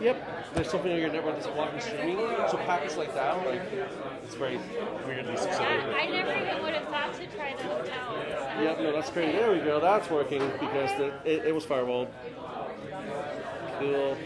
Yep, there's something on your network that's blocking streaming. So packets like that, like it's very weirdly specific. I never even would have thought to try those out. So. Yep, no, that's great. There we go. That's working because it was firewalled. Cool.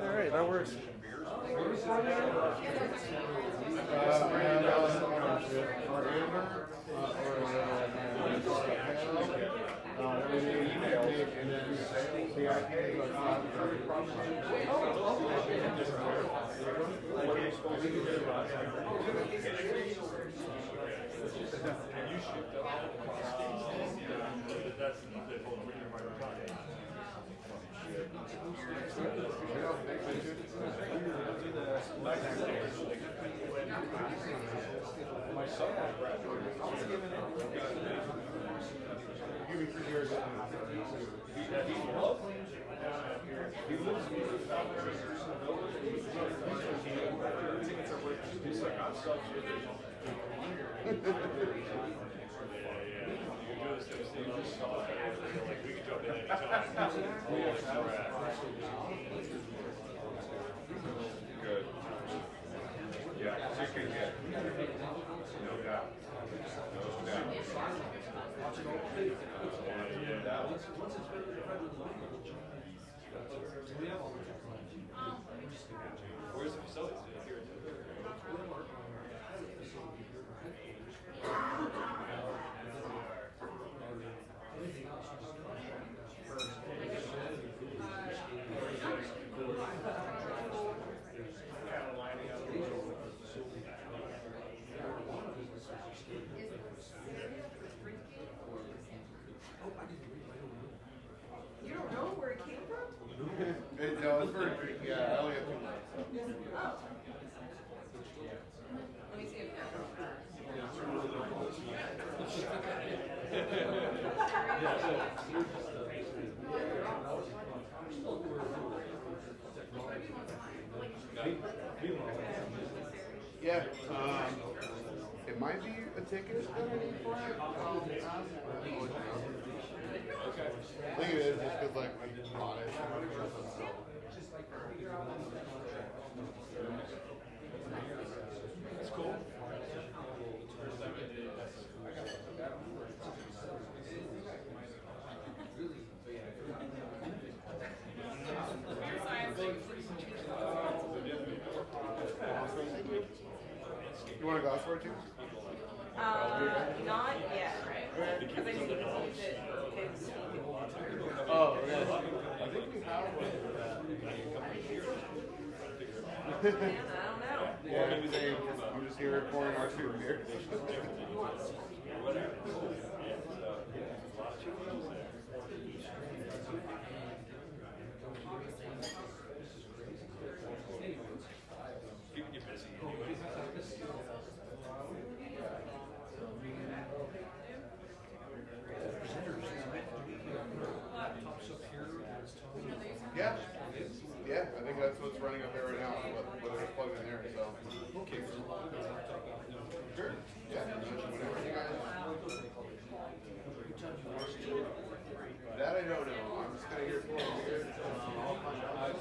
All right, that works. Good. Yeah, so you can get no doubt. No doubt. Where's the facility? You don't know where it came from? No, it's very big. Yeah, I only have 2 months. Oh. Let me see if Yeah, it might be a ticket that I need for it. I think it is just because like we bought it. That's cool. You want to go for it too? not yet, right? Because I need to use it in Steve. Oh, really? I think we have one. Man, I don't know. Yeah, I'm saying, I'm just here recording our 2 here. That I don't know. I'm just gonna hear from here. I'll find out.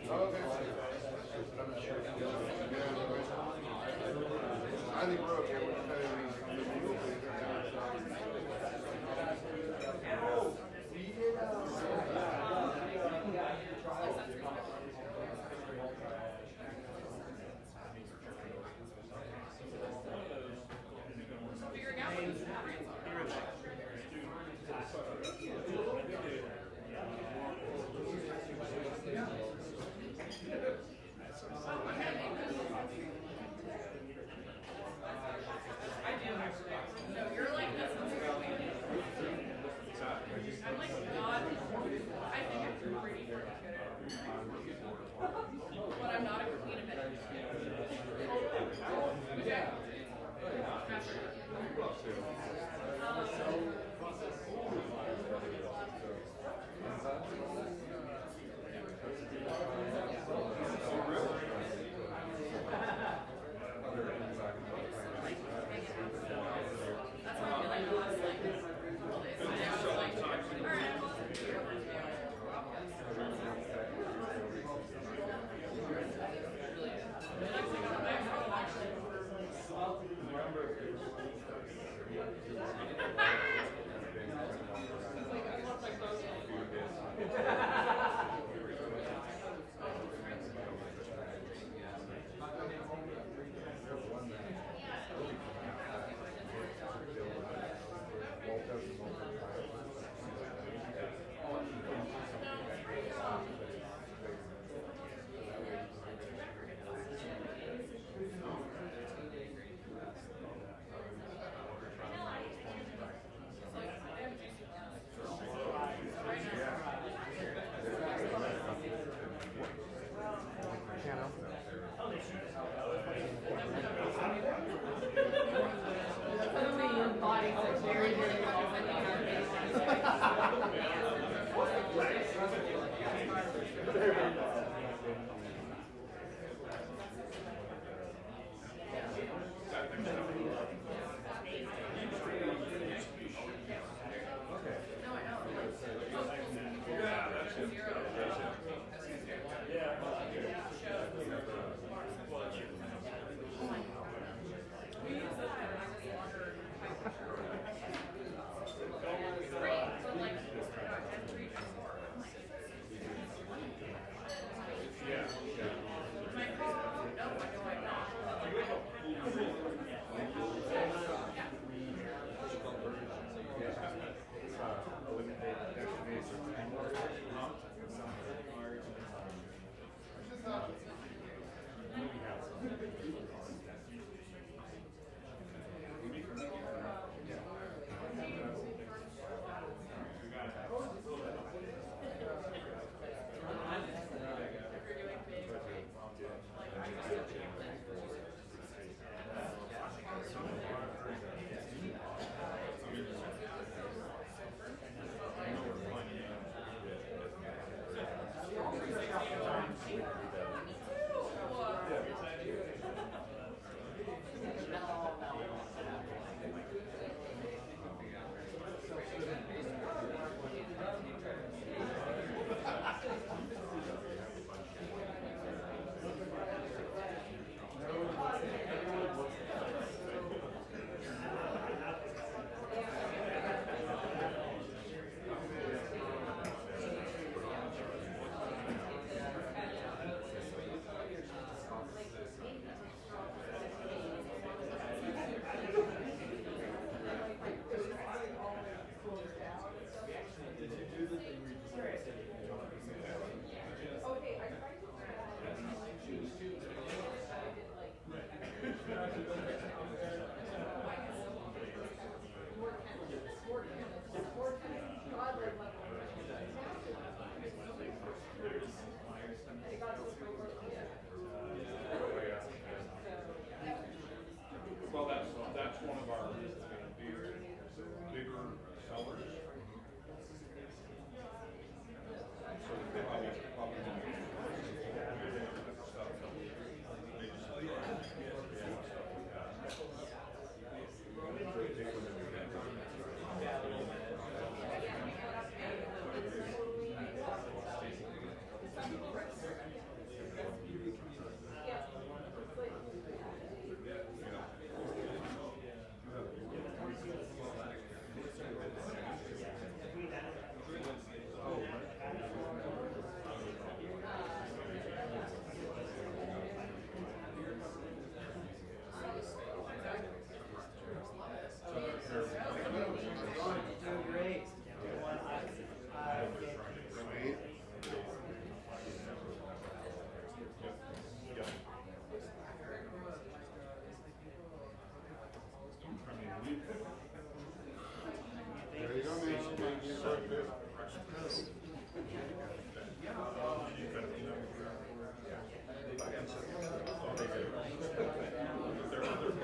Okay. I'm not sure. I think we're okay with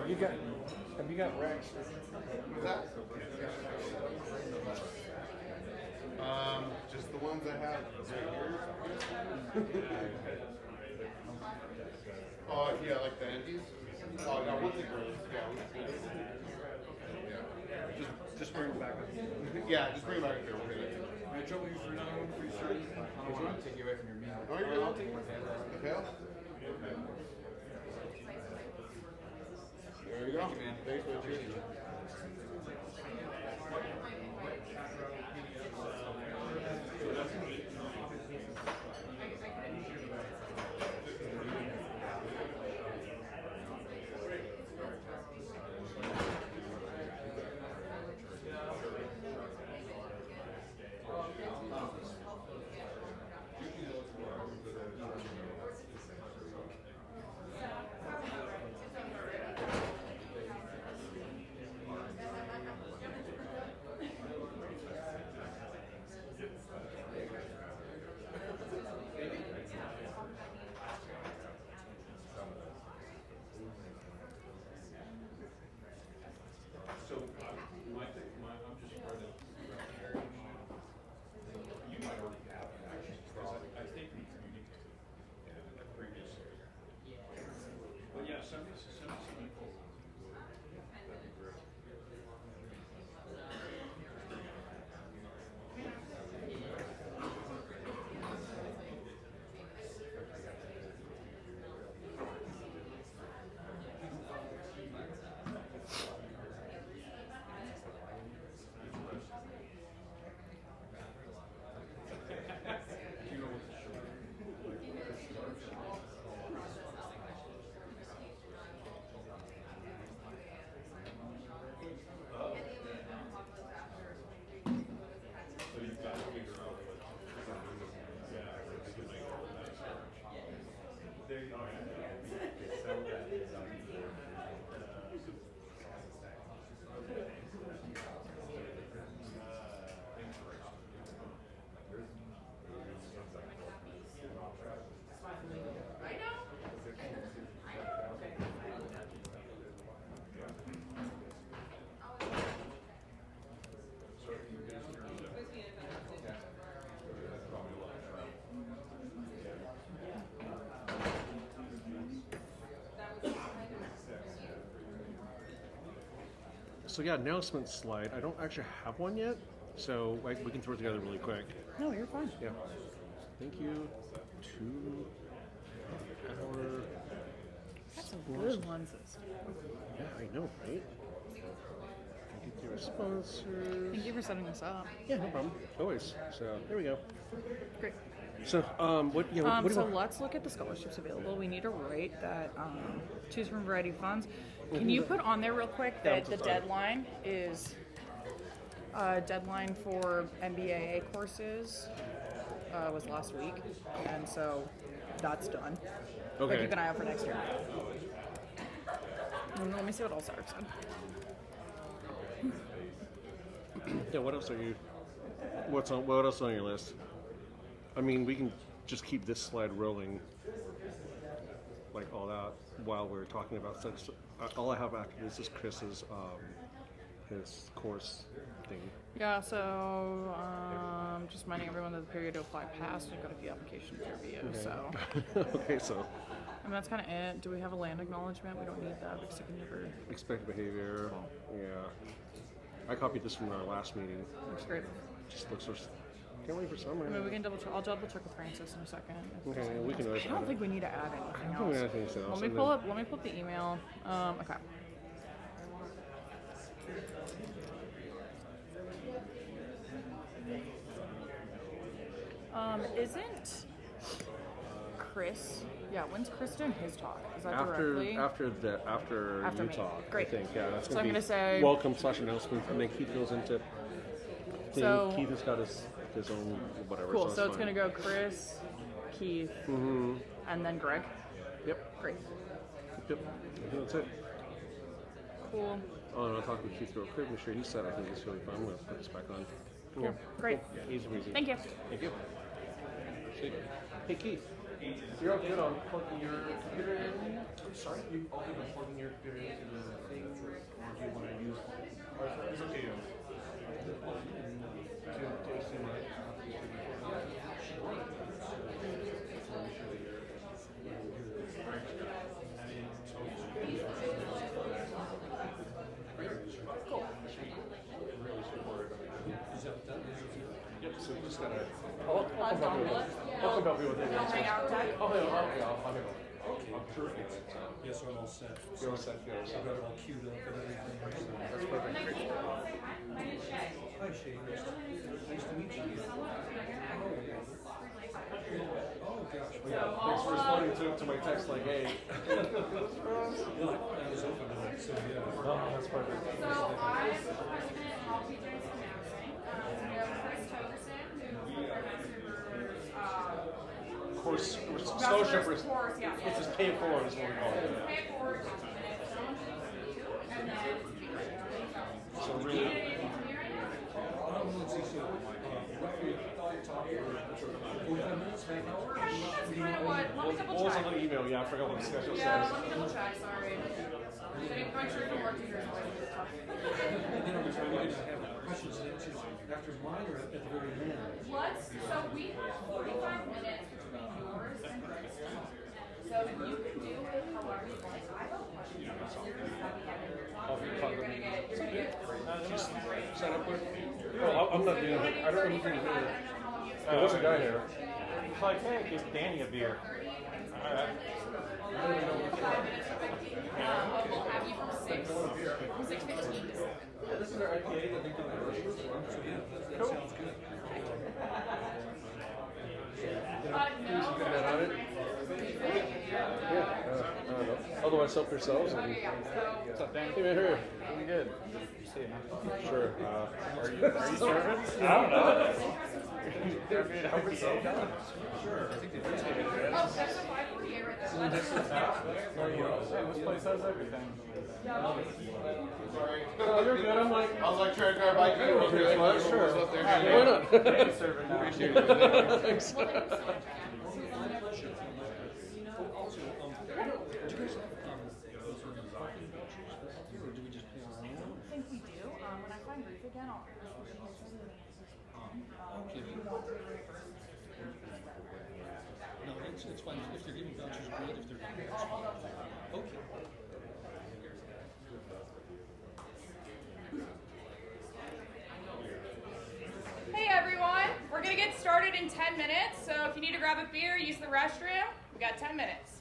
Have you got Rex? What's that? Just the ones I have right here. Oh, yeah, like the Andes? Oh, no, we'll take those. Yeah. Just bring them back up. Yeah, just bring it back here. We'll get it. I trouble you for another one for you, sir. I don't want to take you away from your meal. Oh, you're I'll good. take my hand. The pail? There you go. Thank you, man. Thanks, man. Cheers. So yeah, announcement slide. I don't actually have one yet, so like, we can throw it together really quick. No, you're fine. Yeah. Thank you to our. Got some good ones. Yeah, I know, right? Thank you to our sponsors. Thank you for setting this up. Yeah, no problem. Always. So there we go. Great. So what? Yeah, what do you So want? let's look at the scholarships available. We need to rate that choose from variety of funds. Can you put on there real quick that the deadline is deadline for MBAA courses was last week, and so that's done. But Okay. keep an eye out for next year. And let me see what else Eric said. Yeah. What else are you? What else on your list? I mean, we can just keep this slide rolling, like all that, while we're talking about sex. All I have after this is Chris's his course thing. Yeah, so just reminding everyone that the period to apply passed. We've got a few applications to review. Okay. So, Okay, so and that's kind of it. Do we have a land acknowledgement? We don't need that because it can never. expected behavior. Yeah, I copied this from our last meeting. Looks great. Just looks so. Can't wait for summer. I mean, we can double check. I'll double check with Francis in a second. Okay, we can always I add don't it. think we need to add anything I don't think else. anything else. Let me pull up. Let me pull up the email. Okay. Isn't Chris? Yeah, when's Chris doing his talk? Is that directly? After After you me. talk, Great. I think. Yeah, that's So gonna I'm be gonna say- welcome / announcement, and then Keith goes into. So- Keith has got his own whatever. Cool. So it's fine. gonna go Chris, Keith, and then Greg. Yep. Great. Yep. I think that's it. Cool. Oh, and I'll talk with Keith real quick. Make sure he said I think it's really fun. I'm gonna put this back on. Yeah. Great. Yeah, easy breezy. Thank you. Thank you. Sweet. Hey Keith, you're all good on plugging your computer in? I'm sorry? You all good on plugging your computer into the come help you with it. I'll come help you with it. Hang out, Tech. I'll help you. Perfect. Yes, I'm all set. You're all set, yeah. I've got it all queued up and everything. That's perfect. Hi, Shane. Nice to meet you. Oh, gosh. Thanks for responding to my text like, hey. Yeah, I was open to that, so yeah. That's perfect. So I'm the president, and I'll be doing some announcing. We have Chris Togeson, who represents Course, Snowshippers snowshippers. course, yeah. It's just pay it forward is what we call it. Pay it forward, and then So really, Let's see, so, roughly talk for 45 minutes, half an hour? that's kind of what, let me double what was check. on the email? Yeah, I forgot what the schedule Yeah, says. let me double check, sorry. I'm sure from work teachers always get tough. And then are we going to have questions and answers after mine or at the very end? So we have 45 minutes between yours and Kristen. So you can do it however you like. I have questions. You're gonna get Just sign up with. Oh, I'm not doing it. I don't know who's going to do it. There's a guy here. It's like, hey, give Danny a beer. All right. 5 minutes. We'll have you from 6:15 to 7. This is our IPA that they do commercials. So yeah, that sounds good. No. Get that on it. Yeah. Otherwise, help yourselves. And, What's up, Danny? hey, man, here. Pretty good. See you, man. Sure. Are you serving? I don't know. How are you so done? Sure, I think they did say that. Oh, that's a 548 right there. Hey, this place has everything. Oh, you're good. I'm like, I was like trying to grab my key real quick. well, sure. Up there. Why not? Danny's serving now. Appreciate it. Thanks. Also, did you guys have those sort of parking vouchers here, or do we just pay our own? I think we do. When I find Ruth again, I'll ask what she has to do. Okay. No, it's fine. If they're giving vouchers, great. If they're not, it's fine. Okay. Hey everyone, we're gonna get started in 10 minutes. So if you need to grab a beer, use the restroom. We got 10 minutes.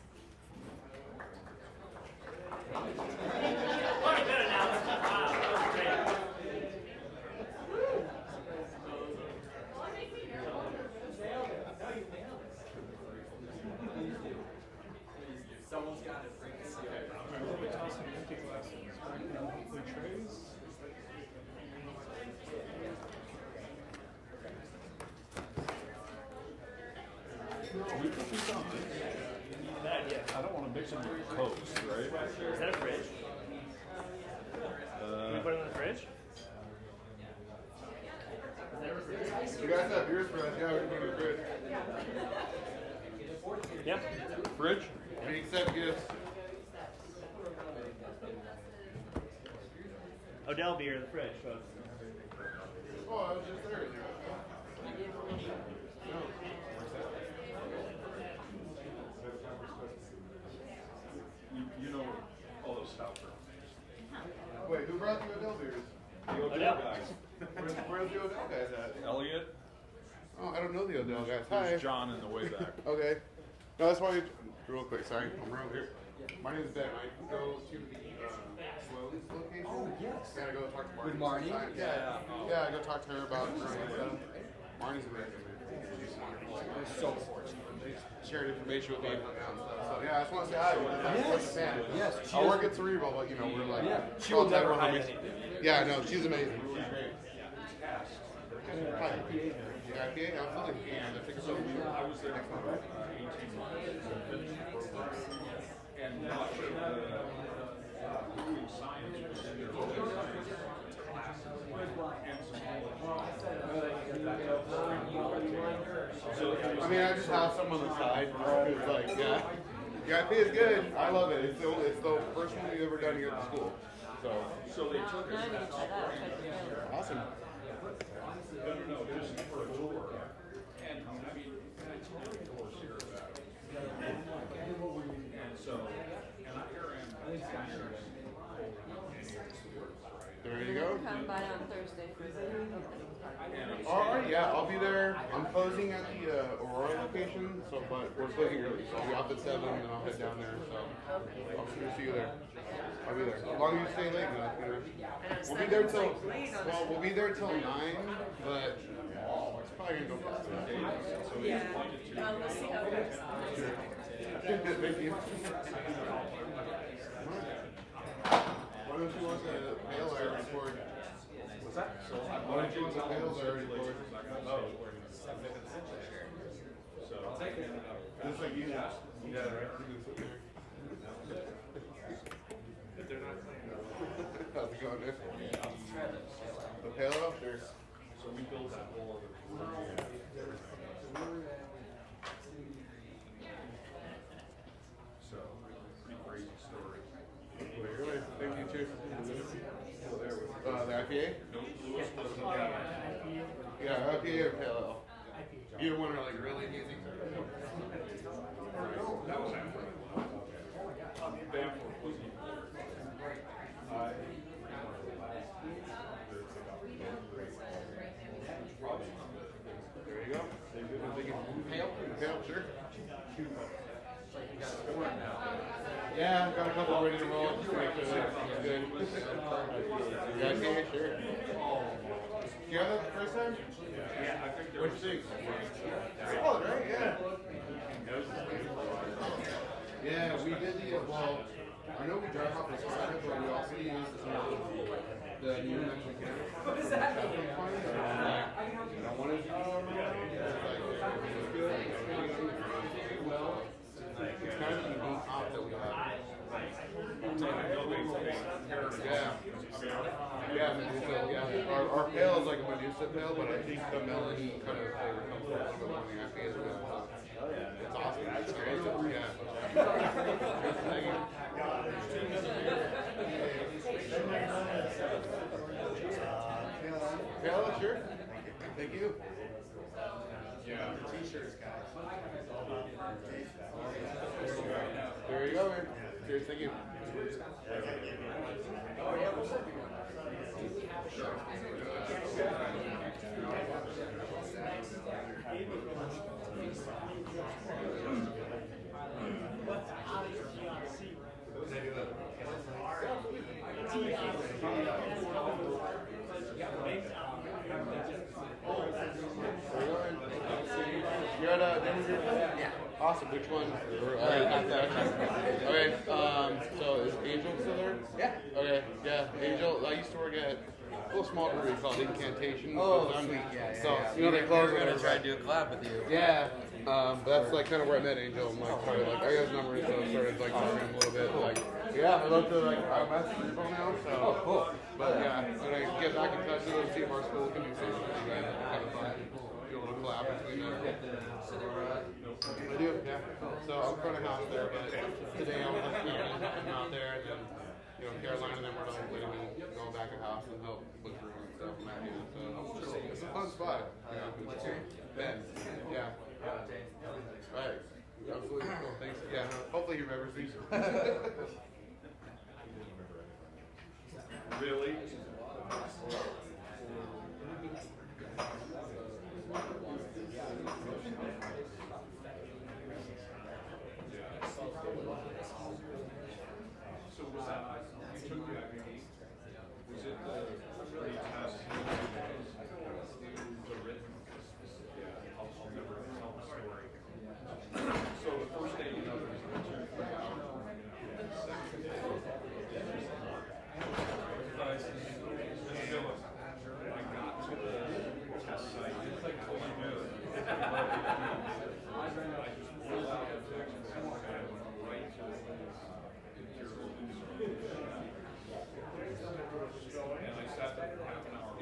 Someone's got to bring the seal. I don't want to mix them with Cokes, right? Is that a fridge? Can we put it in the fridge? You guys have beers for us? Yeah, we can put it in the fridge. Yeah. Fridge? We accept gifts. Odell beer in the fridge, folks. Oh, I was just there. You know all those stout firms. Wait, who brought the Odell beers? The Odell Odell. guys. Where's the Odell guys at? Elliot, Oh, I don't know the Odell guys. Hi. there's John in the way back. Okay. No, that's why. Real quick, sorry. I'm around here. My name is Ben. I go to the Sloan's location. Oh, yes. Gotta go talk to Marnie. With Marnie? sometime. Yeah. Yeah, I go talk to her about running stuff. Marnie's amazing, man. She's wonderful. We're so fortunate. Shared information with me and stuff. So yeah, I just want to say hi. I'm such a fan. Yes. I work at Cerebral, but you know we're like. Yeah. She will never we're hide homies. anything. Yeah, no, she's amazing. She's great. Hi. You got IPA? Absolutely. Yeah, I think so. I was there for 18 months and finished the program. And much of the food science was in there. I mean, I just have some on the side. It's like, yeah. Yeah, IPA is good. I love it. It's the first one we've ever done here at the school. So they took us awesome. no, just for a tour. And I mean, it's not a course here about it. And so, and I hear him. There you go. Come by on Thursday for the opening. All right, yeah, I'll be there. I'm closing at the Aurora location, so but we're closing early, so I'll be off at 7, and then I'll head down there. So I'll see you there. I'll be there. As long as you stay late, you know. We'll be there till we'll be there till 9, but it's probably gonna go past that. Yeah. We'll see how it goes. Thank you. Why don't you want the mail I record? What's that? Why don't you want the mails I record? Oh. So. Just like you. Yeah, right. You can sit there. If they're not clean. How's it going, Nick? The payload? Sure. So we build that whole other. So, pretty crazy story. Really? Thank you, too. The IPA? No, Lewis was Yeah, IPA or pale ale. Either one are like really amazing. that was after. Danforth was There you go. Pale? Pale, sure. Yeah, I've got a couple ready to roll. Just to make sure that it's good. Yeah, IPA, sure. You have that the first time? Yeah, I think What'd you think? Oh, right, yeah. Yeah, we did the, well, I know we dry hop the cider, but we also used the new Mexican. What does that mean? I wanted to it's kind of a unique hop that we have. Yeah, Medusa, yeah. Our pale is like a Medusa pale, but I think the melon kind of flavor comes from a little bit more than the IPA as well. It's awesome. It's great. Yeah. Pale, sure. Thank you. Yeah. There you go, man. Cheers, thank you. You're at Denver? Yeah. Awesome. Which one? Okay. So is Angel still there? Yeah. Okay. Yeah. Angel. I used to work at a little small brewery called Incantation. Oh, sweet. Yeah. So you know they close. We're gonna try to do a collab with you. Yeah. But that's like kind of where I met Angel. I'm like trying to like I got his number, so I started like talking to him a little bit. Like yeah, I love to like I'm at people now. So Cool. but yeah, when I get back in touch with them, see if our school can do something. Kind of fun. Do a little collab between them. I do, yeah. So I'm front of house there, but today I was like, I'm out there, and then, you know, Caroline and them were like letting me go back of house and help look through and stuff. And that, you know, so it's a fun spot. You know, What's your Ben? Yeah. Right. Absolutely cool. Thanks. Yeah. Hopefully he remembers these. Really? So was that, you took the IPD, was it the retest, the written? Yeah, I'll never tell the story. So the first day, you know, there's the two free hours. And the second day, I got to the test site, all I knew. I just pulled out the text and went right to the imperial and I sat there for half an hour.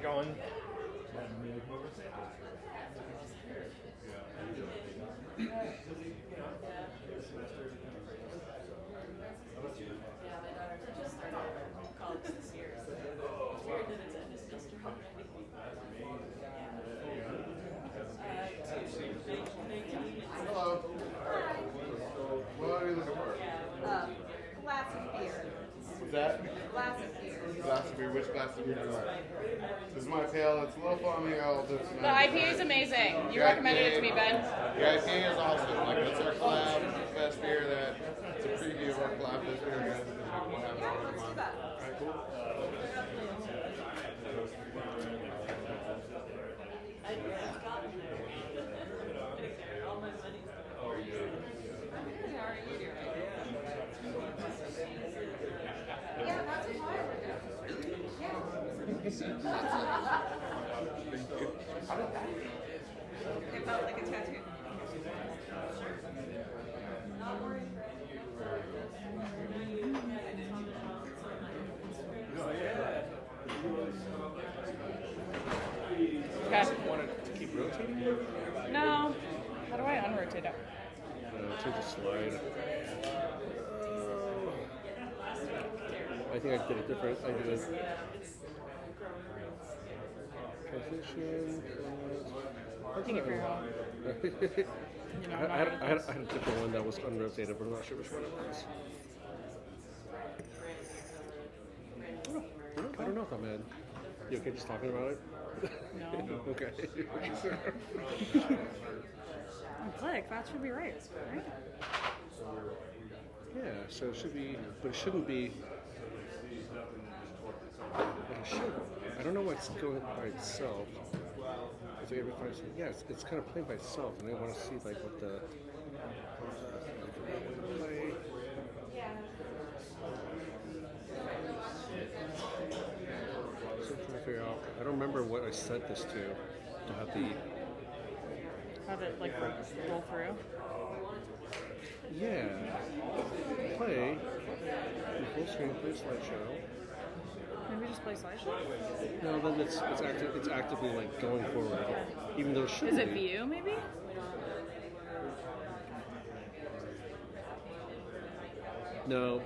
going. college this year, so it's weird that it's end of semester already. Hello. What are you looking for? Glass of beer. What's that? Glass of beer. Glass of beer. Which glass of beer do you like? This is my pale. It's a little foamy. The IPA is amazing. You recommended it to me, Ben. The IPA is awesome. Like, it's our collab best beer that it's a preview of our collab best beer. Guys, we'll have it Yeah, all in let's do mind. that. Alright, cool. All my money's Yeah, that's a while ago. Yeah. It felt like a tattoo. Okay. Want it to keep rotating? No. How do I unrotate it? Change the slide. I think I did it different. I did it. Transition. Thank you for your help. You know, I had a different one that was unrotated, but I'm not sure which one it was. I don't know if I'm mad. You okay just talking about it? No. Okay. Click. That should be right. Right? Yeah, so it should be, but it shouldn't be. But it should. I don't know why it's going by itself. It's every 5 seconds. Yeah, it's kind of playing by itself, and I want to see like what the play. So I'm trying to figure out. I don't remember what I set this to have the. Have it like roll through. Yeah. Play. Full screen, play slideshow. Maybe just play slideshow. No, then it's actively like going forward, even though it shouldn't Is it be. view maybe? No.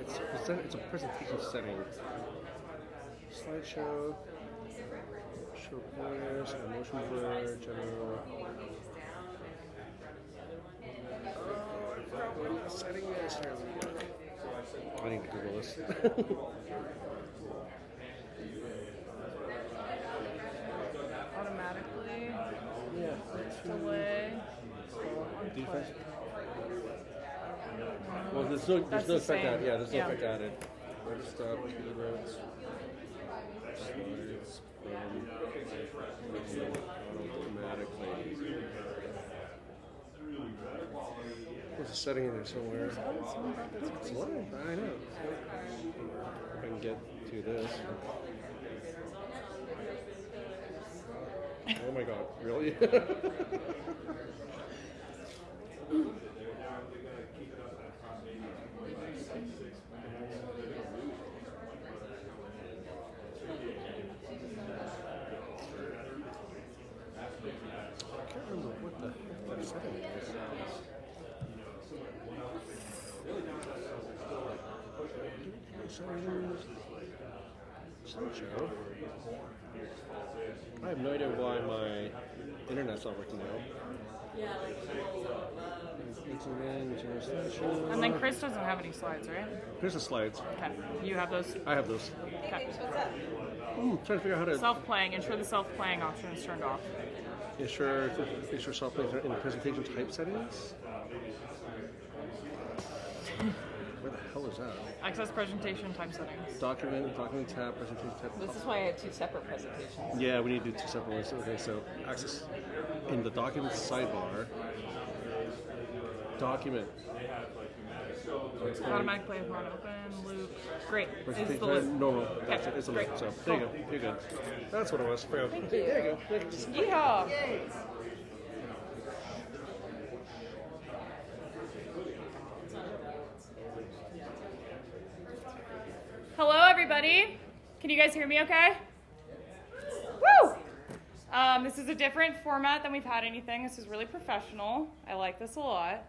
It's a presentation setting. Slideshow. Show pointers, motion blur, general. Oh, I forgot what the setting is here. I need to Google this. Automatically. Yeah. Delay. Defense. Well, there's no That's effect the same. added. Yeah, there's no Yeah. effect added. Ready stop, keywords, slides, automatically. There's a setting in there somewhere. It's live. I know. If I can get to this. Oh my god, really? I can't remember what the heck that setting is. Settings. Slideshow. I have no idea why my internet's not working now. And then Chris doesn't have any slides, right? Here's the slides. Okay. You have those? I have those. Okay. Trying to figure out how to Self-playing. Ensure the self-playing option is turned off. ensure software in the presentation type settings. Where the hell is that? Access presentation type settings. Document tab, presentation tab. This is why I had two separate presentations. Yeah, we need to do two separate ones. Okay, so access in the document sidebar. Document. Automatic play upon open loop. Great. It's the Presentation loop. normal. That's Okay, it. It's a great. loop. So there you go. You're good. That's what it was. Thank There you go. Yeehaw. Hello, everybody. Can you guys hear me okay? This is a different format than we've had anything. This is really professional. I like this a lot.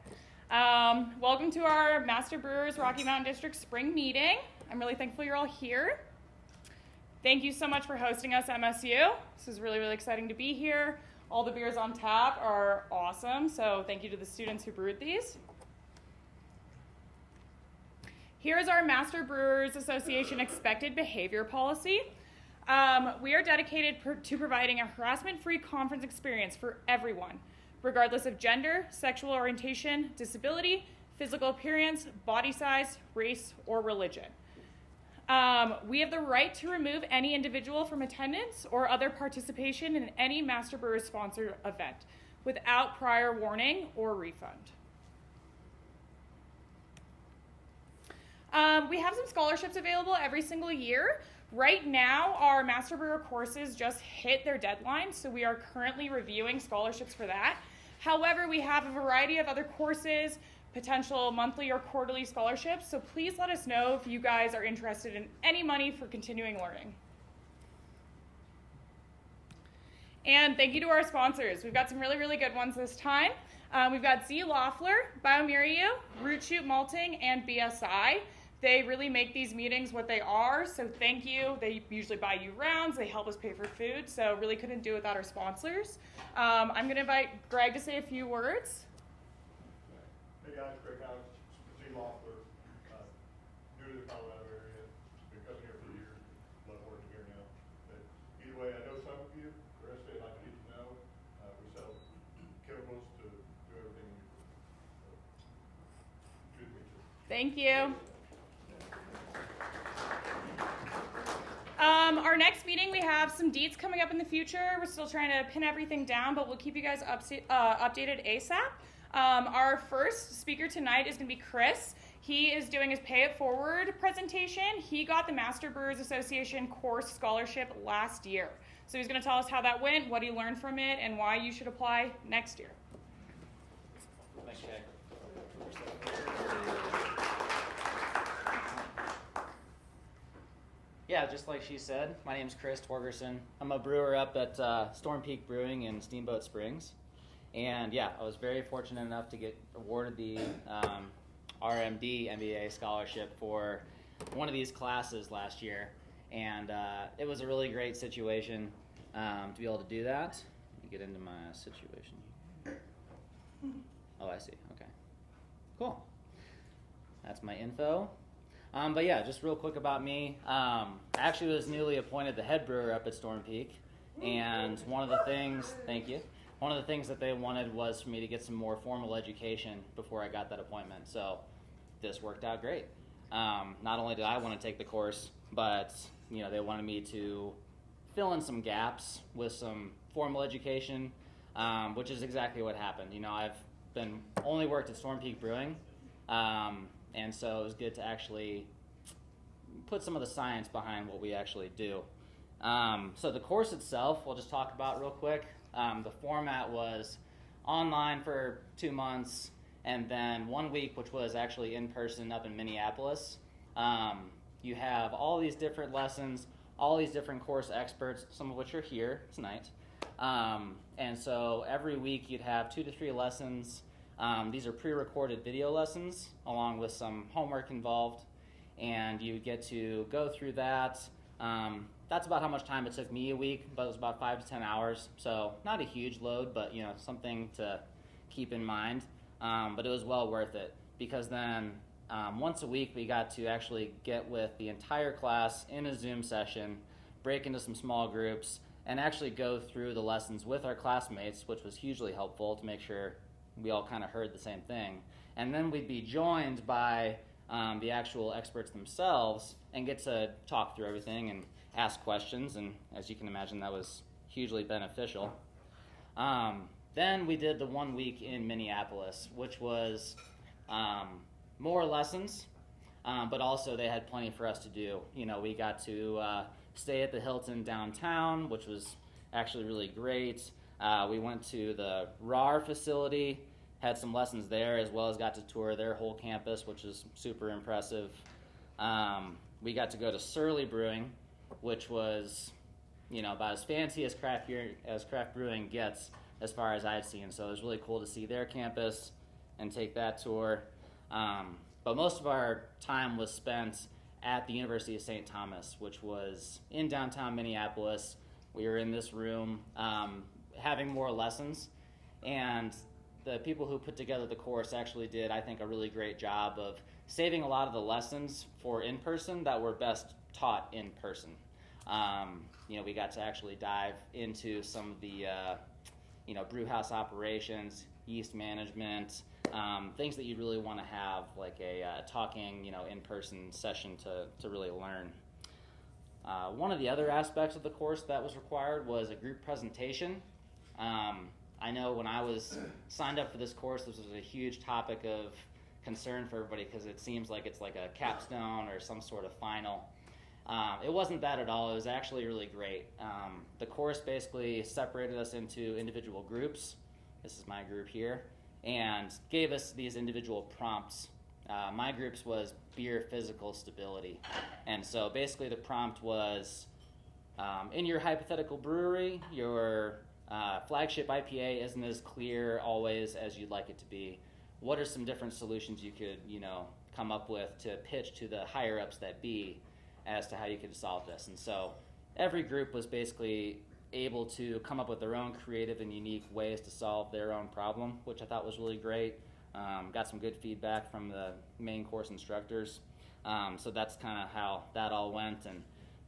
Welcome to our Master Brewers Rocky Mountain District Spring Meeting. I'm really thankful you're all here. Thank you so much for hosting us, MSU. This is really, really exciting to be here. All the beers on tap are awesome, so thank you to the students who brewed these. Here is our Master Brewers Association expected behavior policy. We are dedicated to providing a harassment-free conference experience for everyone, regardless of gender, sexual orientation, disability, physical appearance, body size, race, or religion. We have the right to remove any individual from attendance or other participation in any Master Brewers sponsored event without prior warning or refund. We have some scholarships available every single year. Right now, our Master Brewer courses just hit their deadline, so we are currently reviewing scholarships for that. However, we have a variety of other courses, potential monthly or quarterly scholarships, so please let us know if you guys are interested in any money for continuing learning. And thank you to our sponsors. We've got some really, really good ones this time. We've got Z. Loeffler, Biomiriu, Root Shoot Malting, and BSI. They really make these meetings what they are, so thank you. They usually buy you rounds. They help us pay for food, so really couldn't do it without our sponsors. I'm going to invite Greg to say a few words. Hey guys, Greg Alex, Z. Loeffler, new to the Colorado area, been coming here for years, love working here now. But either way, I know some of you, the rest of you I'd like to get to know. We sell chemicals to do everything we do. So, good to meet you. Thank you. Our next meeting, we have some dates coming up in the future. We're still trying to pin everything down, but we'll keep you guys updated ASAP. Our first speaker tonight is going to be Chris. He is doing his Pay It Forward presentation. He got the Master Brewers Association course scholarship last year. So he's going to tell us how that went, what he learned from it, and why you should apply next year. Thanks, Jay. Yeah, just like she said, my name's Chris Torgerson. I'm a brewer up at Storm Peak Brewing in Steamboat Springs. And yeah, I was very fortunate enough to get awarded the RMD MBAA scholarship for one of these classes last year. And it was a really great situation to be able to do that. Let me get into my situation here. Oh, I see. Okay. Cool. That's my info. But yeah, just real quick about me. I actually was newly appointed the head brewer up at Storm Peak. And one of the things, thank you, one of the things that they wanted was for me to get some more formal education before I got that appointment. So this worked out great. Not only did I want to take the course, but they wanted me to fill in some gaps with some formal education, which is exactly what happened. I've only worked at Storm Peak Brewing, and so it was good to actually put some of the science behind what we actually do. So the course itself, we'll just talk about real quick. The format was online for 2 months, and then 1 week, which was actually in person up in Minneapolis. You have all these different lessons, all these different course experts, some of which are here tonight. And so every week you'd have 2 to 3 lessons. These are pre-recorded video lessons along with some homework involved, and you get to go through that. That's about how much time it took me a week, but it was about 5 to 10 hours. So not a huge load, but something to keep in mind. But it was well worth it because then once a week we got to actually get with the entire class in a Zoom session, break into some small groups, and actually go through the lessons with our classmates, which was hugely helpful to make sure we all kind of heard the same thing. And then we'd be joined by the actual experts themselves and get to talk through everything and ask questions. And as you can imagine, that was hugely beneficial. Then we did the 1 week in Minneapolis, which was more lessons, but also they had plenty for us to do. We got to stay at the Hilton downtown, which was actually really great. We went to the RAR facility, had some lessons there, as well as got to tour their whole campus, which is super impressive. We got to go to Surly Brewing, which was about as fancy as craft brewing gets as far as I've seen. So it was really cool to see their campus and take that tour. But most of our time was spent at the University of St. Thomas, which was in downtown Minneapolis. We were in this room having more lessons, and the people who put together the course actually did, I think, a really great job of saving a lot of the lessons for in-person that were best taught in person. We got to actually dive into some of the brew house operations, yeast management, things that you'd really want to have like a talking, in-person session to really learn. One of the other aspects of the course that was required was a group presentation. I know when I was signed up for this course, this was a huge topic of concern for everybody because it seems like it's like a capstone or some sort of final. It wasn't that at all. It was actually really great. The course basically separated us into individual groups. This is my group here, and gave us these individual prompts. My group's was beer physical stability. And so basically the prompt was, in your hypothetical brewery, your flagship IPA isn't as clear always as you'd like it to be. What are some different solutions you could, come up with to pitch to the higher-ups that be as to how you could solve this? And so every group was basically able to come up with their own creative and unique ways to solve their own problem, which I thought was really great. Got some good feedback from the main course instructors. So that's kind of how that all went. And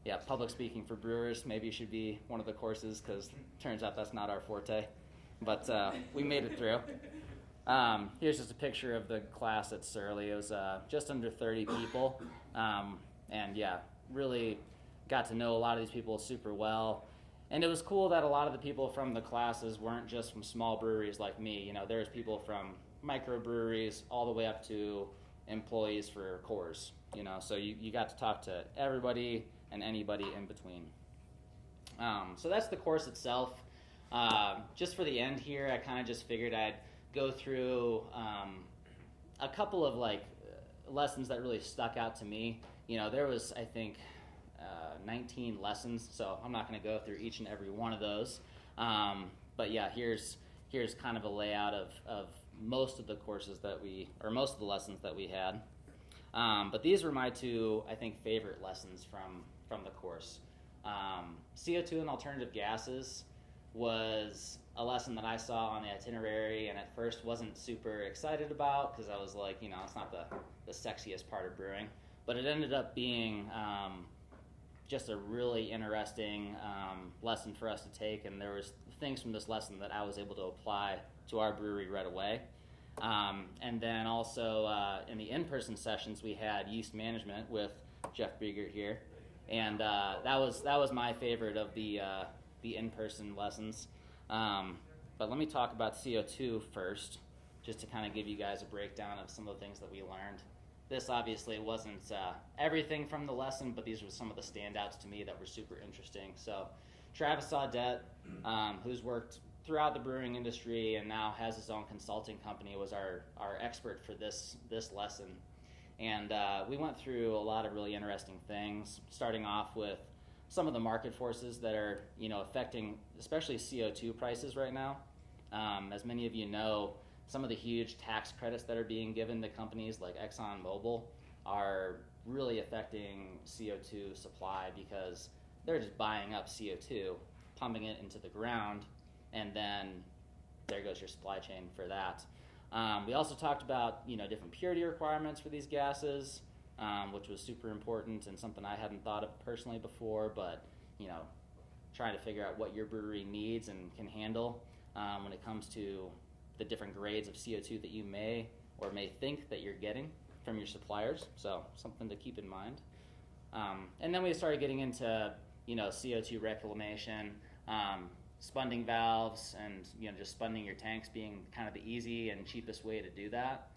yeah, public speaking for brewers maybe should be one of the courses because turns out that's not our forte. But we made it through. Here's just a picture of the class at Surly. It was just under 30 people. And yeah, really got to know a lot of these people super well. And it was cool that a lot of the people from the classes weren't just from small breweries like me. There's people from microbreweries all the way up to employees for Coors. So you got to talk to everybody and anybody in between. So that's the course itself. Just for the end here, I kind of just figured I'd go through a couple of lessons that really stuck out to me. There was, I think, 19 lessons, so I'm not going to go through each and every one of those. But yeah, here's kind of a layout of most of the courses most of the lessons that we had. But these were my two, I think, favorite lessons from the course. CO2 and alternative gases was a lesson that I saw on the itinerary and at first wasn't super excited about because I was like, it's not the sexiest part of brewing. But it ended up being just a really interesting lesson for us to take, and there was things from this lesson that I was able to apply to our brewery right away. And then also in the in-person sessions, we had yeast management with Jeff Biegert here, and that was my favorite of the in-person lessons. But let me talk about CO2 first, just to kind of give you guys a breakdown of some of the things that we learned. This obviously wasn't everything from the lesson, but these were some of the standouts to me that were super interesting. So Travis Audette, who's worked throughout the brewing industry and now has his own consulting company, was our expert for this lesson. And we went through a lot of really interesting things, starting off with some of the market forces that are affecting especially CO2 prices right now. As many of you know, some of the huge tax credits that are being given to companies like ExxonMobil are really affecting CO2 supply because they're just buying up CO2, pumping it into the ground, and then there goes your supply chain for that. We also talked about different purity requirements for these gases, which was super important and something I hadn't thought of personally before, but trying to figure out what your brewery needs and can handle when it comes to the different grades of CO2 that you may think that you're getting from your suppliers. So something to keep in mind. And then we started getting into CO2 reclamation, spunding valves, and just spunding your tanks being kind of the easy and cheapest way to do that.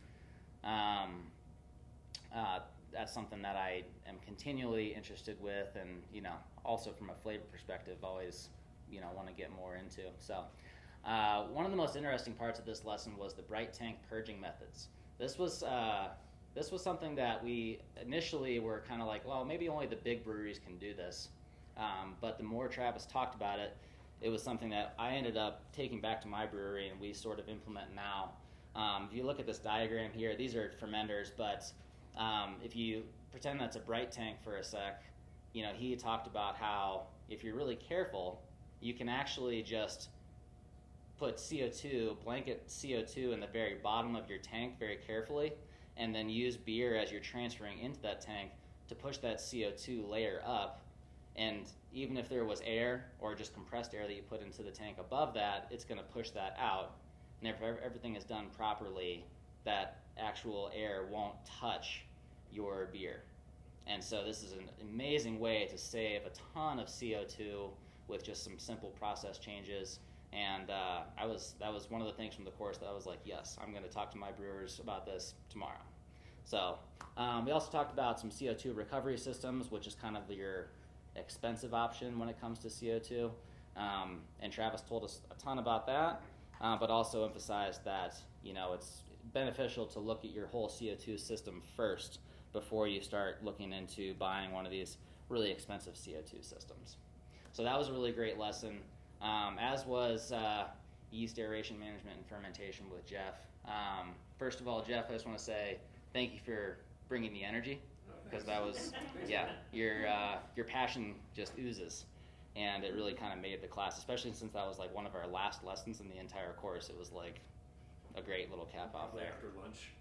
That's something that I am continually interested with, and also from a flavor perspective, always want to get more into. So one of the most interesting parts of this lesson was the bright tank purging methods. This was something that we initially were kind of like, well, maybe only the big breweries can do this. But the more Travis talked about it, it was something that I ended up taking back to my brewery, and we sort of implement now. If you look at this diagram here, these are fermenters, but if you pretend that's a bright tank for a sec, he talked about how if you're really careful, you can actually just put blanket CO2 in the very bottom of your tank very carefully, and then use beer as you're transferring into that tank to push that CO2 layer up. And even if there was air or just compressed air that you put into the tank above that, it's going to push that out. And if everything is done properly, that actual air won't touch your beer. And so this is an amazing way to save a ton of CO2 with just some simple process changes. And that was one of the things from the course that I was like, yes, I'm going to talk to my brewers about this tomorrow. So we also talked about some CO2 recovery systems, which is kind of your expensive option when it comes to CO2. And Travis told us a ton about that, but also emphasized that it's beneficial to look at your whole CO2 system first before you start looking into buying one of these really expensive CO2 systems. So that was a really great lesson, as was yeast aeration management and fermentation with Jeff. First of all, Jeff, I just want to say thank you for bringing the energy, because that was, your passion just oozes, and it really kind of made the class, especially since that was like one of our last lessons in the entire course. It was like a great little cap off there. After lunch.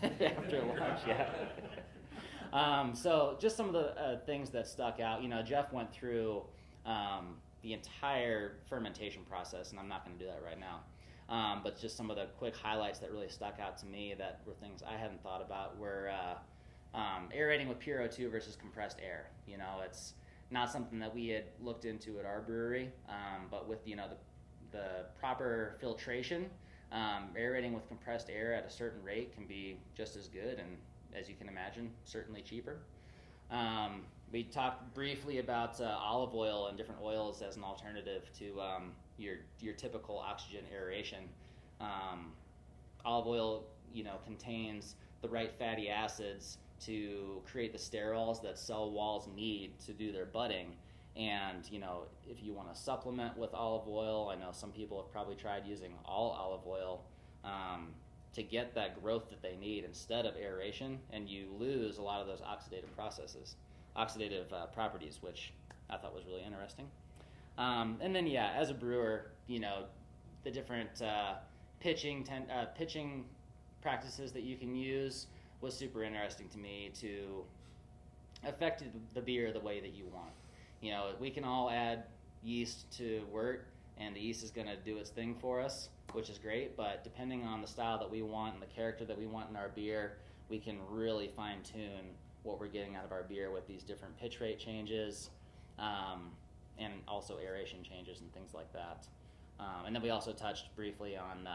After lunch, yeah. So just some of the things that stuck out. Jeff went through the entire fermentation process, and I'm not going to do that right now. But just some of the quick highlights that really stuck out to me that were things I hadn't thought about were aerating with pure O2 versus compressed air. It's not something that we had looked into at our brewery, but with the proper filtration, aerating with compressed air at a certain rate can be just as good, and as you can imagine, certainly cheaper. We talked briefly about olive oil and different oils as an alternative to your typical oxygen aeration. Olive oil, contains the right fatty acids to create the sterols that cell walls need to do their budding. And, if you want to supplement with olive oil, I know some people have probably tried using all olive oil to get that growth that they need instead of aeration, and you lose a lot of those oxidative properties, which I thought was really interesting. And then, as a brewer, the different pitching practices that you can use was super interesting to me to affect the beer the way that you want. We can all add yeast to wort, and the yeast is going to do its thing for us, which is great, but depending on the style that we want and the character that we want in our beer, we can really fine-tune what we're getting out of our beer with these different pitch rate changes, and also aeration changes and things like that. And then we also touched briefly on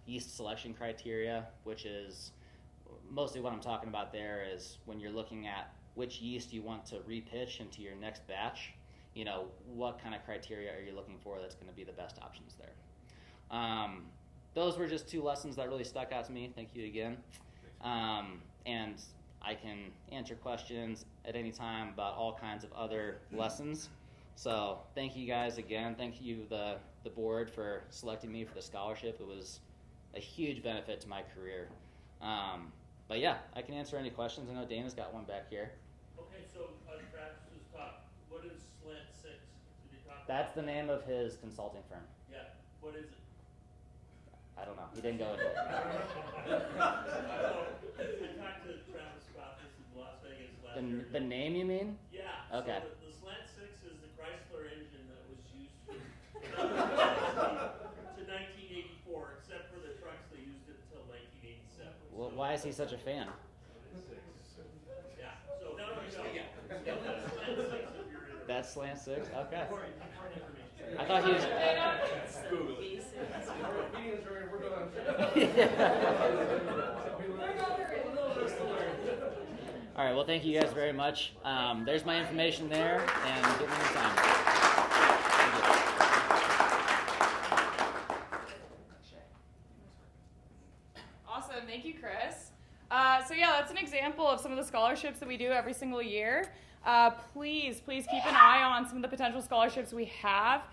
yeast selection criteria, which is mostly what I'm talking about there is when you're looking at which yeast you want to repitch into your next batch, what kind of criteria are you looking for that's going to be the best options there. Those were just two lessons that really stuck out to me. Thank you again. And I can answer questions at any time about all kinds of other lessons. So thank you guys again. Thank you, the board, for selecting me for the scholarship. It was a huge benefit to my career. But I can answer any questions. I know Dana's got one back here. Okay, so Travis's talk, what is Slant 6? Did he talk That's about the name of his consulting firm. Yeah, what is it? I don't know. He didn't go into it. I talked to Travis about this in Las Vegas last year. The name, you mean? Yeah. Okay. So the Slant 6 is the Chrysler engine that was used to 1984, except for the trucks they used it until 1987. Well, why is he such a fan? Yeah. So no. That's Slant 6 if you're interested. That's Slant 6? Okay. I thought he was... All right, well, thank you guys very much. There's my information there, and give me your time. Awesome, thank you, Chris. So that's an example of some of the scholarships that we do every single year. Please keep an eye on some of the potential scholarships we have.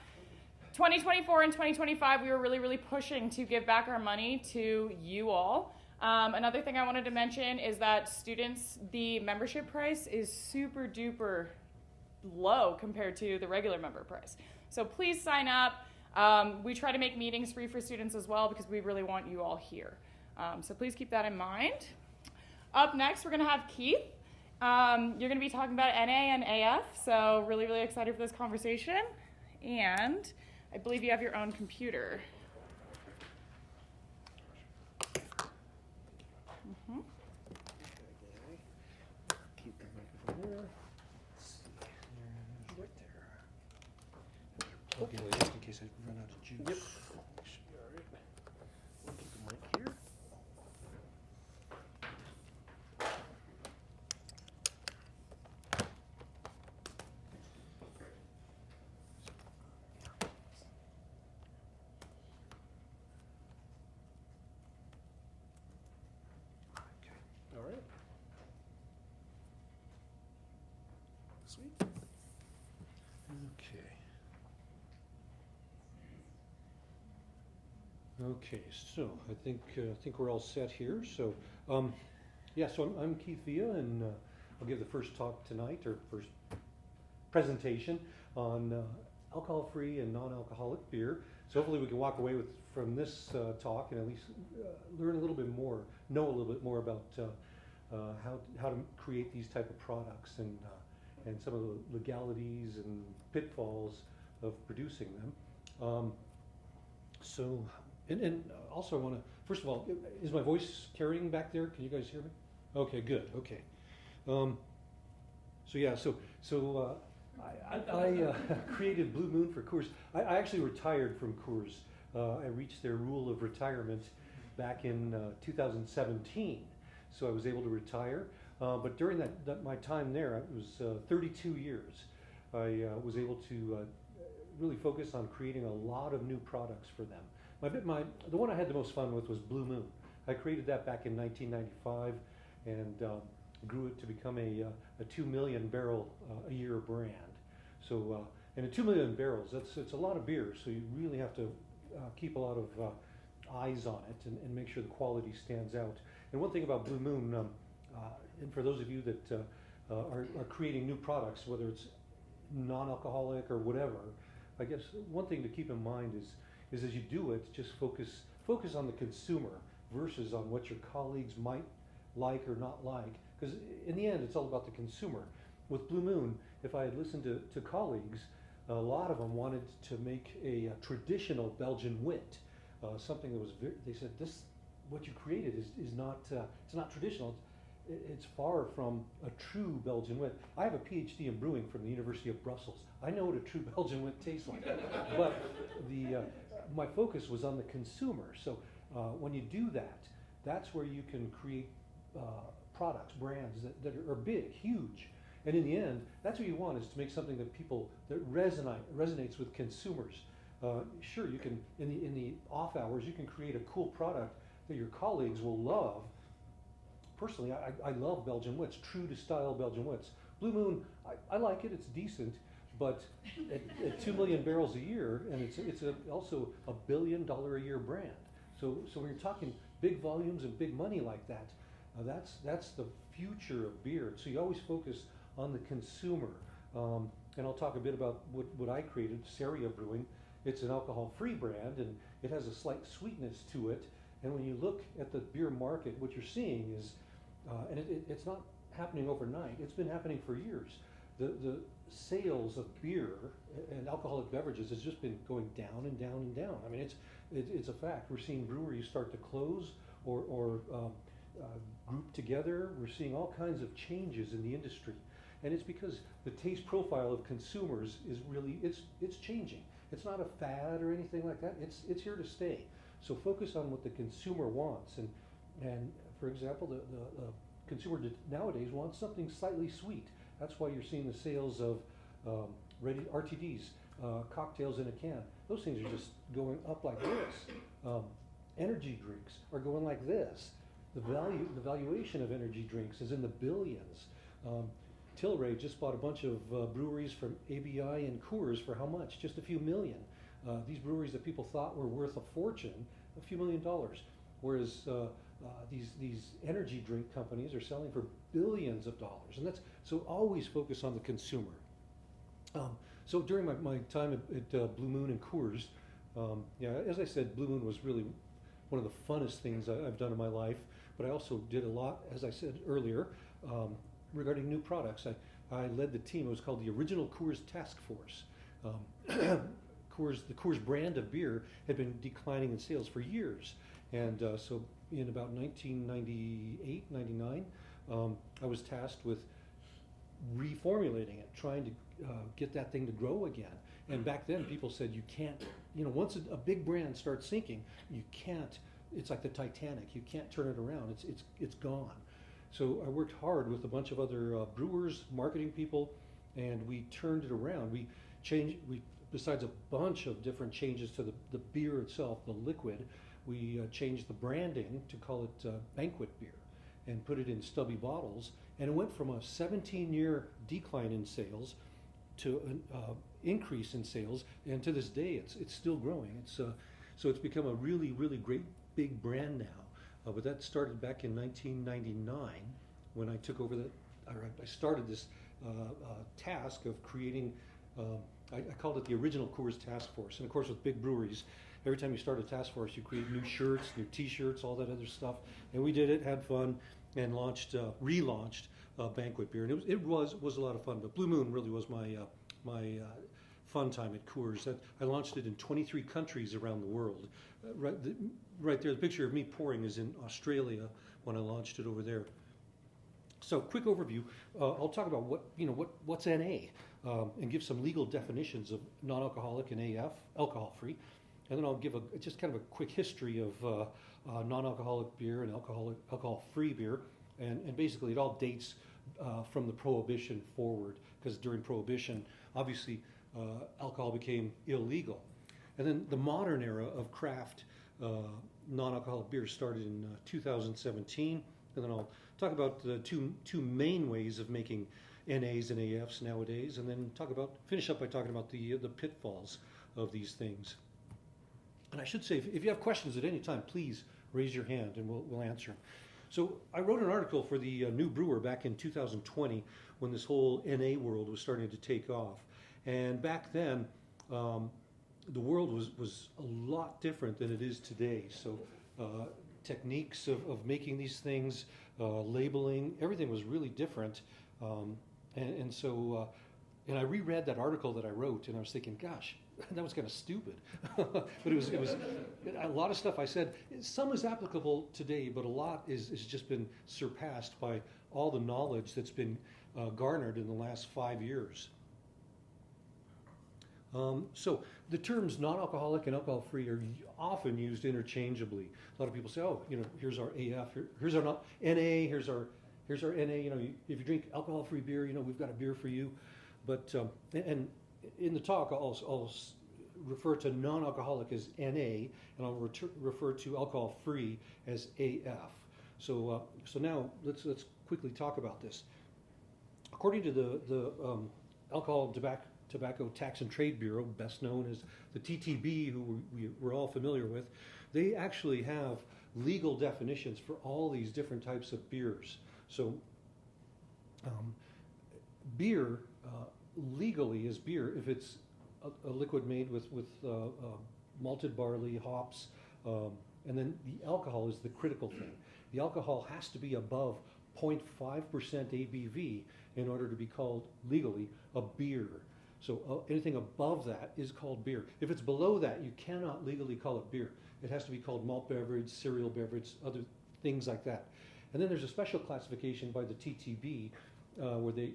2024 and 2025, we were really pushing to give back our money to you all. Another thing I wanted to mention is that students, the membership price is super duper low compared to the regular member price. So please sign up. We try to make meetings free for students as well because we really want you all here. So please keep that in mind. Up next, we're going to have Keith. You're going to be talking about NA and AF, so really excited for this conversation. And I believe you have your own computer. Mm-hmm. Keep the microphone there. Let's see. Right there. Hopefully, just in case I run out of juice. Yep. Should be all right. We'll put the mic here. All right. Sweet. Okay. Okay, so I think we're all set here. So, yeah, so I'm Keith Villa, and I'll give the first talk tonight, or first presentation on alcohol-free and non-alcoholic beer. So hopefully we can walk away from this talk and at least learn a little bit more, know a little bit more about how to create these type of products and some of the legalities and pitfalls of producing them. So, and also I want to, first of all, is my voice carrying back there? Can you guys hear me? Okay, good. Okay. So yeah, so I created Blue Moon for Coors. I actually retired from Coors. I reached their rule of retirement back in 2017, so I was able to retire. But during my time there, it was 32 years. I was able to really focus on creating a lot of new products for them. The one I had the most fun with was Blue Moon. I created that back in 1995 and grew it to become a 2 million barrel a year brand. So, and 2 million barrels, it's a lot of beer, so you really have to keep a lot of eyes on it and make sure the quality stands out. And one thing about Blue Moon, and for those of you that are creating new products, whether it's non-alcoholic or whatever, I guess one thing to keep in mind is as you do it, just focus on the consumer versus on what your colleagues might like or not like. Because in the end, it's all about the consumer. With Blue Moon, if I had listened to colleagues, a lot of them wanted to make a traditional Belgian wit, something that was they said, what you created is not, it's not traditional. It's far from a true Belgian wit. I have a PhD in brewing from the University of Brussels. I know what a true Belgian wit tastes like. But my focus was on the consumer. So when you do that, that's where you can create products, brands that are big, huge. And in the end, that's what you want, is to make something that resonates with consumers. Sure, you can, in the off hours, you can create a cool product that your colleagues will love. Personally, I love Belgian wits, true to style Belgian wits. Blue Moon, I like it, it's decent, but at 2 million barrels a year, and it's also a $1 billion a year brand. So when you're talking big volumes and big money like that, that's the future of beer. So you always focus on the consumer. And I'll talk a bit about what I created, Seria Brewing. It's an alcohol-free brand, and it has a slight sweetness to it. And when you look at the beer market, what you're seeing is, and it's not happening overnight, it's been happening for years. The sales of beer and alcoholic beverages has just been going down and down and down. I mean, it's a fact. We're seeing breweries start to close or group together. We're seeing all kinds of changes in the industry. And it's because the taste profile of consumers is really, it's changing. It's not a fad or anything like that. It's here to stay. So focus on what the consumer wants. And for example, the consumer nowadays wants something slightly sweet. That's why you're seeing the sales of ready RTDs, cocktails in a can. Those things are just going up like this. Energy drinks are going like this. The valuation of energy drinks is in the billions. Tilray just bought a bunch of breweries from ABI and Coors for how much? Just a few million. These breweries that people thought were worth a fortune, a few $1,000,000, whereas these energy drink companies are selling for billions of dollars, and that's so always focus on the consumer. So during my time at Blue Moon and Coors, yeah, as I said, Blue Moon was really one of the funnest things I've done in my life, but I also did a lot, as I said earlier, regarding new products. I led the team. It was called the Original Coors Task Force. The Coors brand of beer had been declining in sales for years, and so in about 1998, 99, I was tasked with reformulating it, trying to get that thing to grow again. And back then, people said you can't, once a big brand starts sinking, you can't. It's like the Titanic. You can't turn it around. It's gone. So I worked hard with a bunch of other brewers, marketing people, and we turned it around. We besides a bunch of different changes to the beer itself, the liquid, we changed the branding to call it banquet beer and put it in stubby bottles. And it went from a 17-year decline in sales to an increase in sales, and to this day, it's still growing. So it's become a really, really great big brand now. But that started back in 1999 when I took over I started this task of creating. I called it the Original Coors Task Force, and of course, with big breweries, every time you start a task force, you create new shirts, new T-shirts, all that other stuff. And we did it, had fun, and relaunched banquet beer, and it was a lot of fun. But Blue Moon really was my fun time at Coors. I launched it in 23 countries around the world. Right there, the picture of me pouring is in Australia when I launched it over there. So, quick overview. I'll talk about what's NA, and give some legal definitions of non-alcoholic and AF, alcohol-free, and then I'll give just kind of a quick history of non-alcoholic beer and alcohol-free beer, and basically it all dates from the Prohibition forward, because during Prohibition, obviously, alcohol became illegal. And then the modern era of craft non-alcoholic beer started in 2017, and then I'll talk about the two main ways of making NAs and AFs nowadays, and then finish up by talking about the pitfalls of these things. And I should say, if you have questions at any time, please raise your hand and we'll answer them. So I wrote an article for the New Brewer back in 2020 when this whole NA world was starting to take off. And back then, the world was a lot different than it is today. So techniques of making these things, labeling, everything was really different. So I reread that article that I wrote, and I was thinking, gosh, that was kind of stupid. But it was a lot of stuff I said. Some is applicable today, but a lot is just been surpassed by all the knowledge that's been garnered in the last 5 years. So the terms non-alcoholic and alcohol-free are often used interchangeably. A lot of people say, "Oh, here's our AF, here's our NA, here's our NA. If you drink alcohol-free beer, we've got a beer for you." But and in the talk, I'll refer to non-alcoholic as NA, and I'll refer to alcohol-free as AF. So now let's quickly talk about this. According to the Alcohol and Tobacco Tax and Trade Bureau, best known as the TTB, who we're all familiar with, they actually have legal definitions for all these different types of beers. So beer legally is beer if it's a liquid made with malted barley, hops, and then the alcohol is the critical thing. The alcohol has to be above 0.5% ABV in order to be called legally a beer. So anything above that is called beer. If it's below that, you cannot legally call it beer. It has to be called malt beverage, cereal beverage, other things like that. And then there's a special classification by the TTB where they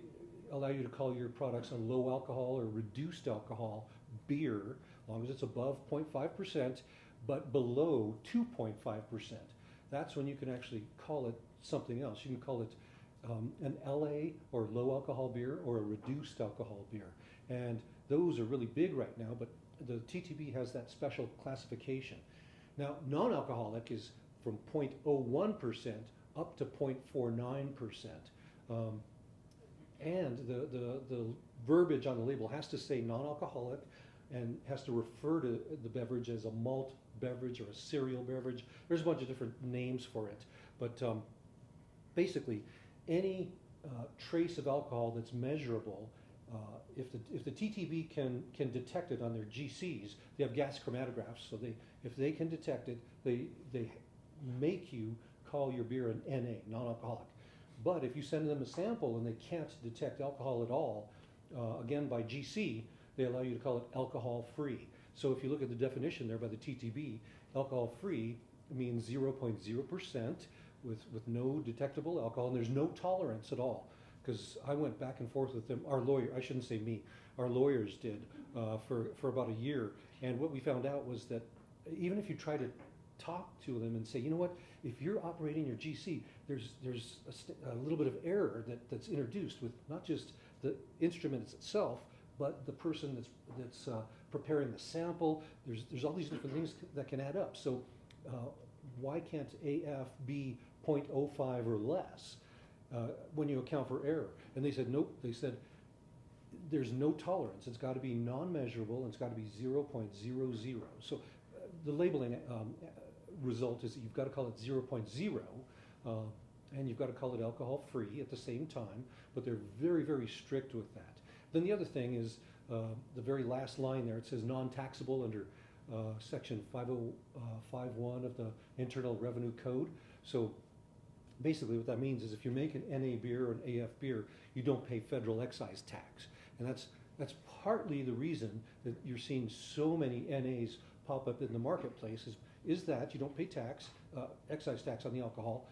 allow you to call your products a low alcohol or reduced alcohol beer, as long as it's above 0.5%, but below 2.5%. That's when you can actually call it something else. You can call it an LA or low alcohol beer or a reduced alcohol beer. And those are really big right now, but the TTB has that special classification. Now, non-alcoholic is from 0.01% up to 0.49%. and the verbiage on the label has to say non-alcoholic and has to refer to the beverage as a malt beverage or a cereal beverage. There's a bunch of different names for it, but basically any trace of alcohol that's measurable, if the TTB can detect it on their GCs, they have gas chromatographs, so if they can detect it, they make you call your beer an NA, non-alcoholic. But if you send them a sample and they can't detect alcohol at all, again by GC, they allow you to call it alcohol-free. So if you look at the definition there by the TTB, alcohol-free means 0.0% with no detectable alcohol, and there's no tolerance at all. Because I went back and forth with them, our lawyer, I shouldn't say me, our lawyers did for about a year. And what we found out was that even if you try to talk to them and say, you know what, if you're operating your GC, there's a little bit of error that's introduced with not just the instrument itself, but the person that's preparing the sample. There's all these different things that can add up. So why can't AF be 0.05 or less when you account for error? And they said nope. They said there's no tolerance. It's got to be non-measurable, and it's got to be 0.00. So the labeling result is that you've got to call it 0.0, and you've got to call it alcohol-free at the same time, but they're very, very strict with that. Then the other thing is the very last line there, it says non-taxable under section 5051 of the Internal Revenue Code. So basically what that means is if you make an NA beer or an AF beer, you don't pay federal excise tax. And that's partly the reason that you're seeing so many NAs pop up in the marketplace is that you don't pay tax, excise tax on the alcohol,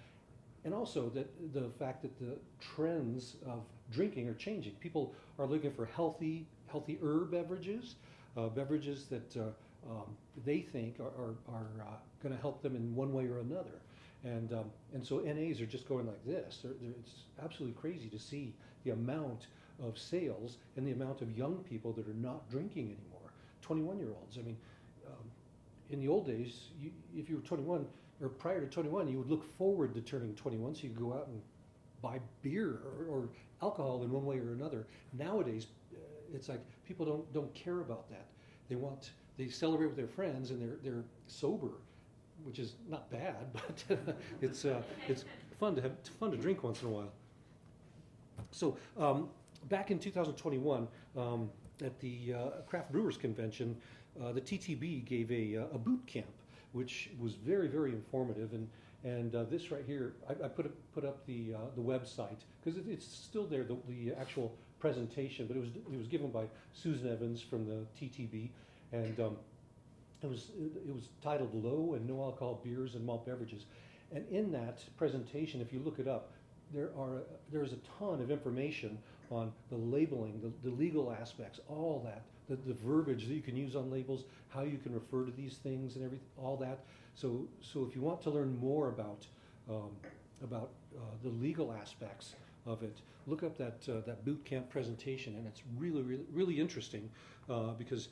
and also that the fact that the trends of drinking are changing. People are looking for healthier beverages, beverages that they think are going to help them in one way or another. And so NAs are just going like this. It's absolutely crazy to see the amount of sales and the amount of young people that are not drinking anymore. 21-year-olds. I mean, in the old days, if you were 21 or prior to 21, you would look forward to turning 21 so you could go out and buy beer or alcohol in one way or another. Nowadays, it's like people don't care about that. They celebrate with their friends and they're sober, which is not bad, but it's fun to drink once in a while. So back in 2021, at the Craft Brewers Convention, the TTB gave a boot camp, which was very, very informative. And this right here, I put up the website because it's still there, the actual presentation, but it was given by Susan Evans from the TTB, and it was titled "Low and No Alcohol Beers and Malt Beverages." And in that presentation, if you look it up, there's a ton of information on the labeling, the legal aspects, all that, the verbiage that you can use on labels, how you can refer to these things and everything, all that. So if you want to learn more about the legal aspects of it, look up that boot camp presentation, and it's really, really, really interesting because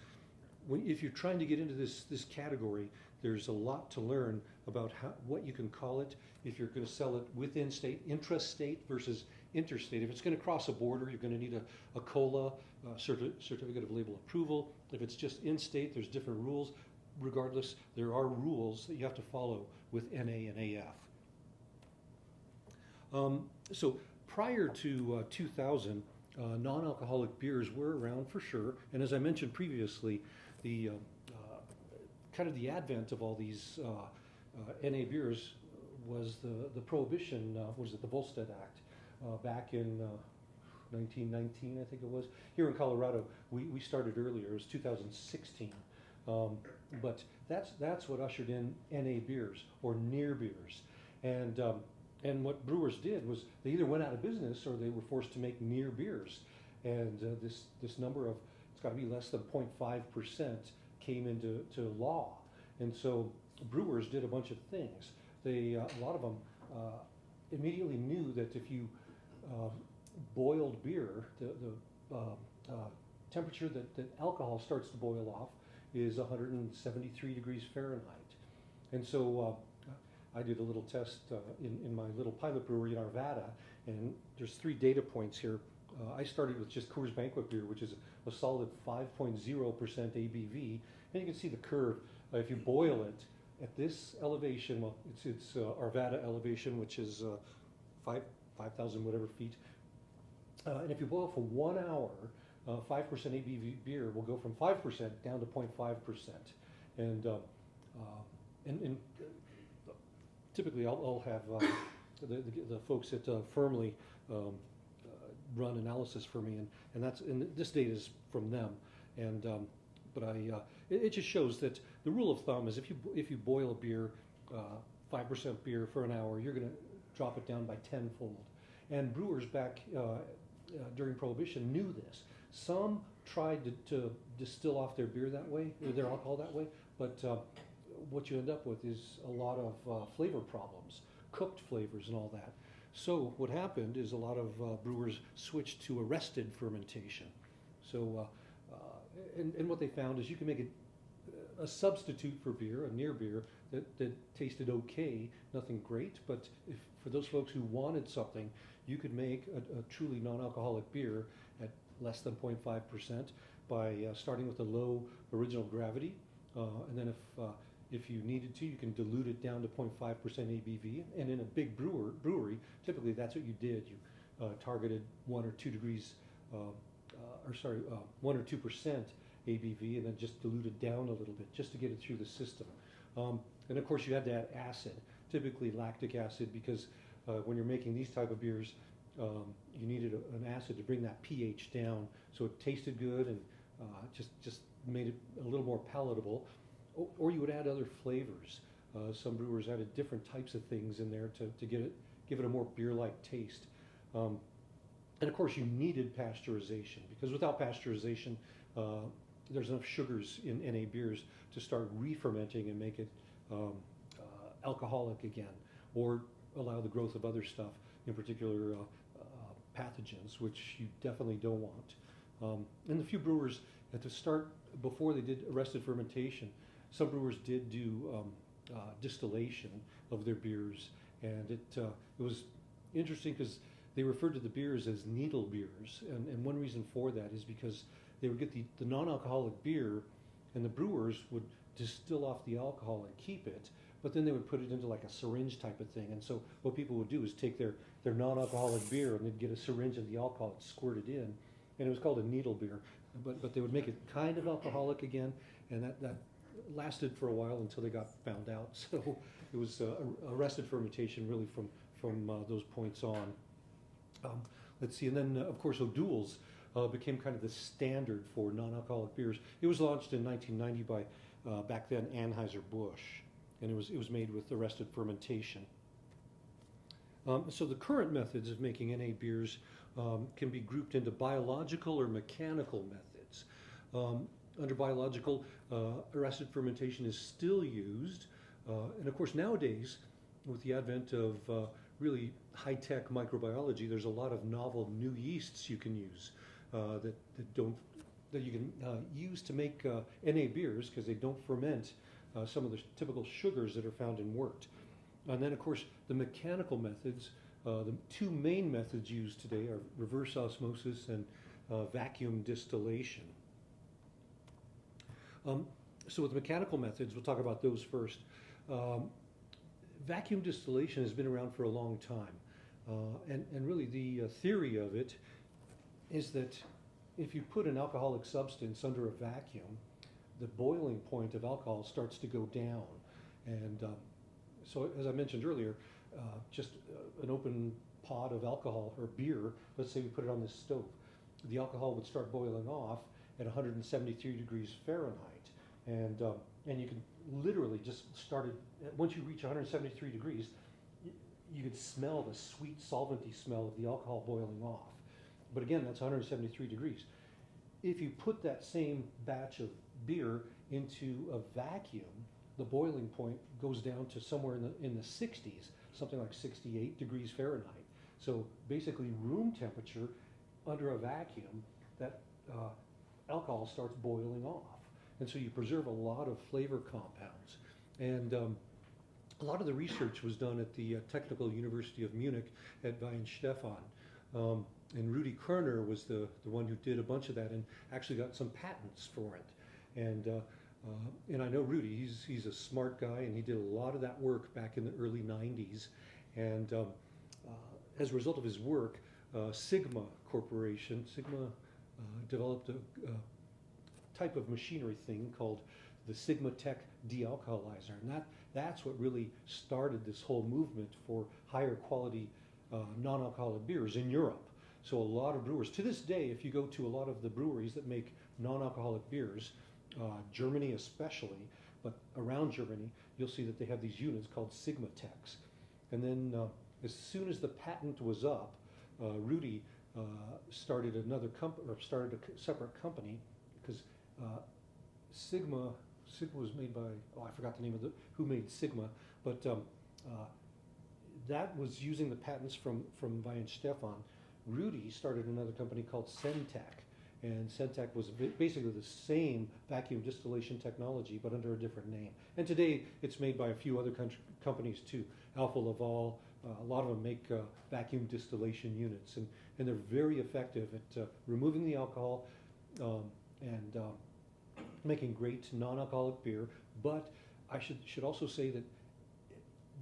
if you're trying to get into this category, there's a lot to learn about what you can call it. If you're going to sell it within state, intrastate versus interstate. If it's going to cross a border, you're going to need a COLA, certificate of label approval. If it's just in-state, there's different rules. Regardless, there are rules that you have to follow with NA and AF. So prior to 2000, non-alcoholic beers were around for sure. And as I mentioned previously, the kind of the advent of all these NA beers was the prohibition, the Volstead Act, back in 1919, I think it was. Here in Colorado, we started earlier. It was 2016. But that's what ushered in NA beers or near beers. And what brewers did was they either went out of business or they were forced to make near beers. And this number of, it's got to be less than 0.5% came into law. And so brewers did a bunch of things. A lot of them immediately knew that if you boiled beer, the temperature that alcohol starts to boil off is 173 degrees Fahrenheit. And so I did a little test in my little pilot brewery in Arvada, and there's 3 data points here. I started with just Coors Banquet beer, which is a solid 5.0% ABV, and you can see the curve. If you boil it at this elevation, well, it's Arvada elevation, which is 5,000 whatever feet, and if you boil for 1 hour, 5% ABV beer will go from 5% down to 0.5%, and typically I'll have the folks at Firmly run analysis for me, and this data is from them, but it just shows that the rule of thumb is if you boil a beer, 5% beer for an hour, you're going to drop it down by tenfold. And brewers back during Prohibition knew this. Some tried to distill off their beer that way, or their alcohol that way, but what you end up with is a lot of flavor problems, cooked flavors and all that. So what happened is a lot of brewers switched to arrested fermentation. So and what they found is you can make a substitute for beer, a near beer that tasted okay, nothing great, but for those folks who wanted something, you could make a truly non-alcoholic beer at less than 0.5% by starting with a low original gravity, and then if you needed to, you can dilute it down to 0.5% ABV. And in a big brewery, typically that's what you did. You targeted 1 or 2 degrees, 1 or 2% ABV, and then just diluted down a little bit just to get it through the system. And of course, you had to add acid, typically lactic acid, because when you're making these type of beers, you needed an acid to bring that pH down so it tasted good and just made it a little more palatable. Or you would add other flavors. Some brewers added different types of things in there to give it a more beer-like taste. And of course, you needed pasteurization, because without pasteurization, there's enough sugars in NA beers to start re-fermenting and make it alcoholic again, or allow the growth of other stuff, in particular pathogens, which you definitely don't want. And the few brewers at the start, before they did arrested fermentation, some brewers did do distillation of their beers, and it was interesting because they referred to the beers as needle beers, and one reason for that is because they would get the non-alcoholic beer, and the brewers would distill off the alcohol and keep it, but then they would put it into like a syringe type of thing. And so what people would do is take their non-alcoholic beer and they'd get a syringe of the alcohol and squirt it in, and it was called a needle beer. But they would make it kind of alcoholic again, and that lasted for a while until they got found out. So it was arrested fermentation really from those points on. Let's see, and then of course O'Doul's became kind of the standard for non-alcoholic beers. It was launched in 1990 by back then Anheuser-Busch, and it was made with arrested fermentation. So the current methods of making NA beers can be grouped into biological or mechanical methods. Under biological, arrested fermentation is still used, and of course nowadays, with the advent of really high-tech microbiology, there's a lot of novel new yeasts you can use that you can use to make NA beers, because they don't ferment some of the typical sugars that are found in wort. And then, of course, the mechanical methods, the two main methods used today are reverse osmosis and vacuum distillation. So with mechanical methods, we'll talk about those first. Vacuum distillation has been around for a long time. And really the theory of it is that if you put an alcoholic substance under a vacuum, the boiling point of alcohol starts to go down. And so as I mentioned earlier, just an open pot of alcohol or beer, let's say we put it on this stove, the alcohol would start boiling off at 173 degrees Fahrenheit. And you can literally just start it, once you reach 173 degrees, you could smell the sweet solventy smell of the alcohol boiling off. But again, that's 173 degrees. If you put that same batch of beer into a vacuum, the boiling point goes down to somewhere in the 60s, something like 68 degrees Fahrenheit. So basically room temperature under a vacuum, that alcohol starts boiling off. And so you preserve a lot of flavor compounds. And a lot of the research was done at the Technical University of Munich at Weihenstephan. And Rudy Kerner was the one who did a bunch of that and actually got some patents for it. And I know Rudy, he's a smart guy, and he did a lot of that work back in the early 90s. And as a result of his work, Sigma Corporation, developed a type of machinery thing called the Sigma Tech dealcoholizer. And that's what really started this whole movement for higher quality non-alcoholic beers in Europe. So a lot of brewers, to this day, if you go to a lot of the breweries that make non-alcoholic beers, Germany especially, but around Germany, you'll see that they have these units called Sigma Techs. And then as soon as the patent was up, Rudy started started a separate company, because Sigma was made by, I forgot the name of who made Sigma, but that was using the patents from Weihenstephan. Rudy started another company called Centec, and Centec was basically the same vacuum distillation technology, but under a different name. And today it's made by a few other companies too. Alfa Laval, a lot of them make vacuum distillation units, and they're very effective at removing the alcohol and making great non-alcoholic beer. But I should also say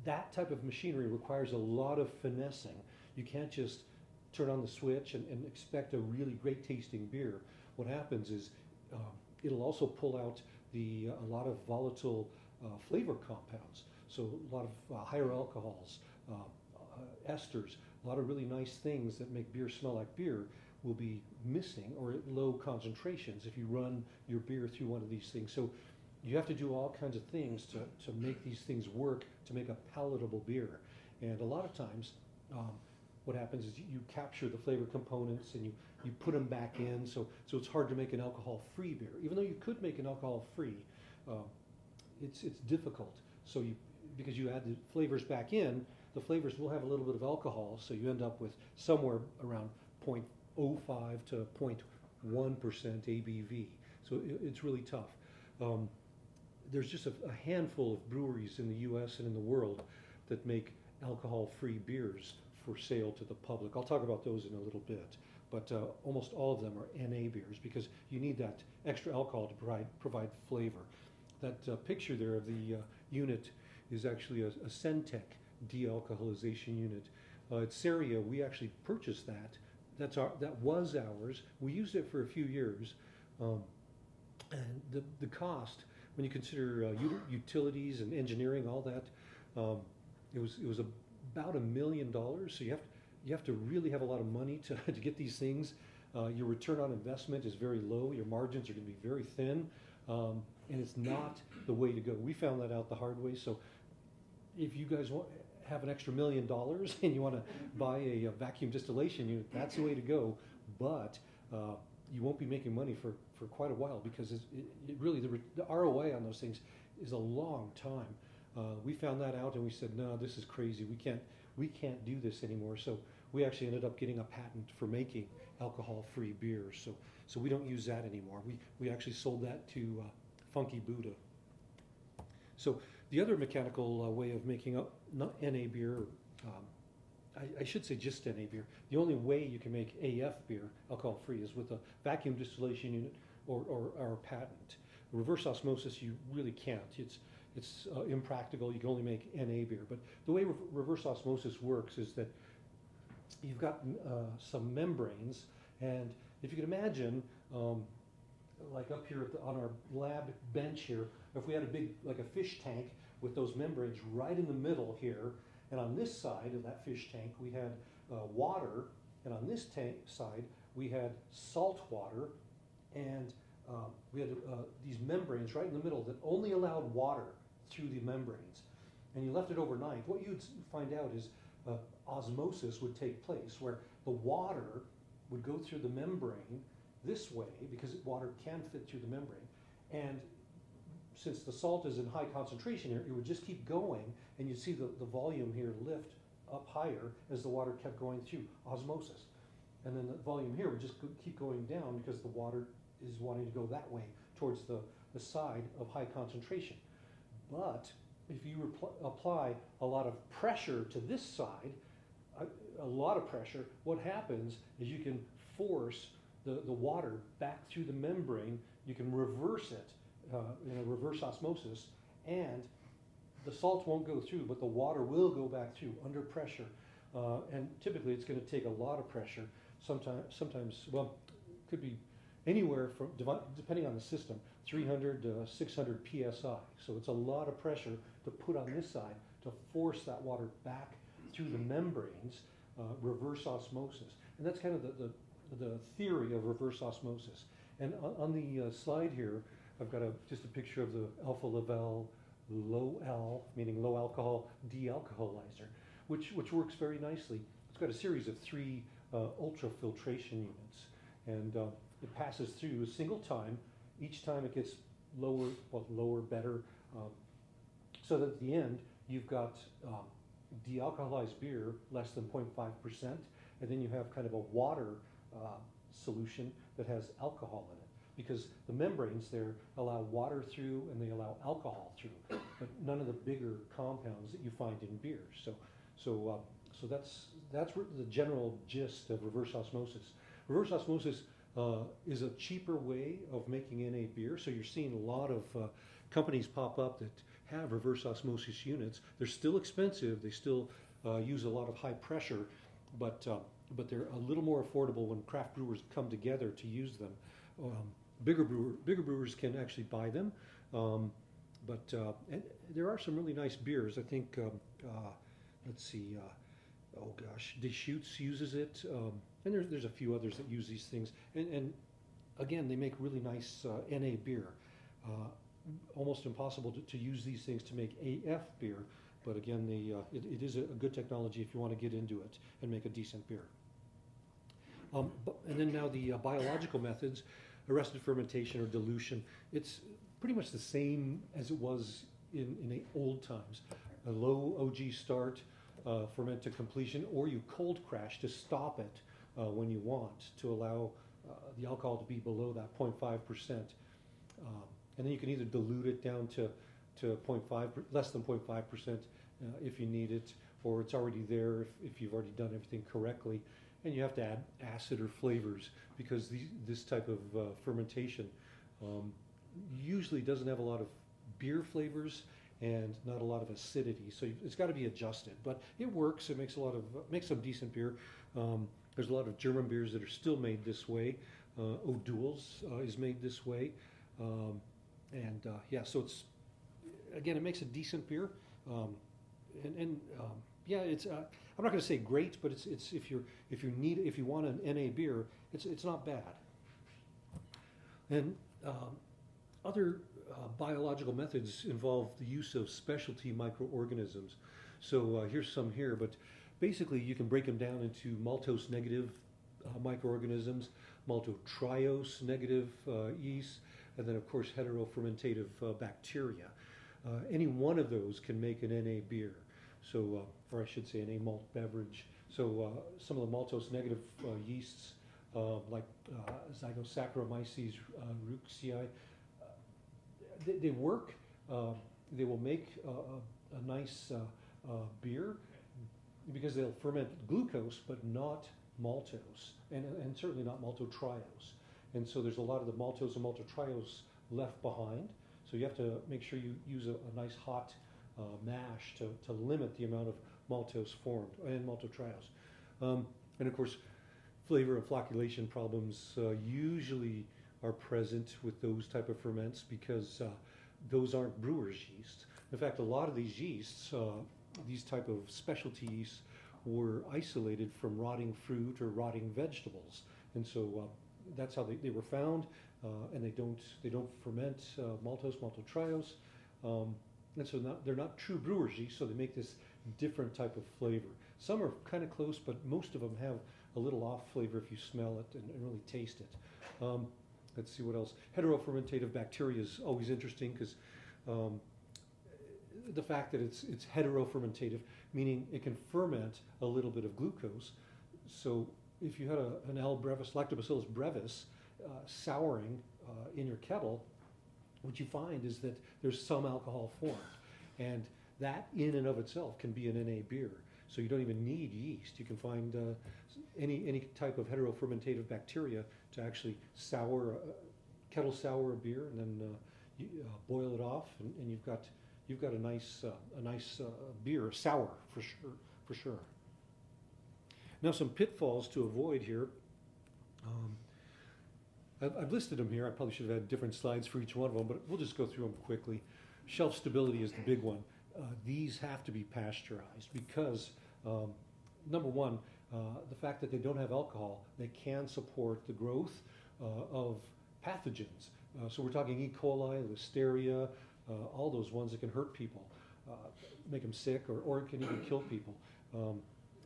that type of machinery requires a lot of finessing. You can't just turn on the switch and expect a really great tasting beer. What happens is it'll also pull out a lot of volatile flavor compounds. So a lot of higher alcohols, esters, a lot of really nice things that make beer smell like beer will be missing or at low concentrations if you run your beer through one of these things. So you have to do all kinds of things to make these things work, to make a palatable beer. And a lot of times, what happens is you capture the flavor components and you put them back in, so it's hard to make an alcohol-free beer. Even though you could make an alcohol-free, it's difficult. So because you add the flavors back in, the flavors will have a little bit of alcohol, so you end up with somewhere around 0.05 to 0.1% ABV. So it's really tough. There's just a handful of breweries in the U.S. and in the world that make alcohol-free beers for sale to the public. I'll talk about those in a little bit, but almost all of them are NA beers because you need that extra alcohol to provide flavor. That picture there of the unit is actually a Centec dealcoholization unit. At Seria, we actually purchased that. That was ours. We used it for a few years, and the cost, when you consider utilities and engineering, all that, it was about $1 million. So you have to really have a lot of money to get these things. Your return on investment is very low. Your margins are going to be very thin, and it's not the way to go. We found that out the hard way. So if you guys have an extra $1 million and you want to buy a vacuum distillation unit, that's the way to go. But you won't be making money for quite a while because it really the ROI on those things is a long time. We found that out and we said, no, this is crazy. We can't do this anymore. So we actually ended up getting a patent for making alcohol-free beers. So we don't use that anymore. We actually sold that to Funky Buddha. So the other mechanical way of making NA beer, I should say just NA beer. The only way you can make AF beer, alcohol-free, is with a vacuum distillation unit or a patent. Reverse osmosis, you really can't. It's impractical. You can only make NA beer. But the way reverse osmosis works is that you've got some membranes, and if you can imagine, like up here on our lab bench here, if we had a big, like a fish tank with those membranes right in the middle here, and on this side of that fish tank we had water, and on this tank side we had salt water, and we had these membranes right in the middle that only allowed water through the membranes. And you left it overnight, what you'd find out is osmosis would take place, where the water would go through the membrane this way, because water can fit through the membrane, and since the salt is in high concentration here, it would just keep going, and you'd see the volume here lift up higher as the water kept going through osmosis. And then the volume here would just keep going down because the water is wanting to go that way towards the side of high concentration. But if you apply a lot of pressure to this side, a lot of pressure, what happens is you can force the water back through the membrane. You can reverse it in a reverse osmosis, and the salt won't go through, but the water will go back through under pressure. And typically it's going to take a lot of pressure. Sometimes, well, could be anywhere from, depending on the system, 300 to 600 psi. So it's a lot of pressure to put on this side to force that water back through the membranes, reverse osmosis. And that's kind of the theory of reverse osmosis. And on the slide here, I've got just a picture of the alpha Laval low L, meaning low alcohol dealcoholizer, which works very nicely. It's got a series of 3 ultrafiltration units, and it passes through a single time. Each time it gets lower, better, so that at the end you've got dealcoholized beer less than 0.5%, and then you have kind of a water solution that has alcohol in it, because the membranes there allow water through and they allow alcohol through, but none of the bigger compounds that you find in beer. So that's the general gist of reverse osmosis. Reverse osmosis is a cheaper way of making NA beer. So you're seeing a lot of companies pop up that have reverse osmosis units. They're still expensive. They still use a lot of high pressure, but they're a little more affordable when craft brewers come together to use them. Bigger brewers can actually buy them, but and there are some really nice beers. I think, let's see, oh gosh, Deschutes uses it, and there's a few others that use these things. And again, they make really nice NA beer. Almost impossible to use these things to make AF beer, but again, it is a good technology if you want to get into it and make a decent beer. And then now the biological methods, arrested fermentation or dilution, it's pretty much the same as it was in the old times. A low OG start, ferment to completion, or you cold crash to stop it when you want, to allow the alcohol to be below that 0.5%. And then you can either dilute it down to 0.5, less than 0.5% if you need it, or it's already there if you've already done everything correctly. And you have to add acid or flavors, because this type of fermentation usually doesn't have a lot of beer flavors and not a lot of acidity. So it's got to be adjusted, but it works. It makes makes some decent beer. There's a lot of German beers that are still made this way. O'Doul's is made this way. Yeah, so it's, again, it makes a decent beer, yeah, it's. I'm not going to say great, but it's if you want an NA beer, it's not bad. And other biological methods involve the use of specialty microorganisms. So here's some here, but basically you can break them down into maltose negative microorganisms, maltotriose negative yeast, and then of course heterofermentative bacteria. Any one of those can make an NA beer. So, or I should say an malt beverage. So some of the maltose negative yeasts, like Zygosaccharomyces reuxii, they work. They will make a nice beer because they'll ferment glucose, but not maltose, and certainly not maltotriose. And so there's a lot of the maltose and maltotriose left behind. So you have to make sure you use a nice hot mash to limit the amount of maltose formed and maltotriose. And of course, flavor and flocculation problems usually are present with those type of ferments because those aren't brewer's yeast. In fact, a lot of these yeasts, these type of specialty yeasts, were isolated from rotting fruit or rotting vegetables, and so that's how they were found. And they don't ferment maltose, maltotriose. And so they're not true brewer's yeast, so they make this different type of flavor. Some are kind of close, but most of them have a little off flavor if you smell it and really taste it. Let's see what else. Heterofermentative bacteria is always interesting because the fact that it's heterofermentative, meaning it can ferment a little bit of glucose. So if you had an L. brevis, Lactobacillus brevis, souring in your kettle, what you find is that there's some alcohol formed, and that in and of itself can be an NA beer. So you don't even need yeast. You can find any type of heterofermentative bacteria to actually kettle sour a beer, and then you boil it off, and you've got a nice beer, sour for sure. Now some pitfalls to avoid here. I've listed them here. I probably should have had different slides for each one of them, but we'll just go through them quickly. Shelf stability is the big one. These have to be pasteurized because, number one, the fact that they don't have alcohol, they can support the growth of pathogens. So we're talking E. coli, Listeria, all those ones that can hurt people, make them sick, or it can even kill people.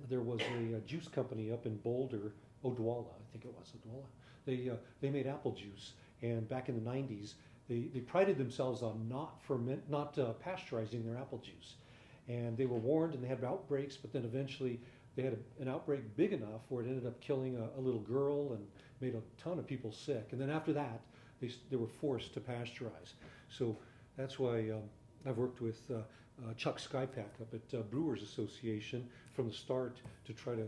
There was a juice company up in Boulder, Odwalla, I think it was Odwalla. They made apple juice, and back in the 90s, they prided themselves on not pasteurizing their apple juice, and they were warned, and they had outbreaks. But then eventually, they had an outbreak big enough where it ended up killing a little girl and made a ton of people sick. And then after that, they were forced to pasteurize. So that's why I've worked with Chuck Skypack up at Brewers Association from the start to try to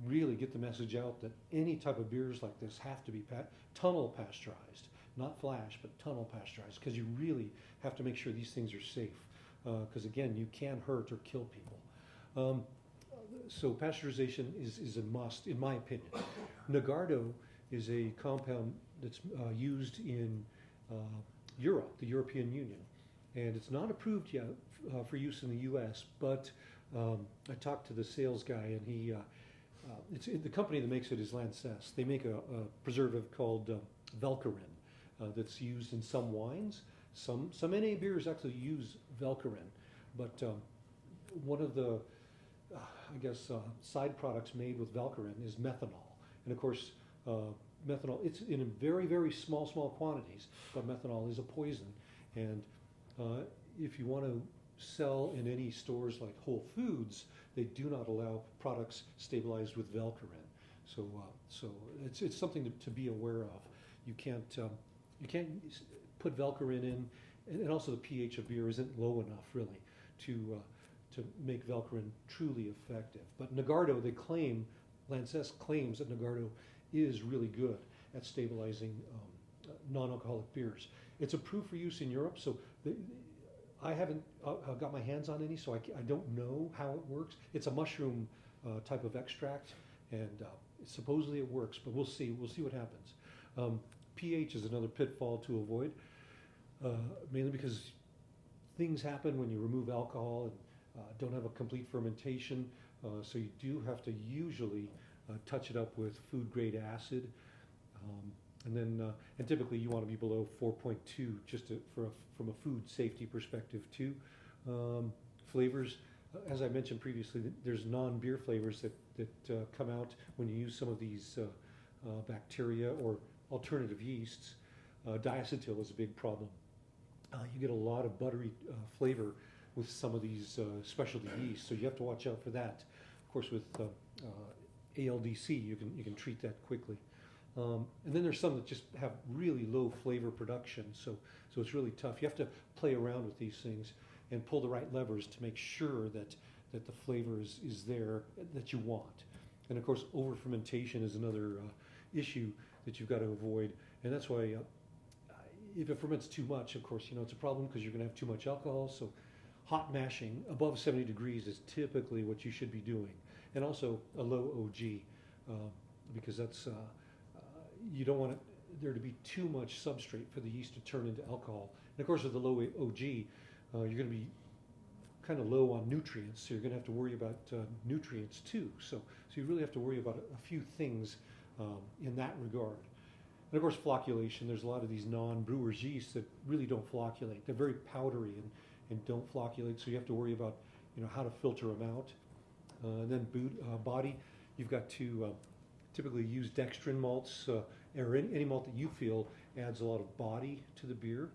really get the message out that any type of beers like this have to be tunnel pasteurized, not flash, but tunnel pasteurized, because you really have to make sure these things are safe, because again, you can hurt or kill people. So pasteurization is a must, in my opinion. Nagardo is a compound that's used in Europe, the European Union, and it's not approved yet for use in the U.S., but I talked to the sales guy, and he the company that makes it is Lanxess. They make a preservative called Velcorin that's used in some wines. Some NA beers actually use Velcorin, but one of the side products made with Velcorin is methanol, and of course methanol, it's in very, very small quantities, but methanol is a poison, and if you want to sell in any stores like Whole Foods, they do not allow products stabilized with Velcorin. So it's something to be aware of. You can't put Velcorin in, and also the pH of beer isn't low enough really to make Velcorin truly effective. But Nagardo, Lanxess claims that Nagardo is really good at stabilizing non-alcoholic beers. It's approved for use in Europe, so I haven't got my hands on any, so I don't know how it works. It's a mushroom type of extract, and supposedly it works, but we'll see. We'll see what happens. pH is another pitfall to avoid, mainly because things happen when you remove alcohol and don't have a complete fermentation, so you do have to usually touch it up with food-grade acid. And typically you want to be below 4.2 just from a food safety perspective too. Flavors, as I mentioned previously, there's non-beer flavors that come out when you use some of these bacteria or alternative yeasts. Diacetyl is a big problem. You get a lot of buttery flavor with some of these specialty yeasts, so you have to watch out for that. Of course, with ALDC, you can treat that quickly. And then there's some that just have really low flavor production, so it's really tough. You have to play around with these things and pull the right levers to make sure that the flavor is there that you want. And of course, over fermentation is another issue that you've got to avoid, and that's why if it ferments too much, of course, it's a problem because you're going to have too much alcohol. So hot mashing above 70 degrees is typically what you should be doing, and also a low OG, because that's you don't want there to be too much substrate for the yeast to turn into alcohol. And of course, with the low OG, you're going to be kind of low on nutrients, so you're going to have to worry about nutrients too. So you really have to worry about a few things in that regard. And of course, flocculation. There's a lot of these non-brewers yeasts that really don't flocculate. They're very powdery and don't flocculate, so you have to worry about how to filter them out. And then body, you've got to typically use dextrin malts or any malt that you feel adds a lot of body to the beer,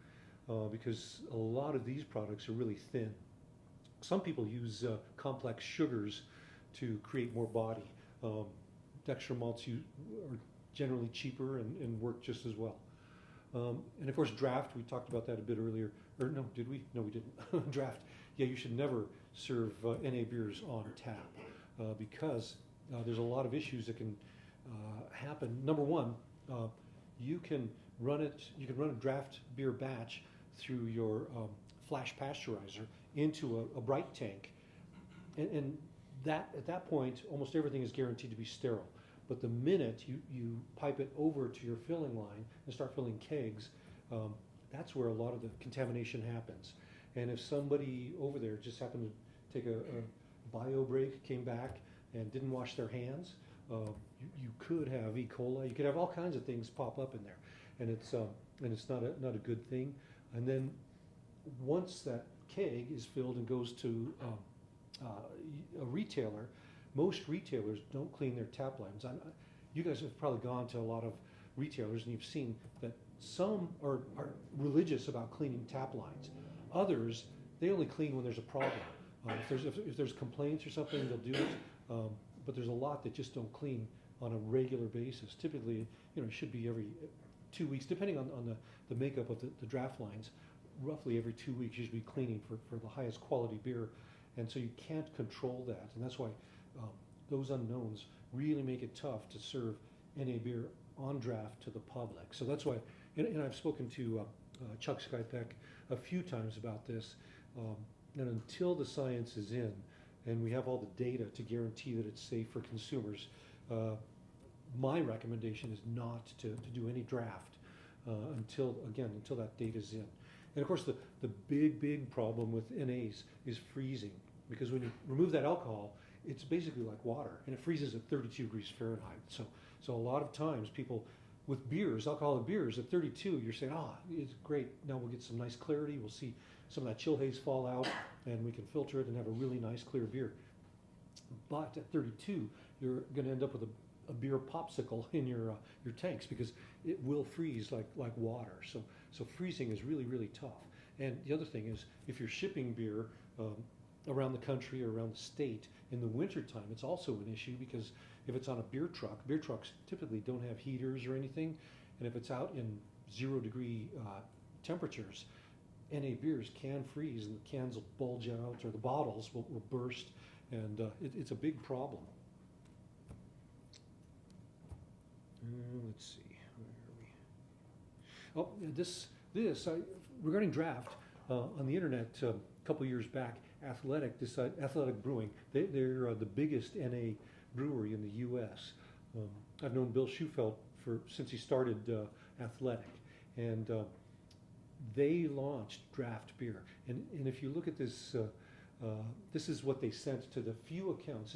because a lot of these products are really thin. Some people use complex sugars to create more body. Dextrin malts are generally cheaper and work just as well. And of course, draft, we talked about that a bit earlier. Or no, did we? No, we didn't. Draft. Yeah, you should never serve NA beers on tap. because there's a lot of issues that can happen. Number one, you can run a draft beer batch through your flash pasteurizer into a bright tank, and that at that point almost everything is guaranteed to be sterile. But the minute you pipe it over to your filling line and start filling kegs, that's where a lot of the contamination happens. And if somebody over there just happened to take a bio break, came back and didn't wash their hands, you could have E. coli. You could have all kinds of things pop up in there, and it's not a good thing. And then once that keg is filled and goes to a retailer, most retailers don't clean their tap lines. You guys have probably gone to a lot of retailers and you've seen that some are religious about cleaning tap lines. Others, they only clean when there's a problem. If there's complaints or something, they'll do it. But there's a lot that just don't clean on a regular basis. Typically, it should be every 2 weeks, depending on the makeup of the draft lines. Roughly every 2 weeks, you should be cleaning for the highest quality beer. And so you can't control that. And that's why those unknowns really make it tough to serve NA beer on draft to the public. So that's why, and I've spoken to Chuck Skypeck a few times about this, and until the science is in and we have all the data to guarantee that it's safe for consumers, my recommendation is not to do any draft until that data is in. And of course the big problem with NAs is freezing, because when you remove that alcohol, it's basically like water, and it freezes at 32 degrees Fahrenheit. So a lot of times people with beers, alcoholic beers at 32, you're saying, it's great. Now we'll get some nice clarity. We'll see some of that chill haze fall out, and we can filter it and have a really nice clear beer. But at 32, you're going to end up with a beer popsicle in your tanks, because it will freeze like water. So freezing is really tough. And the other thing is, if you're shipping beer around the country or around the state in the wintertime, it's also an issue, because if it's on a beer trucks typically don't have heaters or anything, and if it's out in 0 degree temperatures, NA beers can freeze and the cans will bulge out, or the bottles will burst, and it's a big problem. Let's see, where are we? Oh, regarding draft, on the internet a couple years back, Athletic Brewing, they're the biggest NA brewery in the U.S. I've known Bill Schufelt since he started Athletic, and they launched draft beer. And if you look at this, this is what they sent to the few accounts.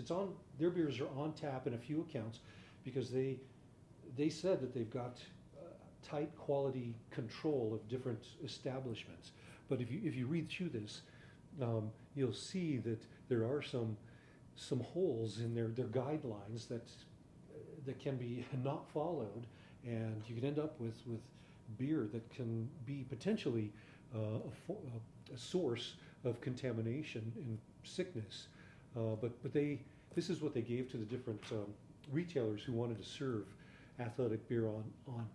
Their beers are on tap in a few accounts, because they said that they've got tight quality control of different establishments. But if you read through this, you'll see that there are some holes in their guidelines that can be not followed, and you can end up with beer that can be potentially a source of contamination and sickness. But this is what they gave to the different retailers who wanted to serve Athletic beer on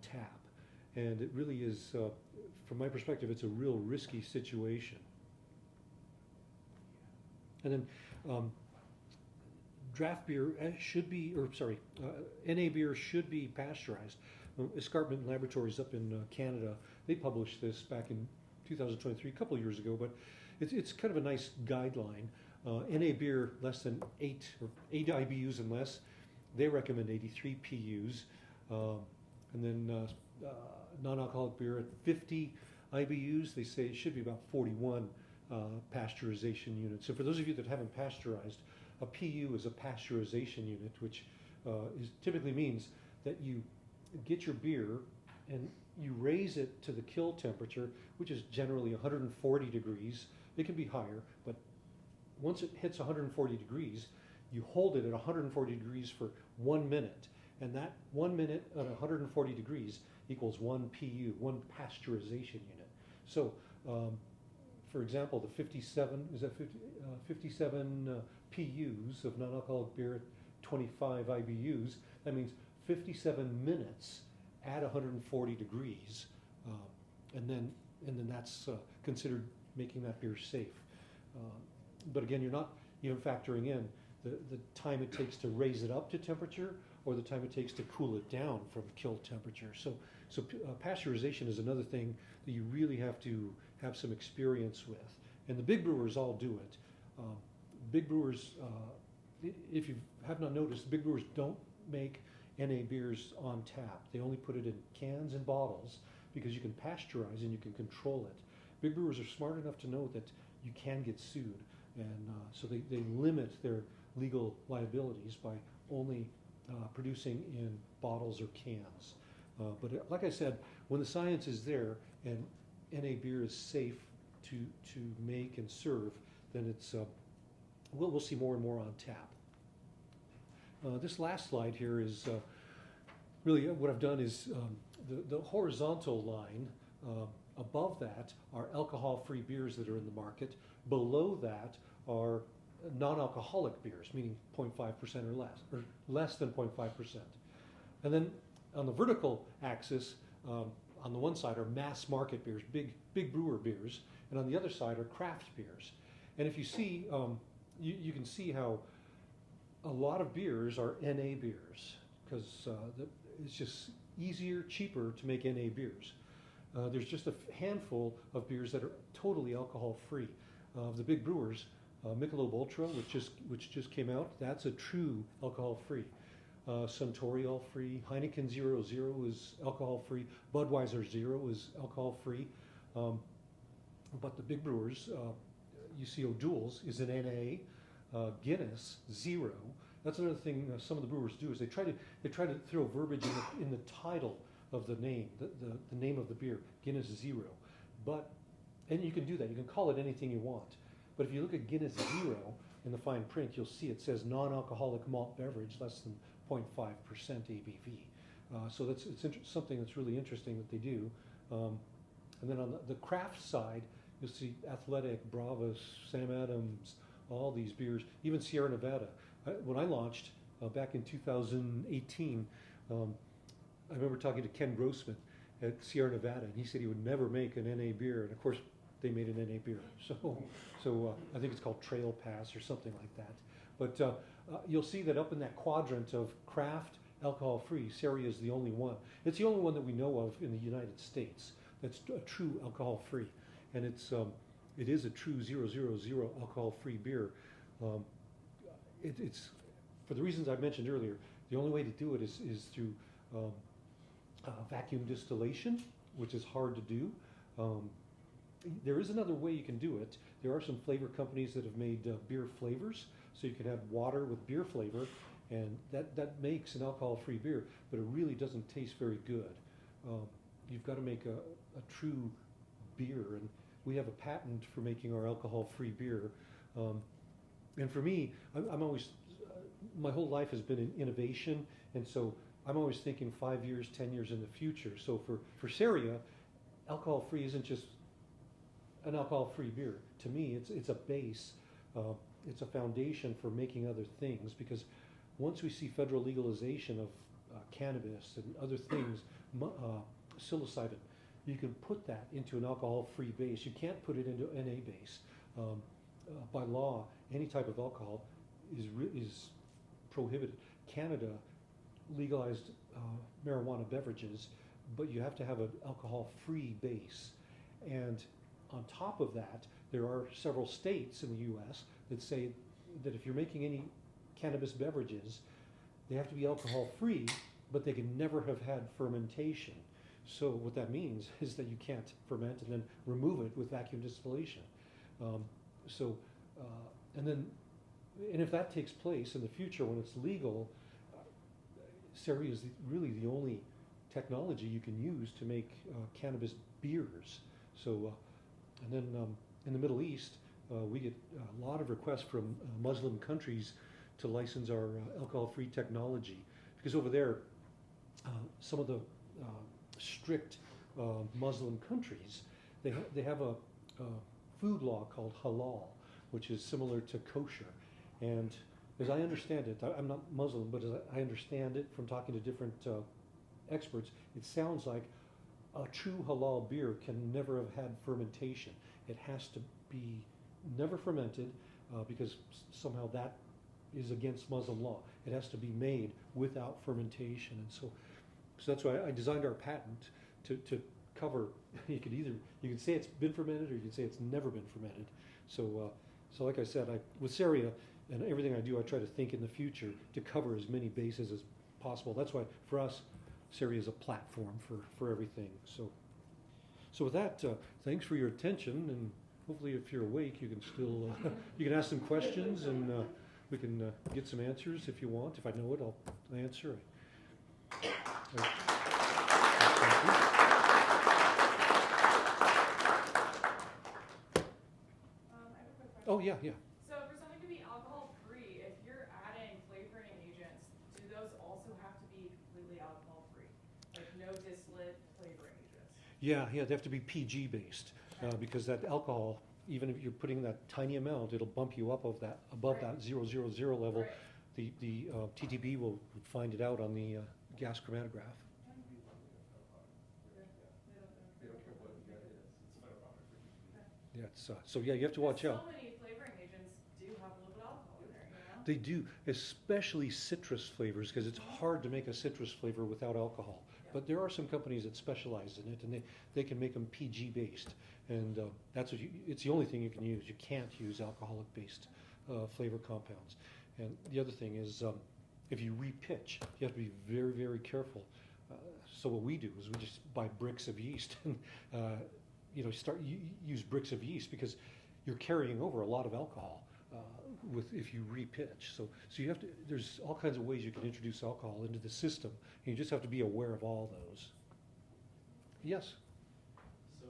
tap, and it really is, from my perspective, it's a real risky situation. And then draft beer NA beer should be pasteurized. Escarpment Laboratories up in Canada, they published this back in 2023, a couple of years ago, but it's kind of a nice guideline. NA beer less than 8 IBUs and less, they recommend 83 PUs. And then non-alcoholic beer at 50 IBUs, they say it should be about 41 pasteurization units. So for those of you that haven't pasteurized, a PU is a pasteurization unit, which typically means that you get your beer and you raise it to the kill temperature, which is generally 140 degrees. It can be higher, but once it hits 140 degrees, you hold it at 140 degrees for 1 minute. And that 1 minute at 140 degrees equals 1 PU, 1 pasteurization unit. So, for example, the 57 PUs of non-alcoholic beer at 25 IBUs, that means 57 minutes at 140 degrees, and then that's considered making that beer safe. But again, you're not even factoring in the time it takes to raise it up to temperature or the time it takes to cool it down from kill temperature. So pasteurization is another thing that you really have to have some experience with. And the big brewers all do it. Big brewers, if you have not noticed, big brewers don't make NA beers on tap. They only put it in cans and bottles because you can pasteurize and you can control it. Big brewers are smart enough to know that you can get sued, and so they limit their legal liabilities by only producing in bottles or cans. But like I said, when the science is there and NA beer is safe to make and serve, then it's we'll see more and more on tap. This last slide here is really what I've done is the horizontal line above that are alcohol-free beers that are in the market. Below that are non-alcoholic beers, meaning 0.5% or less, or less than 0.5%. And then on the vertical axis, on the one side are mass market beers, big brewer beers, and on the other side are craft beers. And if you see, you can see how a lot of beers are NA beers because it's just easier, cheaper to make NA beers. There's just a handful of beers that are totally alcohol-free. The big brewers, Michelob Ultra, which just came out, that's a true alcohol-free. Suntory all-free. Heineken 0.0 is alcohol-free. Budweiser 0 is alcohol-free. But the big brewers, you see O'Doul's is an NA. Guinness 0. That's another thing some of the brewers do is they try to throw verbiage in the title of the name, the name of the beer, Guinness 0. And you can do that. You can call it anything you want. But if you look at Guinness 0 in the fine print, you'll see it says non-alcoholic malt beverage, less than 0.5% ABV. So it's something that's really interesting that they do. And then on the craft side, you'll see Athletic, Bravos, Sam Adams, all these beers, even Sierra Nevada. When I launched back in 2018, I remember talking to Ken Grossman at Sierra Nevada, and he said he would never make an NA beer, and of course they made an NA beer. So I think it's called Trail Pass or something like that. But you'll see that up in that quadrant of craft, alcohol-free, Sierra is the only one. It's the only one that we know of in the United States that's a true alcohol-free, and it is a true 0.0 alcohol-free beer. It's for the reasons I mentioned earlier. The only way to do it is through vacuum distillation, which is hard to do. There is another way you can do it. There are some flavor companies that have made beer flavors, so you can have water with beer flavor, and that makes an alcohol-free beer, but it really doesn't taste very good. You've got to make a true beer, and we have a patent for making our alcohol-free beer. And for me, I'm always, my whole life has been in innovation, and so I'm always thinking 5 years, 10 years in the future. So for Seria, alcohol-free isn't just an alcohol-free beer. To me, it's a base, it's a foundation for making other things, because once we see federal legalization of cannabis and other things, psilocybin, you can put that into an alcohol-free base. You can't put it into NA base. By law, any type of alcohol is prohibited. Canada legalized marijuana beverages, but you have to have an alcohol-free base. And on top of that, there are several states in the U.S. that say that if you're making any cannabis beverages, they have to be alcohol-free, but they can never have had fermentation. So what that means is that you can't ferment and then remove it with vacuum distillation. And if that takes place in the future when it's legal, Seri is really the only technology you can use to make cannabis beers. So, and then in the Middle East, we get a lot of requests from Muslim countries to license our alcohol-free technology, because over there, some of the strict Muslim countries, they have a food law called halal, which is similar to kosher. And as I understand it, I'm not Muslim, but as I understand it from talking to different experts, it sounds like a true halal beer can never have had fermentation. It has to be never fermented because somehow that is against Muslim law. It has to be made without fermentation, and so that's why I designed our patent to cover. You could say it's been fermented, or you could say it's never been fermented. So like I said, with Saria and everything I do, I try to think in the future to cover as many bases as possible. That's why for us, Saria is a platform for everything. So with that, thanks for your attention, and hopefully if you're awake, you can still you can ask some questions, and we can get some answers if you want. If I know it, I'll answer. Oh yeah. So for something to be alcohol-free, if you're adding flavoring agents, do those also have to be completely alcohol-free? Like no distillate flavoring agents? Yeah, they have to be PG based, because that alcohol, even if you're putting that tiny amount, it'll bump you up above that 000 level. Right. The TTB will find it out on the gas chromatograph. Yeah, so yeah, you have to watch out. So many flavoring agents do have a little bit of alcohol in there, you know? They do, especially citrus flavors, because it's hard to make a citrus flavor without alcohol. But there are some companies that specialize in it, and they can make them PG based, and that's it's the only thing you can use. You can't use alcoholic based flavor compounds. And the other thing is, if you repitch, you have to be very, very careful. So what we do is we just buy bricks of yeast and use bricks of yeast, because you're carrying over a lot of alcohol if you repitch. So you have to. There's all kinds of ways you can introduce alcohol into the system, and you just have to be aware of all those. Yes. So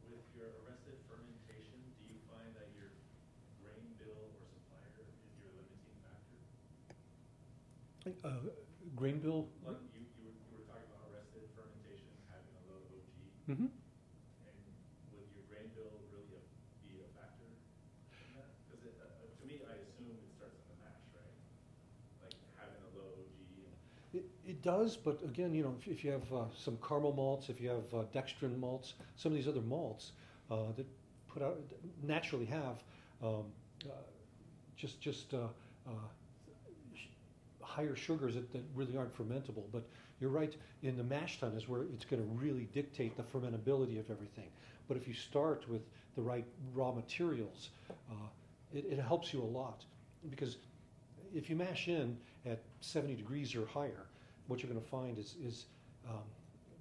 with your arrested fermentation, do you find that your grain bill or supplier is your limiting factor? Grain bill. Like you were talking about arrested fermentation having a low OG. Mm-hmm. And would your grain bill really be a factor in that? Because to me, I assume it starts in the mash, right? Like having a low OG. It does, but again, if you have some caramel malts, if you have dextrin malts, some of these other malts that naturally have higher sugars that really aren't fermentable. But you're right, in the mash tun is where it's going to really dictate the fermentability of everything. But if you start with the right raw materials, it helps you a lot. Because if you mash in at 70 degrees or higher, what you're going to find is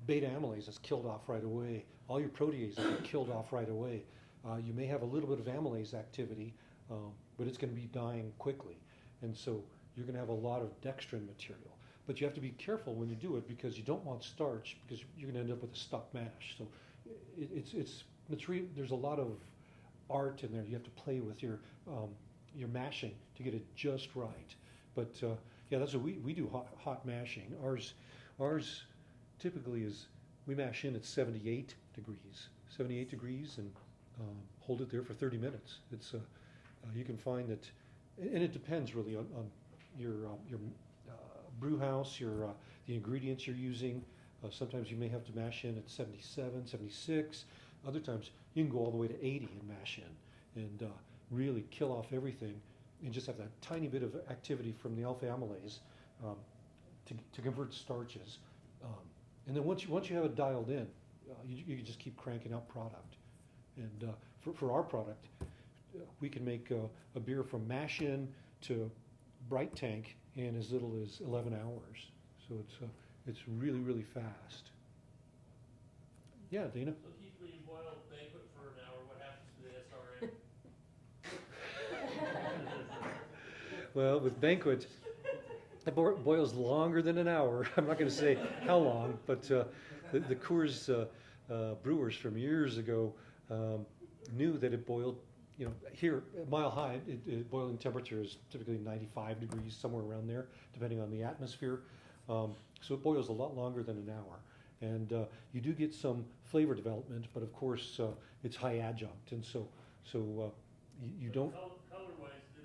beta amylase is killed off right away. All your proteases are killed off right away. You may have a little bit of amylase activity, but it's going to be dying quickly. And so you're going to have a lot of dextrin material. But you have to be careful when you do it, because you don't want starch, because you're going to end up with a stuck mash. So it's there's a lot of art in there. You have to play with your mashing to get it just right. But yeah, that's what we do, hot mashing. Ours typically is, we mash in at 78 degrees, and hold it there for 30 minutes. It's you can find that, and it depends really on your brew house, the ingredients you're using. Sometimes you may have to mash in at 77, 76. Other times you can go all the way to 80 and mash in, and really kill off everything, and just have that tiny bit of activity from the alpha amylase to convert starches. And then once you have it dialed in, you can just keep cranking out product. And for our product, we can make a beer from mash in to bright tank in as little as 11 hours. So it's really, really fast. Yeah, Dana? So Keith, when you boil banquet for an hour, what happens to the SRM? Well, with banquet, it boils longer than an hour. I'm not going to say how long, but the Coors brewers from years ago knew that it boiled. Here at Mile High, boiling temperature is typically 95 degrees, somewhere around there, depending on the atmosphere. So it boils a lot longer than an hour. And you do get some flavor development, but of course it's high adjunct, and so you don't. Color-wise, do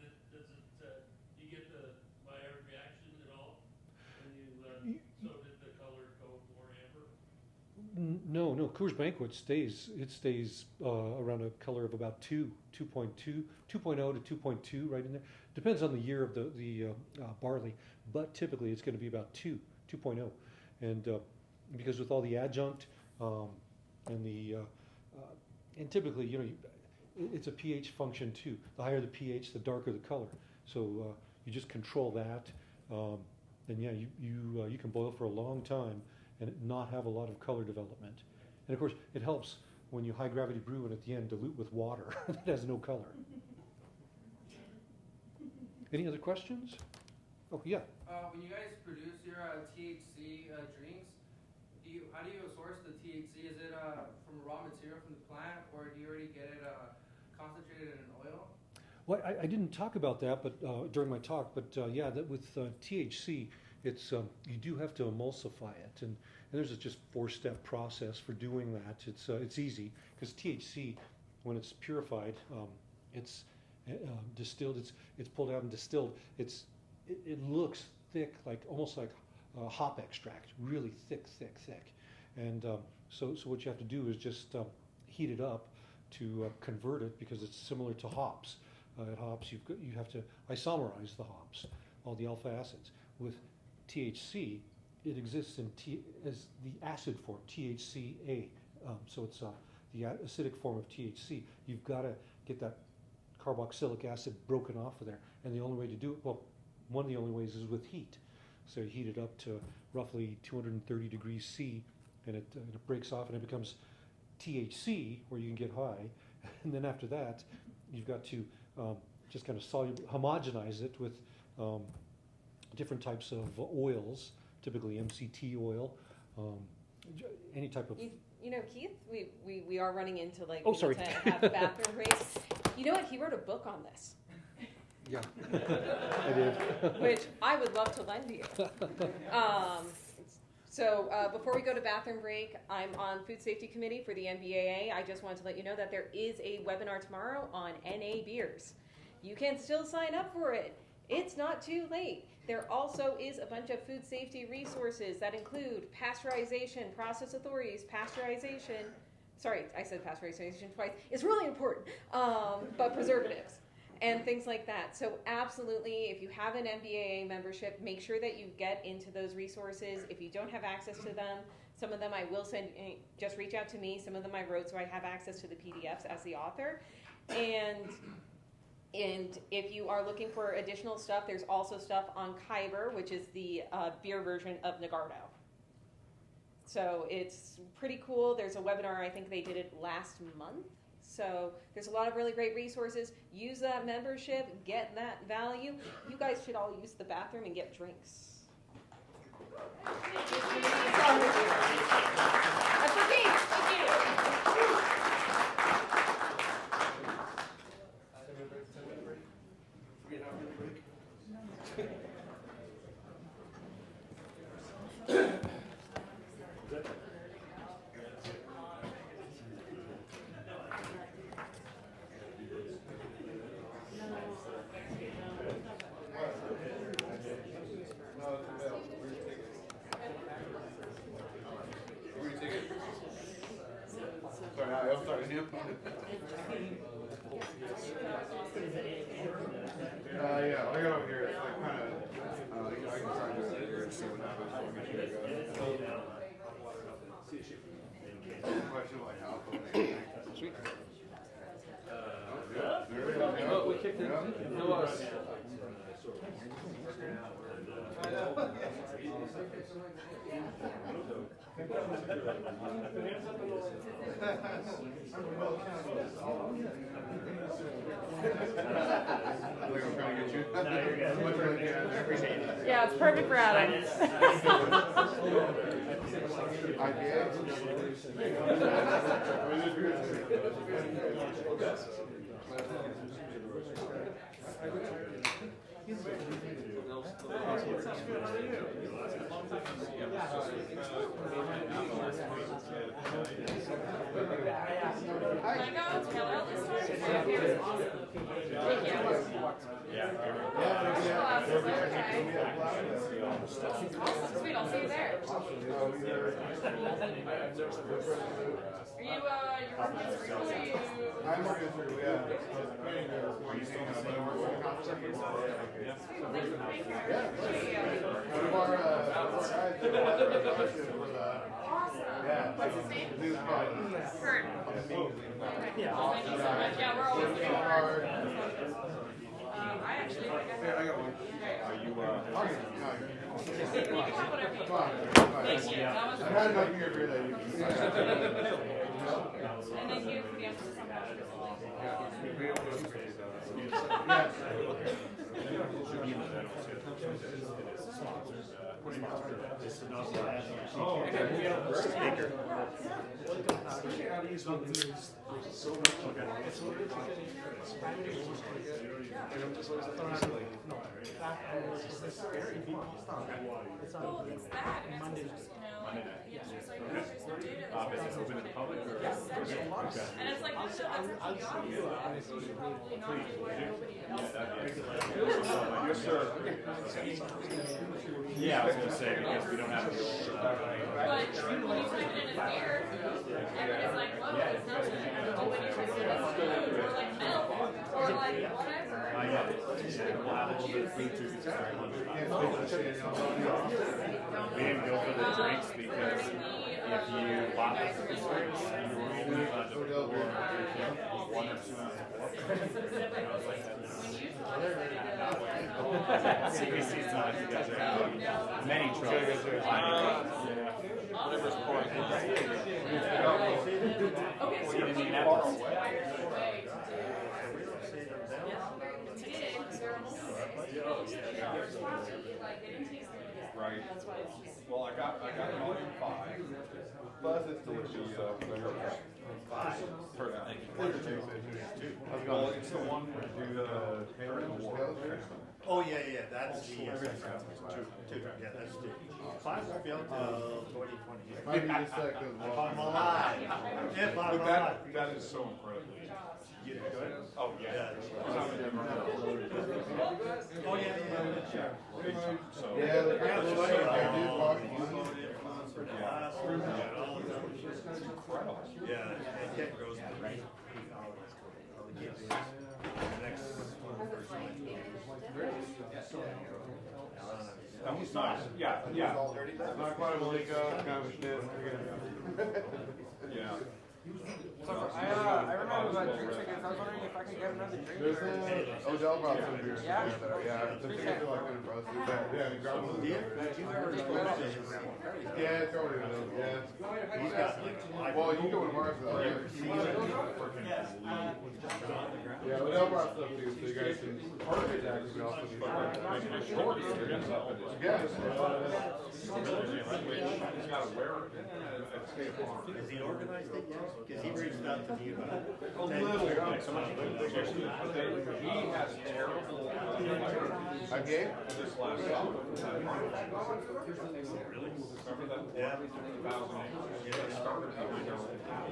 you get the Maillard reaction at all? So did the color go more amber? No, Coors Banquet stays around a color of about 2.0 to 2.2, right in there. Depends on the year of the barley, but typically it's going to be about 2.0, and because with all the adjunct and typically it's a pH function too. The higher the pH, the darker the color. So you just control that, and yeah, you can boil for a long time and not have a lot of color development. And of course, it helps when you high gravity brew and at the end dilute with water that has no color. Any other questions? Oh yeah. When you guys produce your THC drinks, how do you source the THC? Is it from raw material from the plant, or do you already get it concentrated in an oil? Well, I didn't talk about that, but during my talk, but yeah, that with THC, it's you do have to emulsify it, and there's a just 4-step process for doing that. It's easy because THC, when it's purified, it's distilled. It's pulled out and distilled. It looks thick, almost like hop extract, really thick, and so what you have to do is just heat it up to convert it, because it's similar to hops. At hops, you have to isomerize the hops, all the alpha acids. With THC, it exists as the acid form, THCA. So it's the acidic form of THC. You've got to get that carboxylic acid broken off of there, and the only way to do it, well, one of the only ways is with heat. So you heat it up to roughly 230 degrees C, and it breaks off, and it becomes THC, where you can get high. And then after that, you've got to just kind of homogenize it with different types of oils, typically MCT oil, any type of... Keith, we are running into Oh, sorry. to have bathroom breaks. You know what? He wrote a book on this. Yeah, I did. Which I would love to lend you. So before we go to bathroom break, I'm on food safety committee for the MBAA. I just wanted to let you know that there is a webinar tomorrow on NA beers. You can still sign up for it. It's not too late. There also is a bunch of food safety resources that include pasteurization, process authorities, pasteurization. Sorry, I said pasteurization twice. It's really important, but preservatives and things like that. So absolutely, if you have an MBAA membership, make sure that you get into those resources. If you don't have access to them, some of them I will send, just reach out to me. Some of them I wrote so I have access to the PDFs as the author. And if you are looking for additional stuff, there's also stuff on Kyber, which is the beer version of Nagardo. So it's pretty cool. There's a webinar, I think they did it last month. So there's a lot of really great resources. Use that membership, get that value. You guys should all use the bathroom and get drinks. That's for me. Thank you. Sorry, I'm starting him. Yeah, I got over here. It's like kind of, I can start doing it here and see what happens. Question like how? Sweet. Oh, we kicked it. No us. Yeah, it's perfect for Adam. Sweet, I'll see you there. Are you, you're working through, or you? I'm working through, yeah. Are you still in the same working concept? Yeah. One of our guys did a scholarship for that. Awesome. Yeah. What's his name? Dude, Kurt. yeah. Thank you so much. Yeah, we're always looking for Hard. I actually think I got one. Are you, you can have whatever you Come on. want. Thank you. That was I had enough here for that. And then here for the emphasis on passion. Well, it's that, and it's just, it's just like, there's no data that's open to the public? Or? Yes, and it's like, also, that's a key job, so you should probably not be where nobody else. Yes, sir. Yeah, I was gonna say, because we don't have to. But when you type it in as beer, everybody's like, whoa, it's not really, oh, when you type it in as food, or like milk, or like whatever. Yeah, we'll have a little bit of food too, because it's very lunchtime. We didn't go for the drinks because if you bought the drinks, you were only allowed to pour 1 or 2 ounces of water. CBC's not, you guys are out. Many troubles. Whatever's pouring. Okay, so You didn't even have far to. away to dig, they're almost like they didn't taste good. Right. That's why it's just. Well, I got volume 5. Plus, it's delicious. Perfect. Thank you. Well, it's the one where you do the Oh, yeah, that's the, two, yeah, that's 2. 5 won't be out till 2020. Might be just like If I'm alive. If I'm alive. That is so incredible. You good? Oh, yeah. Oh, yeah. So, yeah, the kind of like I do talk Yeah, and Ken grows right. Next that was nice. Yeah. Not quite a Malika, kind of shit. Yeah. I remember about drinks again. I was wondering if I could get another drink. There's Odell brought some beers. Yeah? Yeah, the tickets are like good for us. Yeah, he grabbed one. Yeah, it's already done. Yeah. He's got Well, you go with Mars. Yeah, Odell brought stuff too, so you guys can. Part of it actually also be short. Yeah. He's got to wear it. Has he organized it yet? Because he reached out to me about it. A little bit. He has terrible. I gave? This last summer. Really? Remember that? Yeah. 2008. Yeah. Started behind our old house.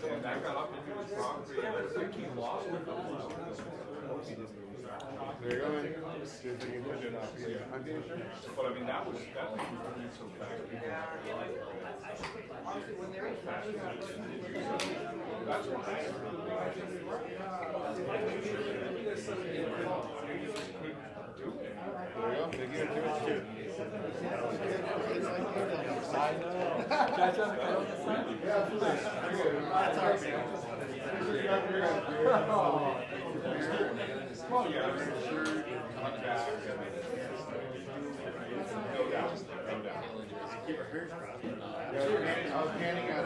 And that got up into his property. I think he lost it. There you go, man. See if they can push it up. Yeah. But I mean, that thing was running so fast. That's why. There you go. They give it to us too. I know. That's our family. Well, yeah, I'm sure. No doubt. Keep our fingers crossed. I was canning at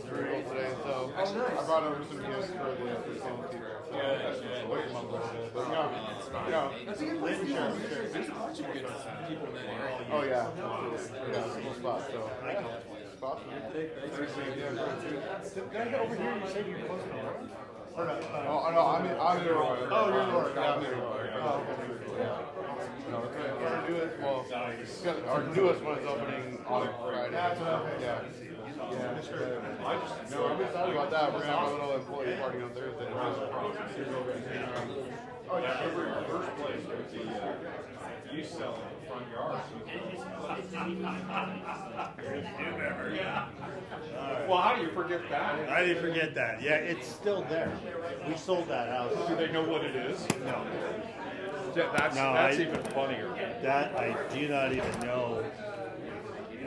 cereal today, so I brought over some gifts for the song teacher. Yeah, that's good. But oh yeah, cool spot. So spots. Did I get over here? You said you're close to the road? Oh no, I'm in Aurora. Oh, you're in Aurora. Yeah, I'm in Aurora. No, our newest one is opening on Friday. Yeah. I'm excited about that. We're gonna have a little employee party on Thursday. Oh, yeah, I remember the first place with the used cell in the front yard. Well, how do you forget that? I didn't forget that. Yeah, it's still there. We sold that house. Do they know what it is? No. That's even funnier. That I do not even know.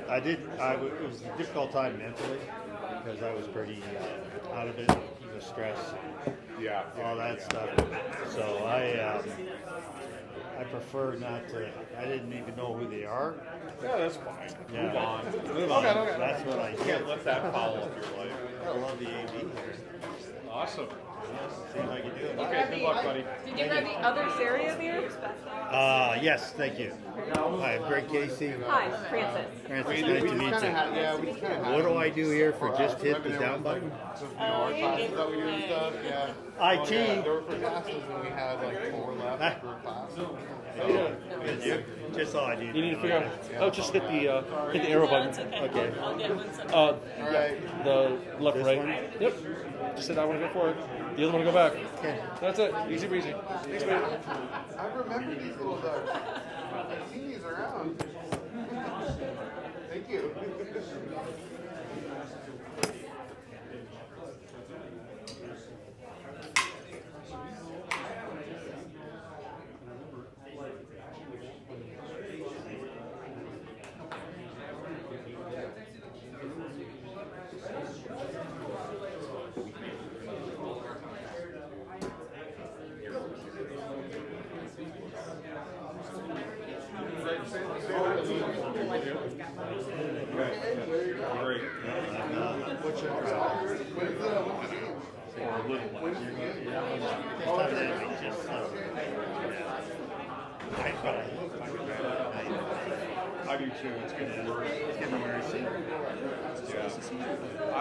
It was a difficult time mentally because I was pretty out of it, the stress, all that stuff. So I prefer not to. I didn't even know who they are. Yeah, that's fine. Yeah. Move on. Move on. Okay. That's what I can't let that follow up your life. I love the AV here. Awesome. See if I can do it. Okay, good luck, buddy. Did you grab the other area beer? Yes, thank you. Hi, I'm Greg Casey. Hi, Francis. Francis, nice to meet you. What do I do here for just hit the down button? Our classes that we do and stuff, yeah. IT. There were 4 classes and we had like 4 left per class. Good, yeah. Just all I need. You need to figure out. Oh, just hit the arrow button. Okay. I'll get one second. Yeah, the left, This right. one? Yep. Just hit that one to go forward. The other one to go back. Okay. That's it. Easy breezy. Thanks, man. I remember these little ducks. I've seen these around. Thank you. Great. What's your Or a little one. I do too. It's getting worse. Yeah. I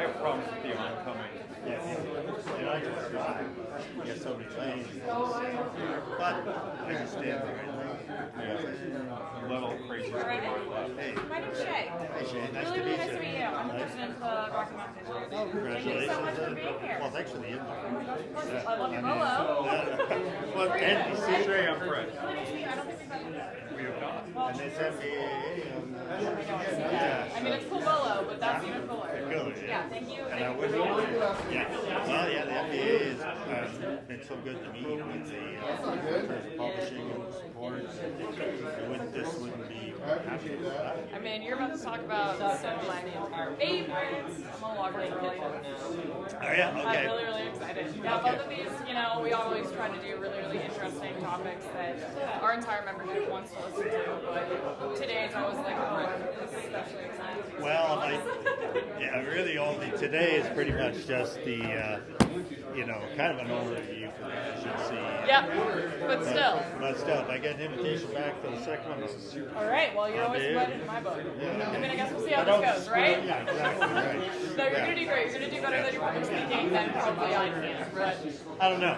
have problems with the oncoming. And I just drive. You get so many lanes. But I just stand there. Little crazy. Hey. My name's Shay. Hey, Shane. Nice Really, to really meet nice you. to meet you. I'm the president of Rocky Mountain District. Oh, congratulations. Thank you so much for being here. Well, thanks for the invite. I love your polo. Well, and Shay, I'm Fred. Really nice to meet you. I don't think we've met before. We have not. And it's MBAA. I mean, it's cool bolo, but that's even cooler. Cool, Yeah, thank you. And I Thank you wouldn't. for being here. Yeah. Well, yeah, the MBA has been so good to me with the in terms of publishing and support. This wouldn't be happening without it. I mean, you're about to talk about some of my favorites. I'm a logger girl. Oh yeah, okay. I'm really, really excited. Yeah, both of these, you know, we always try to do really, really interesting topics that our entire membership wants to listen to, but today's always like especially exciting. Well, really only today is pretty much just the, kind of an overview for the efficiency. Yep, but still. But still, if I get an invitation back for the second one, All right, well, you're always invited in my book. I mean, I guess we'll see how this goes, right? Yeah, exactly, right. No, you're going to do great. You're going to do better than your public speaking than probably I can, but I don't know.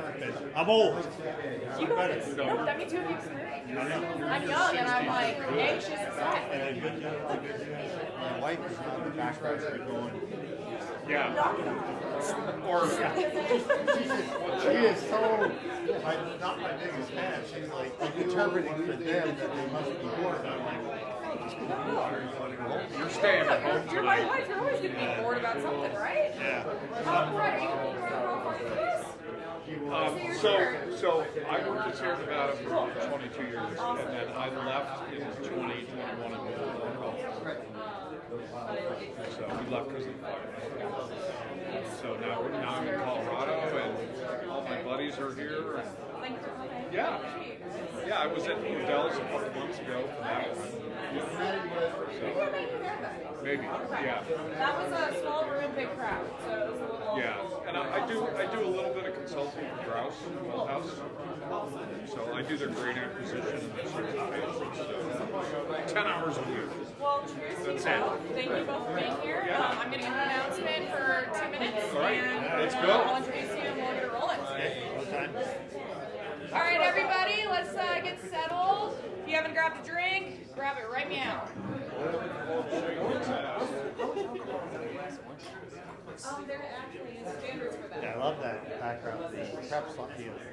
I'm old. you got this. No, but that means you have the experience. I'm young and I'm like anxious as heck. And the good news, my wife is not in the background going, Or she is so, not my biggest fan. She's like interpreting for them that they must be bored. I'm like, you're staying at home You're my tonight. wife. You're always going to be bored about something, right? yeah. Right, are you going to be around for this? So I worked at Sierra Nevada for 22 years, and then I left in 2021 and moved to Colorado. So we left because of the fire. So now I'm in Colorado, and all my buddies are here. And Thank you for coming. yeah, I was at Odell's a couple months ago for that one. So, maybe, yeah. That was a small room, big crowd, so it was a little. Yeah, and I do a little bit of consulting for Grouse Wellhouse. So I do their grain acquisition and their certification. So 10 hours a week. Well, cheers to you both. Thank you both for being here. I'm going to give an announcement for 2 minutes. All right, and, let's go. I'll introduce you and we'll get it rolling. All right, everybody, let's get settled. If you haven't grabbed a drink, grab it right meow. There actually is standards for that. Yeah, I love that. background, the prep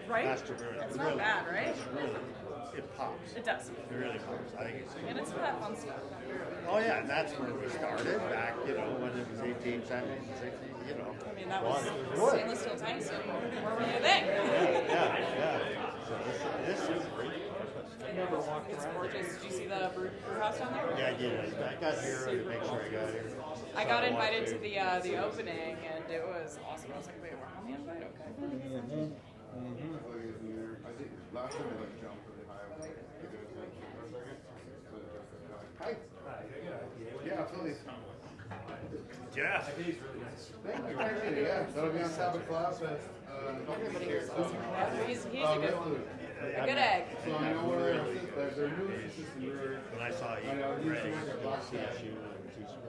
Right? master brewing. It's not bad, right? It's really, it pops. It does. It really pops. I think it's And it's that fun stuff. Oh yeah, and that's where we started back, when it was 18, 17, 16, I mean, that was Good. stainless steel tanks, and where were you then? Yeah. So this is great. It's gorgeous. Did you see the brew house down there? Yeah, I did. I got here to make sure I got here. I got invited to the opening, and it was awesome. I was like, wait, we're on the invite? Okay. I think last time they jumped really high. Hi. Yeah, absolutely. Jeff. Thank you. Yeah, that'll be on top of class at here. He's a good one. A good egg. So I know where they're new assistant brewer. When I saw you, I know he's Ray, doing their black CSU and Tucson.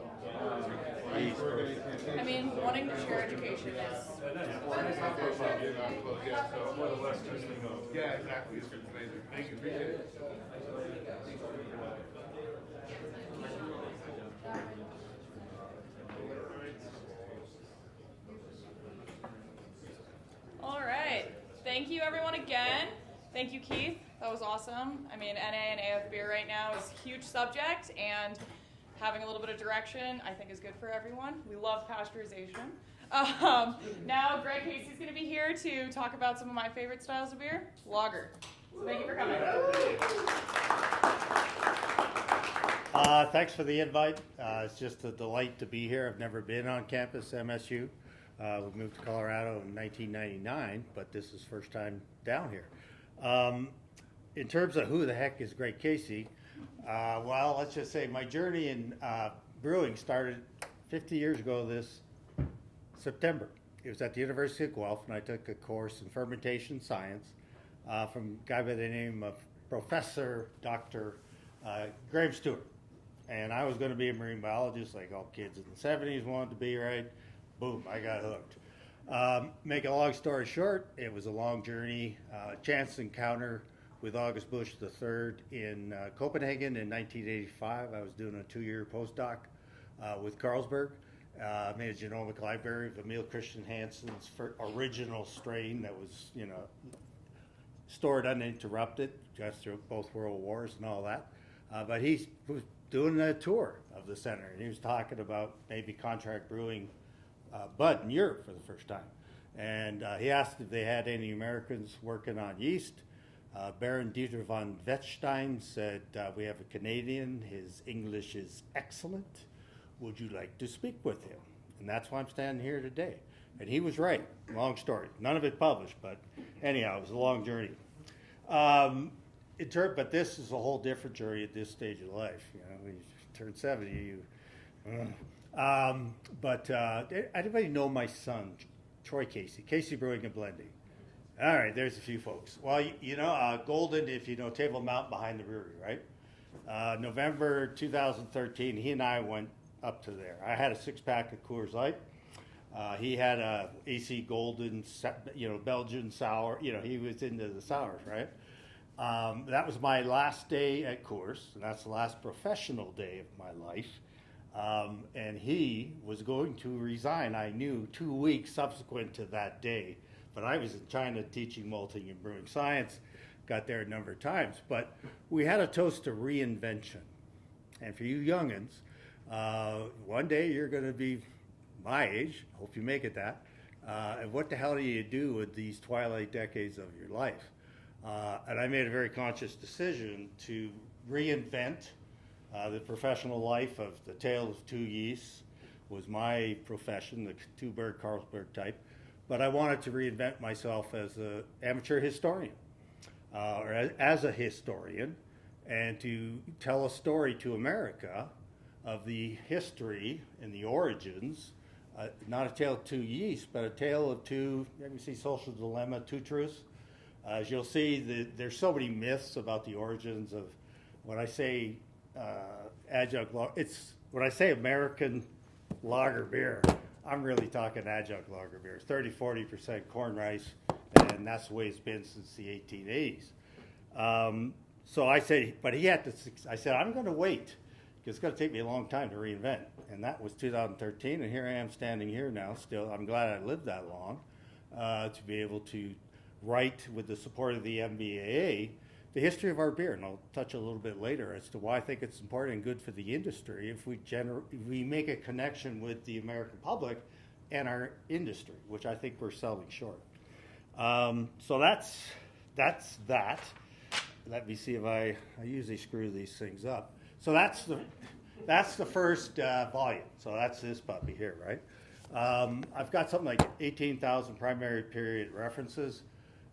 He's perfect. I mean, wanting to share education is. Yeah, exactly. It's amazing. Thank you. Appreciate it. All right. Thank you, everyone, again. Thank you, Keith. That was awesome. I mean, NA and AF beer right now is a huge subject, and having a little bit of direction, I think, is good for everyone. We love pasteurization. Now, Greg Casey's going to be here to talk about some of my favorite styles of beer, lager. So thank you for coming. Thanks for the invite. It's just a delight to be here. I've never been on campus MSU. We moved to Colorado in 1999, but this is first time down here. In terms of who the heck is Greg Casey, well, let's just say my journey in brewing started 50 years ago this September. It was at the University of Guelph, and I took a course in fermentation science from a guy by the name of Professor Dr. Graham Stewart. And I was going to be a marine biologist like all kids in the 70s wanted to be, right? Boom, I got hooked. Make a long story short, it was a long journey, chance encounter with August Busch III in Copenhagen in 1985. I was doing a 2-year postdoc with Carlsberg. Made a genomic library of Emil Christian Hansen's original strain that was, stored uninterrupted just through both world wars and all that. But he was doing a tour of the center, and he was talking about maybe contract brewing bud in Europe for the first time. And he asked if they had any Americans working on yeast. Baron Dieter von Wettstein said, we have a Canadian, his English is excellent. Would you like to speak with him? And that's why I'm standing here today. And he was right, long story. None of it published, but anyhow, it was a long journey. But this is a whole different journey at this stage of life. When you turn 70, anybody know my son, Troy Casey? Casey Brewing and Blending. All right, there's a few folks. Well, Golden, if you know Table Mountain behind the brewery, right? November 2013, he and I went up to there. I had a 6-pack of Coors Light. He had a AC Golden, Belgian sour. He was into the sours, right? That was my last day at Coors, and that's the last professional day of my life. And he was going to resign, I knew, 2 weeks subsequent to that day. But I was in China teaching malting and brewing science, got there a number of times. But we had a toast to reinvention. And for you youngins, one day you're going to be my age, hope you make it that, and what the hell do you do with these twilight decades of your life? And I made a very conscious decision to reinvent the professional life of the tale of two yeasts was my profession, the two-bird Carlsberg type. But I wanted to reinvent myself as an amateur historian, or as a historian, and to tell a story to America of the history and the origins, not a tale of two yeasts, but a tale of two, you see Social Dilemma, two truths. As you'll see, there's so many myths about the origins of, when I say adjunct lager, when I say American lager beer, I'm really talking adjunct lager beer. 30-40% corn rice, and that's the way it's been since the 1880s. So I said, but he had to, I said, I'm going to wait, because it's going to take me a long time to reinvent. And that was 2013, and here I am standing here now still. I'm glad I lived that long. to be able to write, with the support of the MBAA, the history of our beer. And I'll touch a little bit later as to why I think it's important and good for the industry if we make a connection with the American public and our industry, which I think we're selling short. So that's that. Let me see if I usually screw these things up. So that's the first volume. So that's this puppy here, right? I've got something like 18,000 primary period references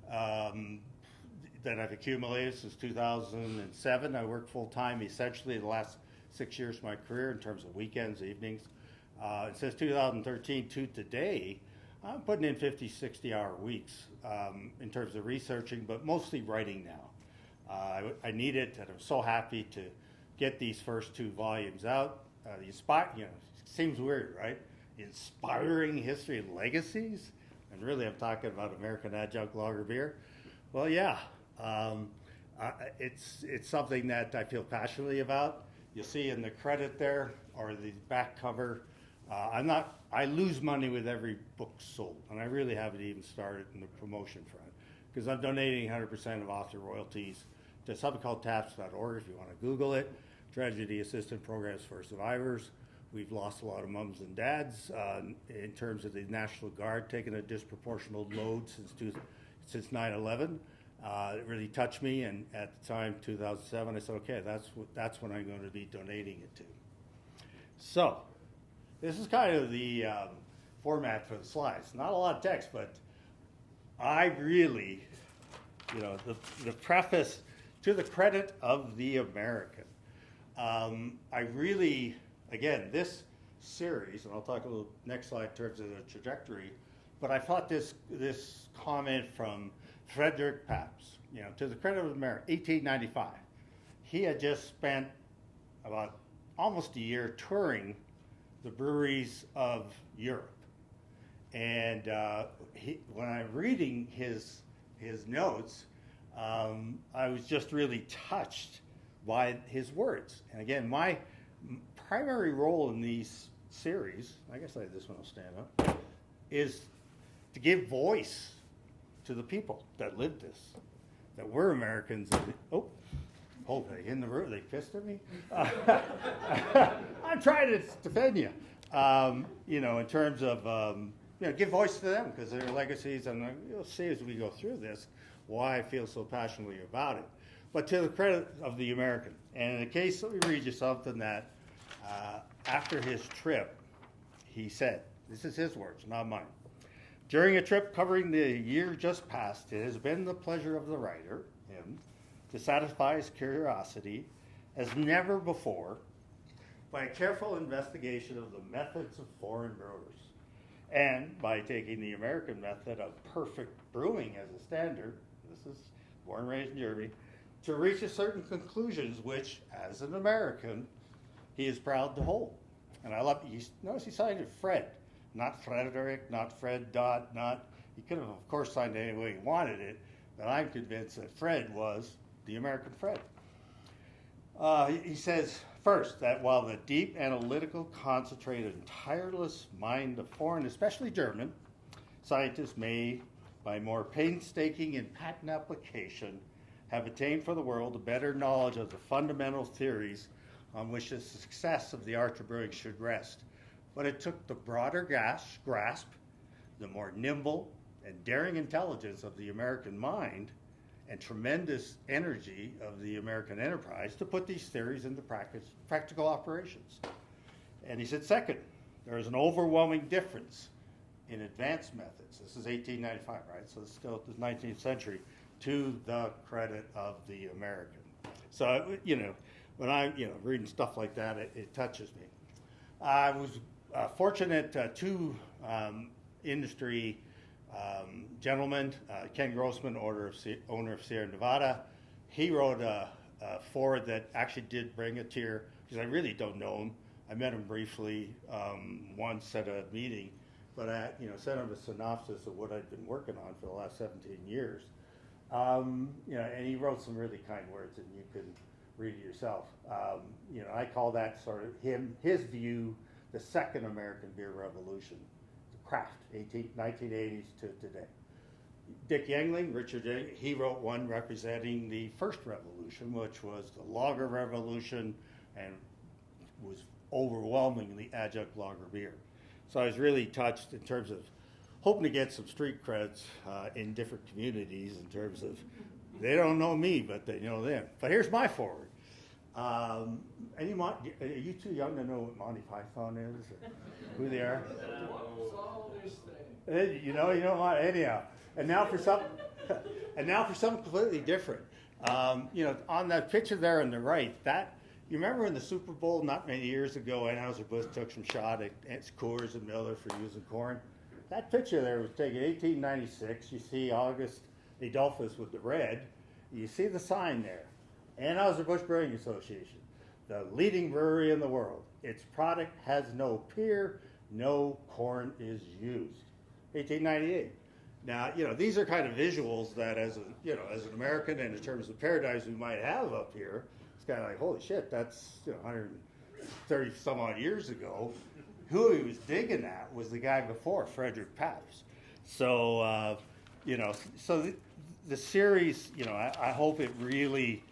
that I've accumulated since 2007. I worked full time essentially the last 6 years of my career in terms of weekends, evenings. And since 2013 to today, I'm putting in 50, 60-hour weeks in terms of researching, but mostly writing now. I need it, and I'm so happy to get these first 2 volumes out. Seems weird, right? Inspiring history and legacies, and really I'm talking about American adjunct lager beer. Well, yeah, it's something that I feel passionately about. You'll see in the credit there, or the back cover, I lose money with every book sold, and I really haven't even started in the promotion front, because I'm donating 100% of author royalties to something called TAPS.org, if you want to Google it, Tragedy Assistance Programs for Survivors. We've lost a lot of mums and dads in terms of the National Guard taking a disproportionate load since 9/11. It really touched me, and at the time, 2007, I said, okay, that's when I'm going to be donating it to. So, this is kind of the format for the slides. Not a lot of text, but I really, the preface, to the credit of the American, I really, again, this series, and I'll talk a little next slide in terms of the trajectory, but I thought this comment from Frederick Pabst, to the credit of America, 1895. He had just spent about almost a year touring the breweries of Europe. And when I'm reading his notes, I was just really touched by his words. And again, my primary role in these series, I guess this one will stand up, is to give voice to the people that lived this, that were Americans. Hold they in the room, they pissed at me? I'm trying to defend you. In terms of, give voice to them, because their legacies, and you'll see as we go through this why I feel so passionately about it. But to the credit of the American. And in the case, let me read you something that after his trip, he said, this is his words, not mine. During a trip covering the year just past, it has been the pleasure of the writer, him, to satisfy his curiosity as never before by a careful investigation of the methods of foreign brewers, and by taking the American method of perfect brewing as a standard, this is born and raised in Germany, to reach a certain conclusions which, as an American, he is proud to hold. And I love, notice he signed it Fred, not Frederick, not Fred Dot, he could have, of course, signed it any way he wanted it, but I'm convinced that Fred was the American Fred. He says, first, that while the deep, analytical, concentrated, and tireless mind of foreign, especially German, scientists may, by more painstaking and patent application, have attained for the world a better knowledge of the fundamental theories on which the success of the art of brewing should rest. But it took the broader grasp, the more nimble and daring intelligence of the American mind, and tremendous energy of the American enterprise to put these theories into practical operations. And he said, second, there is an overwhelming difference in advanced methods. This is 1895, right? So it's still the 19th century, to the credit of the American. So, when I'm, reading stuff like that, it touches me. I was fortunate, two industry gentlemen, Ken Grossman, owner of Sierra Nevada, he wrote a foreword that actually did bring a tear, because I really don't know him. I met him briefly once at a meeting, but I sent him a synopsis of what I'd been working on for the last 17 years. And he wrote some really kind words, and you can read it yourself. I call that sort of his view, the second American beer revolution. To craft, 1980s to today. Dick Yangling, Richard Yangling, he wrote one representing the first revolution, which was the lager revolution, and was overwhelmingly adjunct lager beer. So I was really touched in terms of hoping to get some street creds in different communities in terms of, they don't know me, but they know them. But here's my forward. Are you too young to know what Monty Python is, or who they are? You know what? Anyhow, and now for something completely different. On that picture there on the right, that you remember in the Super Bowl not many years ago, Anheuser-Busch took some shot at Coors and Miller for using corn. That picture there was taken 1896. You see August Adolphus with the red. You see the sign there. Anheuser-Busch Brewing Association, the leading brewery in the world. Its product has no peer, no corn is used. 1898. Now, these are kind of visuals that as an American and in terms of paradigms we might have up here, it's kind of like, holy shit, that's 130 some odd years ago. Who he was digging at was the guy before, Frederick Pabst. So, the series, I hope it really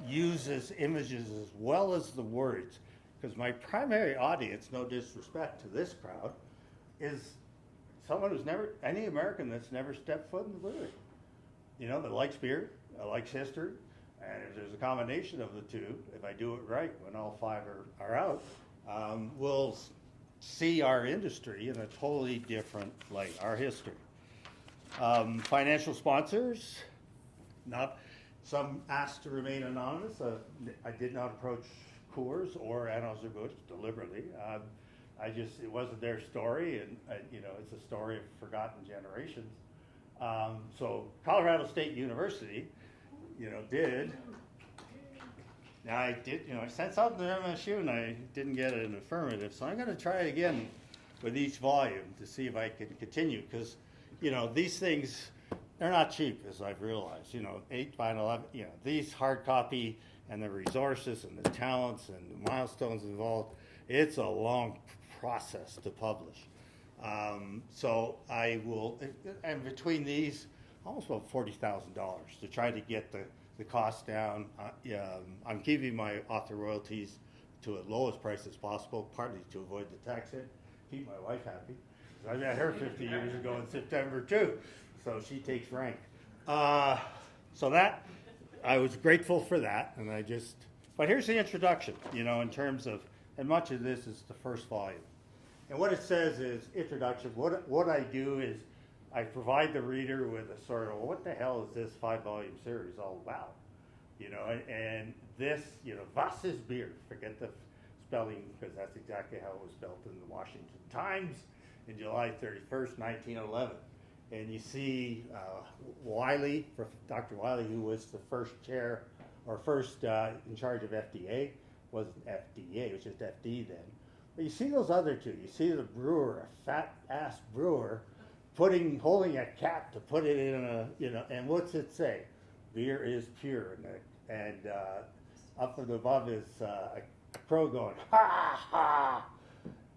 uses images as well as the words, because my primary audience, no disrespect to this crowd, is someone who's any American that's never stepped foot in the brewery. That likes beer, that likes history, and if there's a combination of the two, if I do it right when all five are out, we'll see our industry in a totally different light, our history. Financial sponsors, some asked to remain anonymous. I did not approach Coors or Anheuser-Busch deliberately. It wasn't their story, and it's a story of forgotten generations. So Colorado State University, did. Now I sent something to MSU and I didn't get an affirmative, so I'm going to try again with each volume to see if I can continue, because these things, they're not cheap, as I've realized. 8 by 11, these hard copy and the resources and the talents and the milestones involved, it's a long process to publish. So I will, and between these, almost about $40,000 to try to get the cost down. I'm keeping my author royalties to as low as price as possible, partly to avoid the tax hit, keep my wife happy. I met her 50 years ago in September too, so she takes rank. So that, I was grateful for that, and but here's the introduction, in terms of, and much of this is the first volume. And what it says is, introduction, what I do is, I provide the reader with a sort of, what the hell is this 5-volume series all about? And this, was is beer. Forget the spelling, because that's exactly how it was spelled in the Washington Times in July 31st, 1911. And you see Wiley, Dr. Wiley, who was the first chair, or first in charge of FDA, wasn't FDA, it was just FD then. But you see those other two. You see the brewer, a fat-ass brewer, holding a cap to put it in and what's it say? Beer is pure, and up and above is a crow going, ha, ha.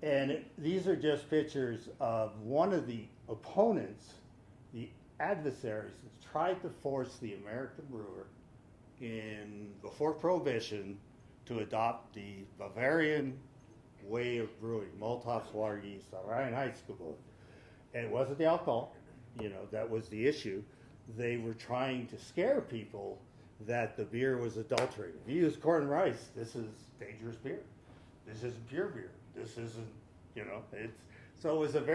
And these are just pictures of one of the opponents, the adversaries, that tried to force the American brewer before Prohibition to adopt the Bavarian way of brewing, Maltopswater yeast, Reinheitsgebot. And it wasn't the alcohol, that was the issue. They were trying to scare people that the beer was adulterated. If you use corn and rice, this is dangerous beer. This isn't pure beer. This isn't, so it was and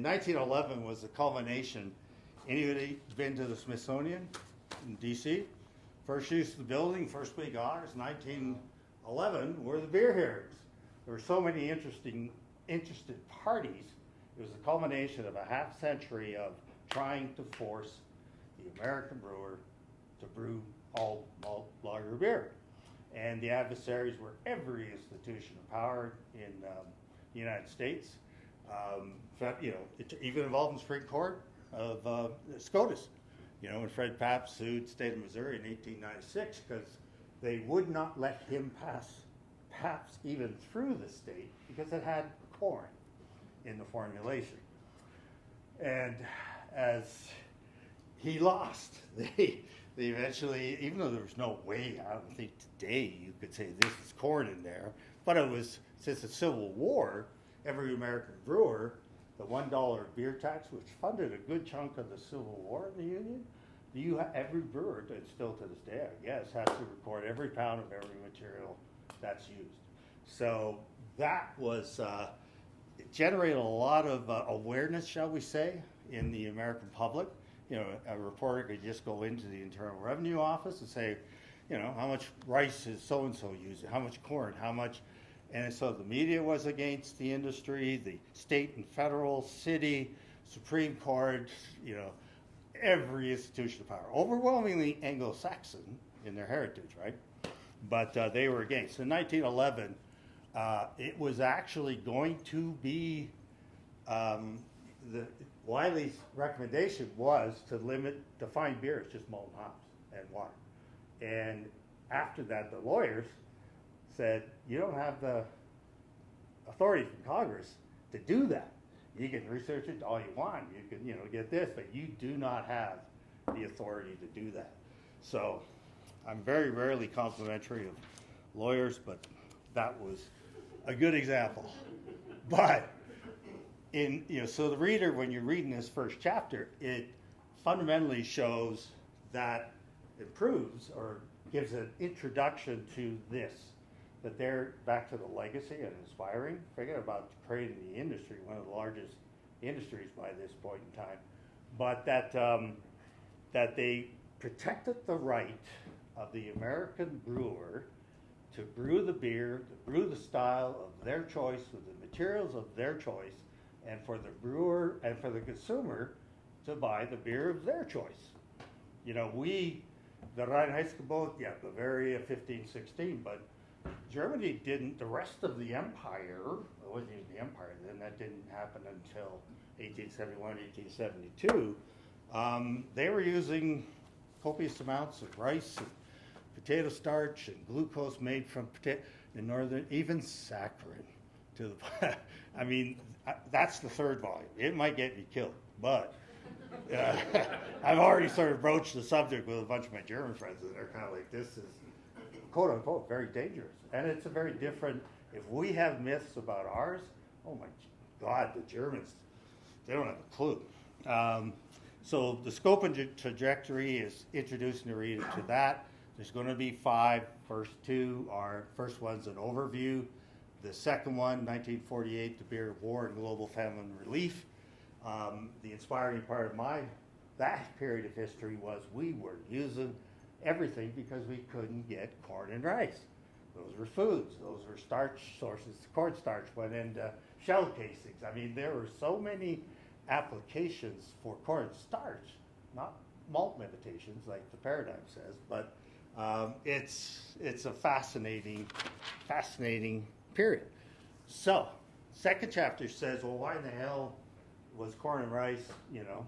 1911 was the culmination. Anybody been to the Smithsonian in D.C.? First use of the building, first week of August, 1911, were the beer hearings. There were so many interested parties. It was the culmination of a half century of trying to force the American brewer to brew all malt lager beer. And the adversaries were every institution of power in the United States. It even involved in the Supreme Court of SCOTUS. When Fred Pabst sued the state of Missouri in 1896 because they would not let him pass Pabst even through the state because it had corn. in the formulation. And as he lost, they eventually, even though there was no way, I don't think today you could say this is corn in there, but it was, since the Civil War, every American brewer, the $1 beer tax, which funded a good chunk of the Civil War in the Union, every brewer, and still to this day, I guess, has to record every pound of every material that's used. So that was, it generated a lot of awareness, shall we say, in the American public. You know, a reporter could just go into the Internal Revenue Office and say, you know, how much rice is so-and-so using, how much corn, how much, and so the media was against the industry, the state and federal, city, Supreme Court, you know, every institution of power, overwhelmingly Anglo-Saxon in their heritage, right? But they were against. In 1911, it was actually going to be, Wiley's recommendation was to define beer as just malt and hops and water. And after that, the lawyers said, you don't have the authority from Congress to do that. You can research it all you want. You can, you know, get this, but you do not have the authority to do that. So I'm very rarely complimentary of lawyers, but that was a good example. But so the reader, when you're reading this first chapter, it fundamentally shows that it proves or gives an introduction to this, that they're back to the legacy and inspiring. Forget about creating the industry, one of the largest industries by this point in time, but that they protected the right of the American brewer to brew the beer, to brew the style of their choice with the materials of their choice, and for the brewer and for the consumer to buy the beer of their choice. You know, the Reinheitsgebot, yeah, Bavaria 1516, but Germany didn't, the rest of the empire, it wasn't even the empire then, that didn't happen until 1871, 1872. They were using copious amounts of rice and potato starch and glucose made from potato, in northern, even saccharin. I mean, that's the third volume. It might get me killed, but I've already sort of broached the subject with a bunch of my German friends, and they're kind of like, this is, quote unquote, very dangerous. And it's a very different, if we have myths about ours, oh my God, the Germans, they don't have a clue. So the scope and trajectory is introducing the reader to that. There's going to be 5. First 2 are, first one's an overview. The second one, 1948, the Beer of War and Global Famine Relief. The inspiring part of that period of history was we were using everything because we couldn't get corn and rice. Those were foods. Those were starch sources. Cornstarch went into shell casings. I mean, there were so many applications for cornstarch, not malt imitations like the paradigm says, but it's a fascinating period. So, second chapter says, well, why in the hell was corn and rice, you know,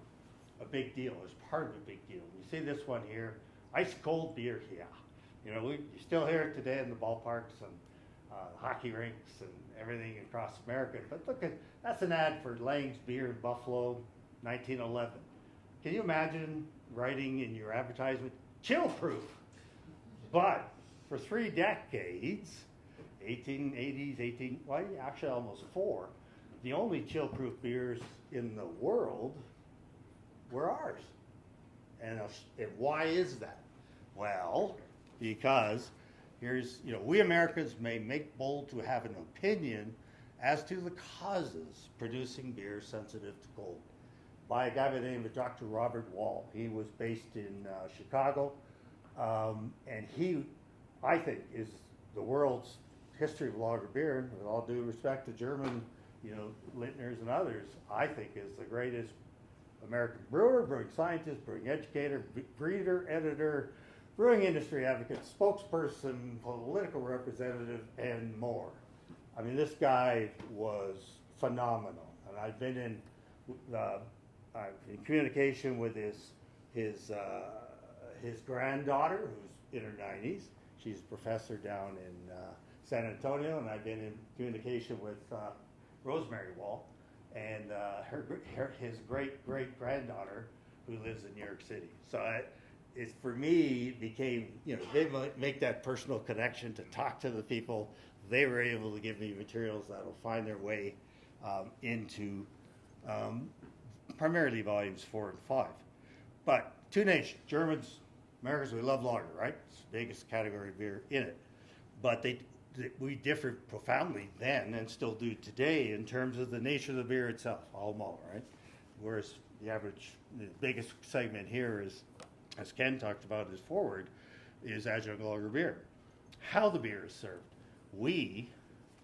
a big deal? It's part of a big deal. You see this one here, ice cold beer here. You know, you still hear it today in the ballparks and hockey rinks and everything across America. But look at, that's an ad for Lang's Beer in Buffalo, 1911. Can you imagine writing in your advertisement, chill proof? But for 3 decades, 1880s, actually almost 4, the only chill-proof beers in the world were ours. And why is that? Well, because we Americans may make bold to have an opinion as to the causes producing beer sensitive to cold. By a guy by the name of Dr. Robert Wall. He was based in Chicago, and he, I think, is the world's history of lager beer, and with all due respect to German, Lintners and others, I think is the greatest American brewer, brewing scientist, brewing educator, breeder, editor, brewing industry advocate, spokesperson, political representative, and more. I mean, this guy was phenomenal, and I've been in communication with his granddaughter, who's in her 90s. She's a professor down in San Antonio, and I've been in communication with Rosemary Wall. and his great-great-granddaughter who lives in New York City. So it's for me, it became, they make that personal connection to talk to the people. They were able to give me materials that will find their way into primarily volumes 4 and 5. But two nations, Germans, Americans, we love lager, right? It's the biggest category of beer in it. But we differed profoundly then and still do today in terms of the nature of the beer itself, all malt, right? Whereas the biggest segment here is, as Ken talked about, is forward, is adjunct lager beer. How the beer is served. We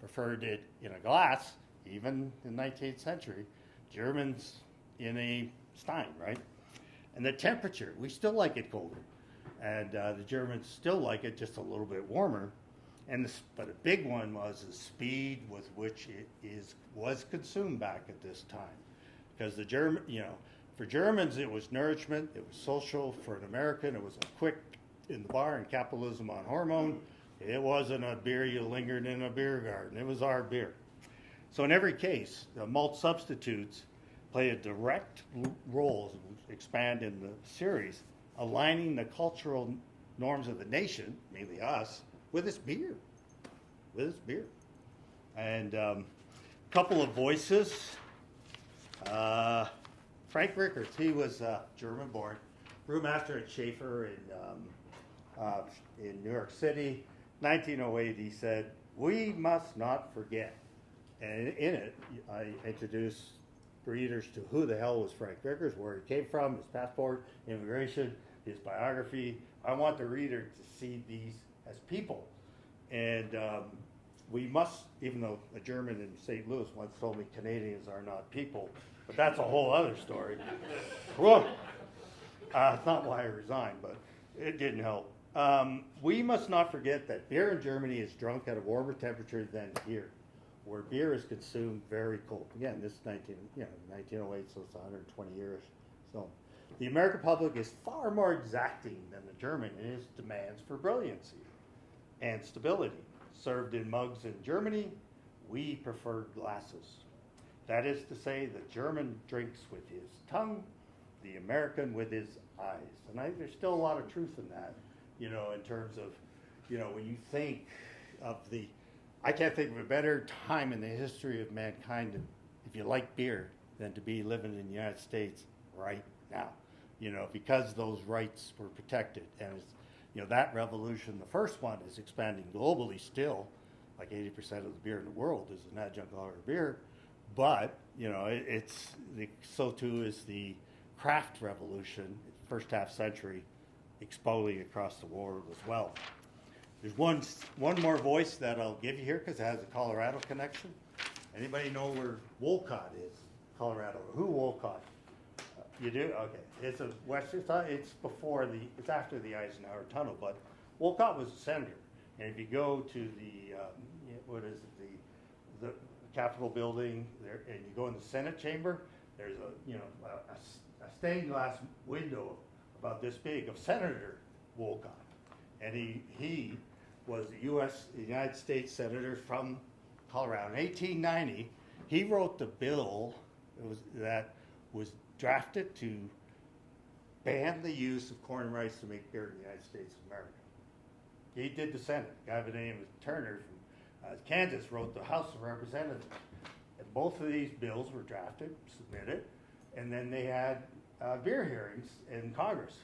preferred it in a glass, even in the 19th century. Germans in a stein, right? And the temperature, we still like it colder. And the Germans still like it just a little bit warmer. But a big one was the speed with which it was consumed back at this time. Because for Germans it was nourishment, it was social. For an American it was a quick in the bar and capitalism on hormone. It wasn't a beer you lingered in a beer garden. It was our beer. So in every case, the malt substitutes play a direct role, as we expand in the series, aligning the cultural norms of the nation, mainly us, with its beer. And a couple of voices. Frank Rickards, he was German-born, brewmaster at Schaefer in New York City. 1908, he said, "We must not forget." And in it, I introduced readers to who the hell was Frank Rickards, where he came from, his passport, immigration, his biography. I want the reader to see these as people. And we must, even though a German in St. Louis once told me Canadians are not people, but that's a whole other story. Whoa. It's not why I resigned, but it didn't help. We must not forget that beer in Germany is drunk at a warmer temperature than here, where beer is consumed very cold. Again, this is 1908, so it's 120 years. So the American public is far more exacting than the German in its demands for brilliancy and stability. Served in mugs in Germany, we prefer glasses. That is to say, the German drinks with his tongue, the American with his eyes. And there's still a lot of truth in that, in terms of, when you think of I can't think of a better time in the history of mankind, if you like beer, than to be living in the United States right now. Because those rights were protected. And it's, that revolution, the first one, is expanding globally still. Like 80% of the beer in the world is an adjunct lager beer. But, so too is the craft revolution, first half century, exploding across the world as well. There's one more voice that I'll give you here because it has a Colorado connection. Anybody know where Wolcott is, Colorado? Who Wolcott? You do? Okay. It's a western. It's after the Eisenhower Tunnel, but Wolcott was a senator. And if you go to the the Capitol building there, and you go in the Senate chamber, there's a stained glass window about this big of Senator Wolcott, and he was a United States senator from Colorado. In 1890, he wrote the bill that was drafted to ban the use of corn and rice to make beer in the United States of America. He did the Senate. A guy by the name of Turner from Kansas wrote the House of Representatives. And both of these bills were drafted, submitted, and then they had beer hearings in Congress.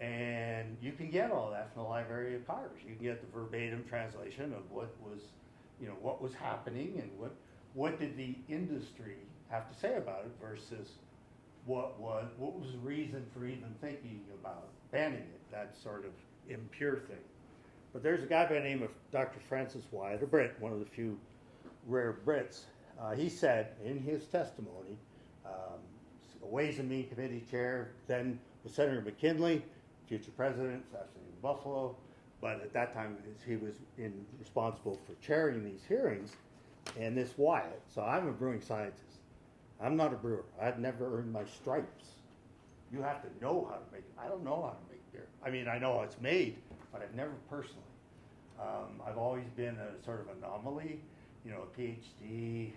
And you can get all that from the Library of Congress. You can get the verbatim translation of what was happening and what did the industry have to say about it versus what was the reason for even thinking about banning it, that sort of impure thing. But there's a guy by the name of Dr. Francis Wyatt, a Brit, one of the few rare Brits. He said in his testimony, a Ways and Means Committee chair, then was Senator McKinley, future president, assassinated in Buffalo, but at that time he was responsible for chairing these hearings, and this Wyatt. So I'm a brewing scientist. I'm not a brewer. I've never earned my stripes. You have to know how to make it. I don't know how to make beer. I mean, I know how it's made, but I've never personally. I've always been a sort of anomaly, a PhD,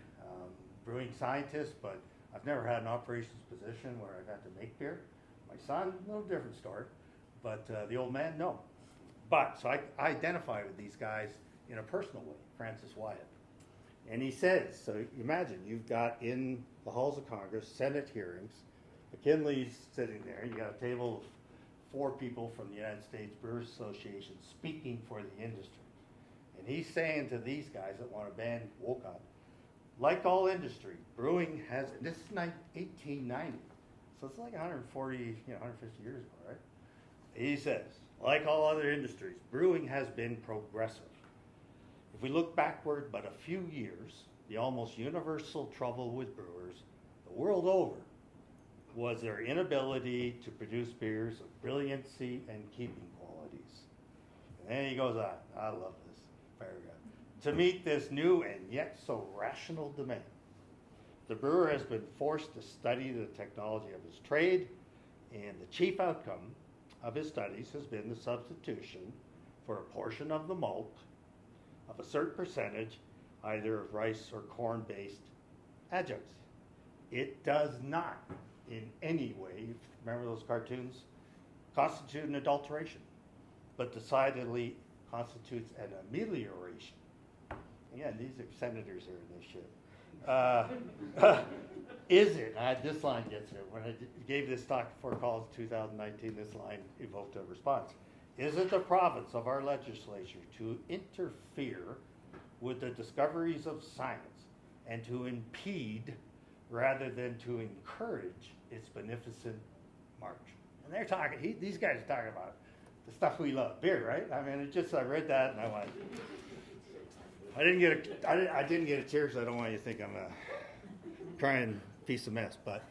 brewing scientist, but I've never had an operations position where I've had to make beer. My son, a little different story, but the old man, no. But, so I identify with these guys in a personal way, Francis Wyatt. And he says, so imagine you've got in the halls of Congress, Senate hearings, McKinley's sitting there, you got a table of 4 people from the United States Brewers Association speaking for the industry. And he's saying to these guys that want to ban Wolcott, like all industry, brewing has, and this is 1890, so it's like 140, 150 years ago, right? He says, like all other industries, brewing has been progressive. If we look backward but a few years, the almost universal trouble with brewers the world over was their inability to produce beers of brilliancy and keeping qualities. And then he goes on, I love this paragraph. To meet this new and yet so rational demand, the brewer has been forced to study the technology of his trade, and the chief outcome of his studies has been the substitution for a portion of the malt of a certain percentage, either of rice or corn-based adjuncts. It does not in any way, remember those cartoons, constitute an adulteration, but decidedly constitutes an amelioration. Again, these are senators here in this shit. Is it, this line gets it, when I gave this talk before college 2019, this line evoked a response. Is it the province of our legislature to interfere with the discoveries of science and to impede rather than to encourage its beneficent march? And they're talking, these guys are talking about the stuff we love, beer, right? I mean, I read that and I went, I didn't get a tear, so I don't want you to think I'm a crying piece of mess. But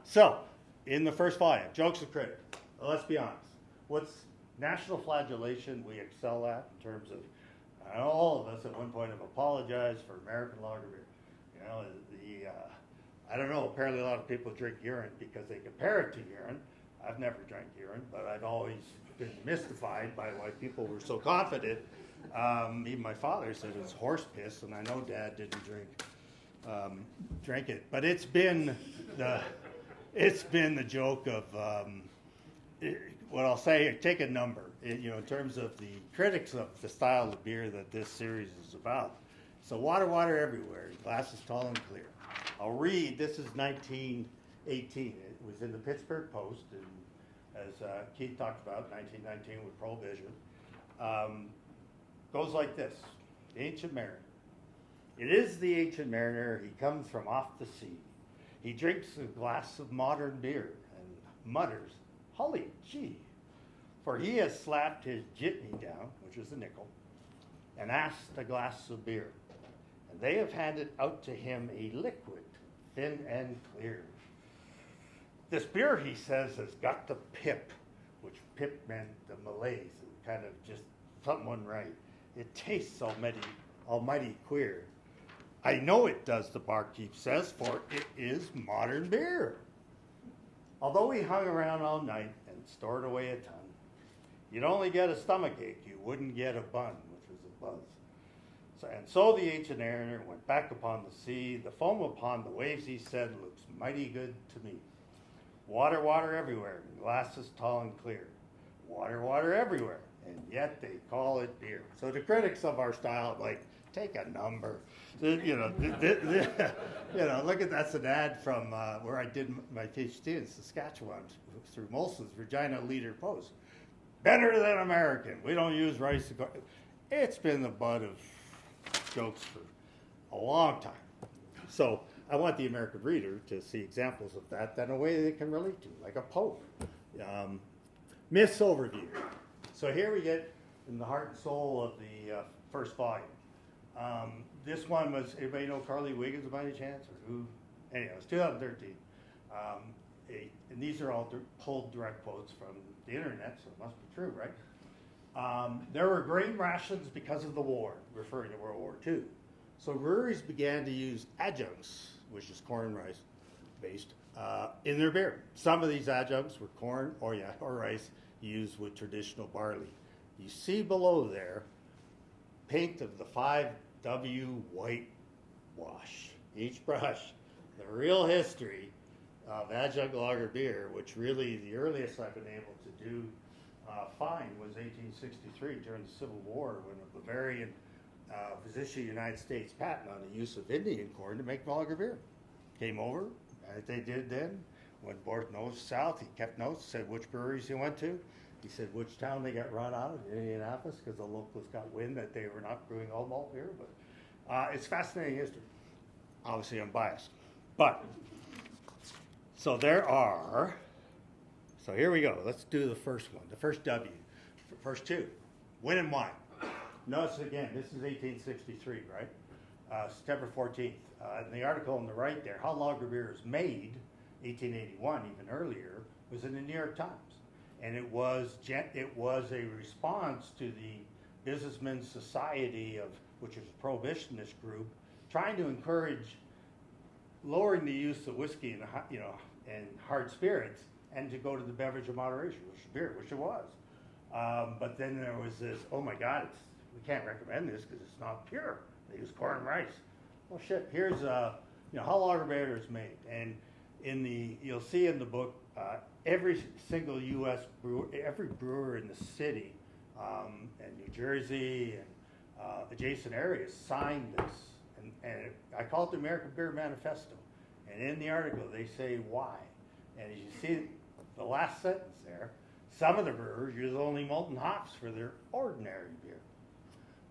so in the first volume, jokes of critic. Let's be honest. What's national flagellation we excel at in terms of all of us at one point have apologized for American lager beer. I don't know. Apparently, a lot of people drink urine because they compare it to urine. I've never drank urine, but I've always been mystified by why people were so confident. Even my father said it's horse piss, and I know Dad didn't drink it. But it's been the joke of what I'll say. Take a number, in terms of the critics of the style of beer that this series is about. So water everywhere, glasses tall and clear. I'll read. This is 1918. It was in the Pittsburgh Post, and as Keith talked about, 1919 with Prohibition. Goes like this: the Ancient Mariner. It is the Ancient Mariner. He comes from off the sea. He drinks a glass of modern beer and mutters, "Holly gee," for he has slapped his jitney down, which is a nickel, and asked a glass of beer. And they have handed out to him a liquid, thin and clear. This beer, he says, has got the pip, which pip meant the malaise, kind of just something right. It tastes almighty queer. I know it does, the barkeep says, for it is modern beer. Although we hung around all night and stored away a ton, you'd only get a stomachache, you wouldn't get a bun, which was a buzz. So the Ancient Mariner went back upon the sea. The foam upon the waves, he said, looks mighty good to me. Water everywhere, glasses tall and clear. Water everywhere, and yet they call it beer. So the critics of our style, like, take a number. Look at that's an ad from where I did my PhD in Saskatchewan through Molson's Regina Leader Post. Better than American. We don't use rice. It's been the butt of jokes for a long time. So I want the American reader to see examples of that in a way they can relate to, like a pope. Myths overview. So here we get in the heart and soul of the first volume. This one was, everybody know Carly Wiggins by any chance? Or who? Anyway, it was 2013. And these are all pulled direct quotes from the internet, so it must be true, right? There were grain rations because of the war, referring to World War II. So breweries began to use adjuncts, which is corn and rice based, in their beer. Some of these adjuncts were corn or rice used with traditional barley. You see below there, paint of the 5W white wash. Each brush, the real history of adjunct lager beer, which really the earliest I've been able to do find was 1863 during the Civil War, when a Bavarian was issued a United States patent on the use of Indian corn to make lager beer. Came over, as they did then. When Borth knows south, he kept notes, said which breweries he went to. He said which town they got run out of, Indianapolis, because the locals got wind that they were not brewing all malt beer. But it's fascinating history. Obviously, I'm biased. But, so there are, so here we go. Let's do the first one, the first W, first two. When and why. Notice again, this is 1863, right? September 14th. In the article on the right there, how lager beer is made, 1881, even earlier, was in the New York Times. And it was a response to the Businessmen's Society which is a prohibitionist group, trying to encourage lowering the use of whiskey and hard spirits, and to go to the beverage of moderation, which is beer, which it was. But then there was this, oh my God, we can't recommend this because it's not pure. They use corn and rice. Well, shit. Here's how lager beer is made, and you'll see in the book, every single U.S. brewer, every brewer in the city, and New Jersey and adjacent areas signed this, and I call it the American Beer Manifesto. And in the article, they say why. And as you see the last sentence there, some of the brewers use only molten hops for their ordinary beer,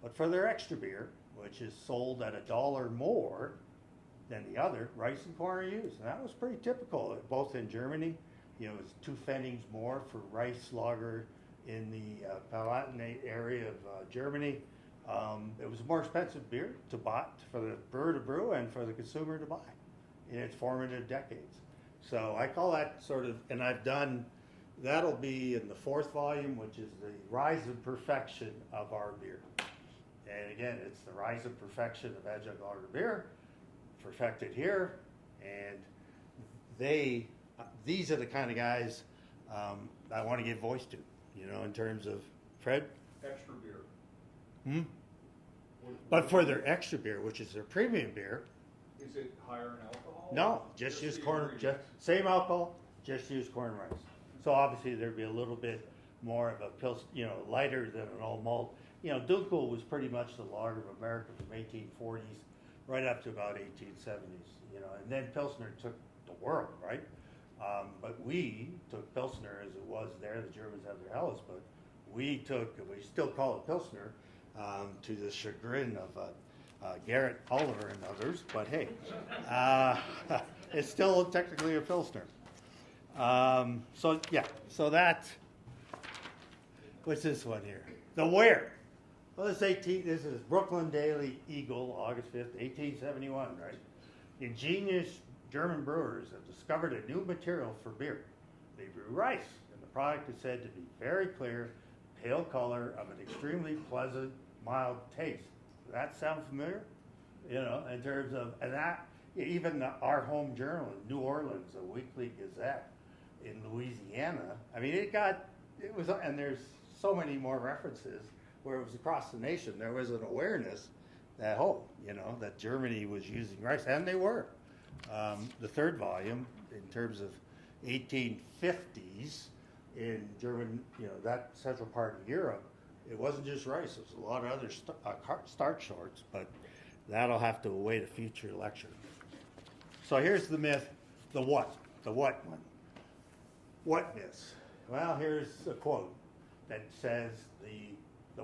but for their extra beer, which is sold at $1 more than the other, rice and corn are used. And that was pretty typical, both in Germany. It was 2 pfennigs more for rice lager in the Palatinate area of Germany. It was a more expensive beer to buy, for the brewer to brew and for the consumer to buy in its formative decades. So I call that sort of, and I've done, that'll be in the 4th volume, which is the rise and perfection of our beer. And again, it's the rise and perfection of adjunct lager beer, perfected here, and these are the kind of guys I want to give voice to, in terms of, Fred? Extra beer. But for their extra beer, which is their premium beer. Is it higher in alcohol? No, just use corn, same alcohol, just use corn and rice. So obviously there'd be a little bit more of a pils, lighter than an old malt. Dunkel was pretty much the lager of America from 1840s right up to about 1870s, and then Pilsner took the world, right? But we took Pilsner as it was there. The Germans had their Helles, but we still call it Pilsner, to the chagrin of Garrett Oliver and others, but hey, it's still technically a Pilsner. So that, what's this one here? The where? Well, this is Brooklyn Daily Eagle, August 5th, 1871, right? Ingenious German brewers have discovered a new material for beer. They brew rice, and the product is said to be very clear, pale color of an extremely pleasant, mild taste. Does that sound familiar? In terms of, and that, even our home journal in New Orleans, a weekly gazette in Louisiana, I mean, it was, and there's so many more references where it was across the nation. There was an awareness that, that Germany was using rice, and they were. The 3rd volume, in terms of 1850s, in German, that central part of Europe, it wasn't just rice. It was a lot of other starch sorts, but that'll have to await a future lecture. So here's the myth, the what one. What myths? Well, here's a quote that says the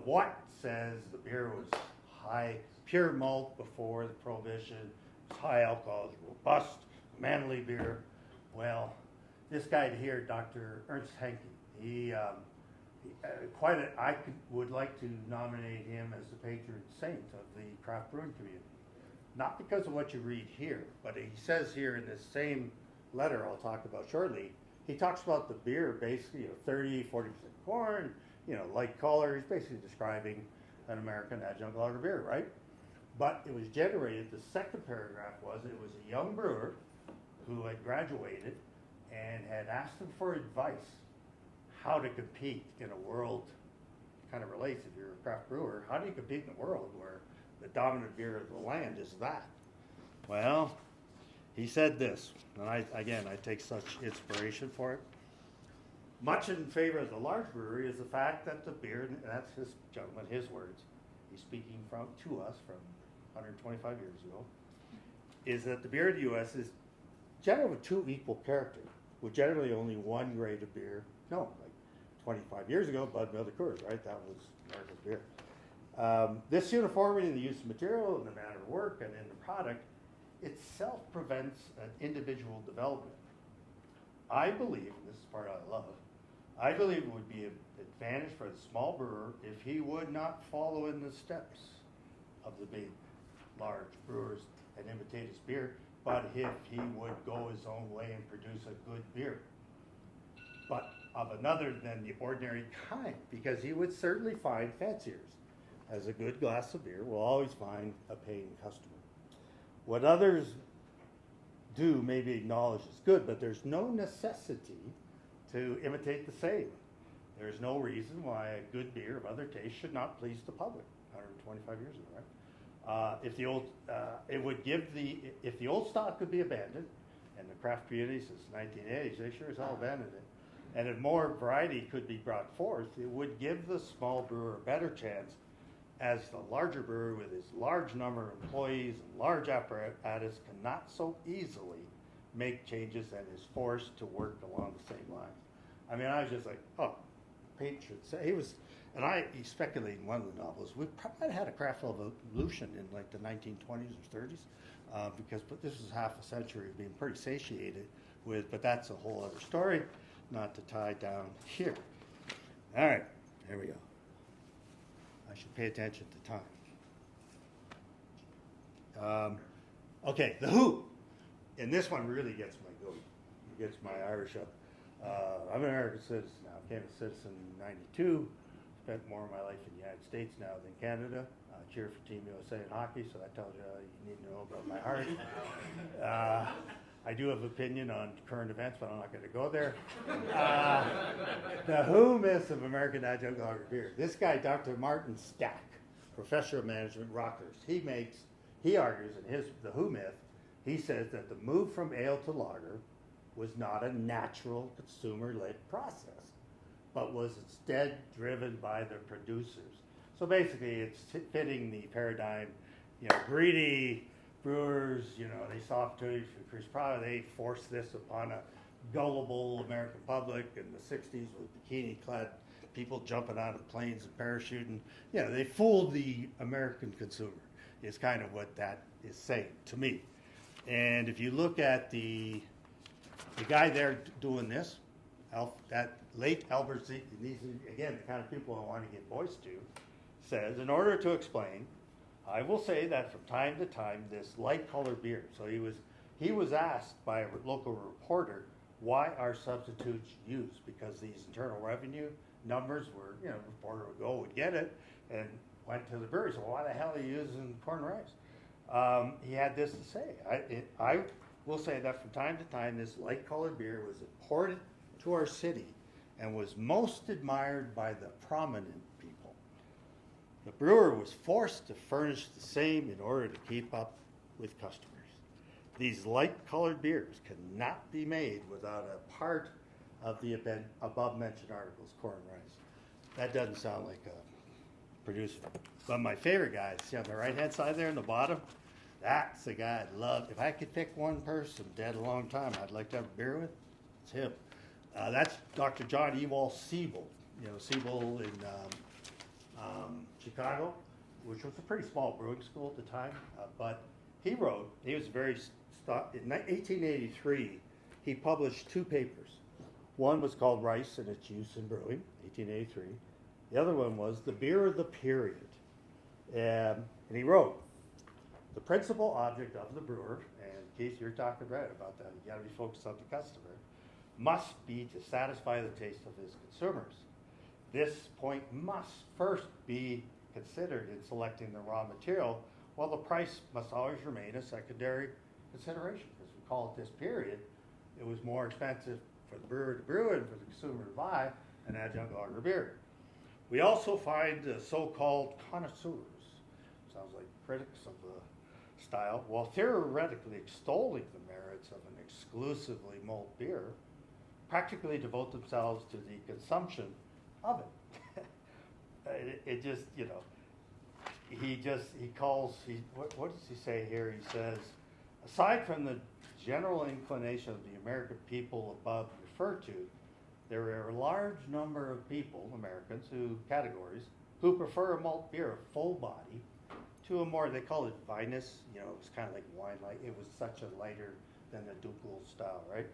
what says the beer was high, pure malt before the Prohibition, high alcohol, robust, manly beer. Well, this guy here, Dr. Ernst Henke, would like to nominate him as the patron saint of the craft brewing community. Not because of what you read here, but he says here in this same letter I'll talk about shortly, he talks about the beer basically 30, 40% corn, light color. He's basically describing an American adjunct lager beer, right? But it was generated, the second paragraph was, it was a young brewer who had graduated and had asked him for advice how to compete in a world, kind of relates if you're a craft brewer, how do you compete in a world where the dominant beer of the land is that? Well, he said this, and I take such inspiration for it. Much in favor of the large brewery is the fact that the beer, and that's his gentleman, his words, he's speaking to us from 125 years ago, is that the beer in the U.S. is generally of two equal character, with generally only one grade of beer. No, like 25 years ago, Bud, Miller, Coors, right? That was American beer. This uniformity in the use of material, in the manner of work, and in the product itself prevents an individual development. I believe, and this is the part I love, I believe it would be an advantage for the small brewer if he would not follow in the steps of the big, large brewers and imitate his beer, but if he would go his own way and produce a good beer, but of another than the ordinary kind, because he would certainly find fanciers. As a good glass of beer will always find a paying customer. What others do may be acknowledged as good, but there's no necessity to imitate the same. There's no reason why a good beer of other taste should not please the public. 125 years ago, right? If the old stock could be abandoned, and the craft community since the 1980s, they sure as hell abandoned it, and if more variety could be brought forth, it would give the small brewer a better chance, as the larger brewer with his large number of employees and large apparatus cannot so easily make changes and is forced to work along the same lines. I mean, I was just like, oh, Pate should say, he speculated in one of the novels, we probably had a craft evolution in like the 1920s or 30s, but this was half a century of being pretty satiated with, but that's a whole other story, not to tie down here. All right, here we go. I should pay attention to time. Okay, The Who. And this one really gets my goat. It gets my Irish up. I'm an American citizen now. I became a citizen in 92. Spent more of my life in the United States now than Canada. Cheer for Team USA in hockey, so that tells you you need to know about my heart. I do have an opinion on current events, but I'm not going to go there. The Who myth of American adjunct lager beer. This guy, Dr. Martin Stack, professor of management, Rockhurst, he argues in The Who myth, he says that the move from ale to lager was not a natural consumer-led process, but was instead driven by the producers. So basically, it's fitting the paradigm, greedy brewers, they saw opportunities for increased product. They forced this upon a gullible American public in the 60s with bikini-clad people jumping out of planes and parachuting. They fooled the American consumer, is kind of what that is saying to me. And if you look at the guy there doing this, that late Albert Z, again, the kind of people I want to give voice to, says, in order to explain, I will say that from time to time, this light-colored beer. So he was asked by a local reporter, why are substitutes used? Because these internal revenue numbers were, the reporter would get it and went to the brewery. So why the hell are you using corn rice? He had this to say. I will say that from time to time, this light-colored beer was imported to our city and was most admired by the prominent people. The brewer was forced to furnish the same in order to keep up with customers. These light-colored beers cannot be made without a part of the above-mentioned articles, corn rice. That doesn't sound like a producer. But my favorite guy, see on the right-hand side there in the bottom, that's the guy I'd love. If I could pick one person dead a long time I'd like to have a beer with, it's him. That's Dr. John Ewald Siebel. Siebel in Chicago, which was a pretty small brewing school at the time. But he was in 1883, he published two papers. One was called Rice and Its Use in Brewing, 1883. The other one was The Beer of the Period. And he wrote, the principal object of the brewer, and Keith, you're talking right about that, you got to be focused on the customer, must be to satisfy the taste of his consumers. This point must first be considered in selecting the raw material, while the price must always remain a secondary consideration. As we call it this period, it was more expensive for the brewer to brew and for the consumer to buy an adjunct lager beer. We also find the so-called connoisseurs, sounds like critics of the style, while theoretically extolling the merits of an exclusively malt beer, practically devote themselves to the consumption of it. It just, you know, what does he say here? He says, aside from the general inclination of the American people above referred to, there are a large number of people, Americans, who prefer a malt beer, a full body, to a more, they call it vinous, you know, it's kind of like wine light. It was such a lighter than the ducal style, right?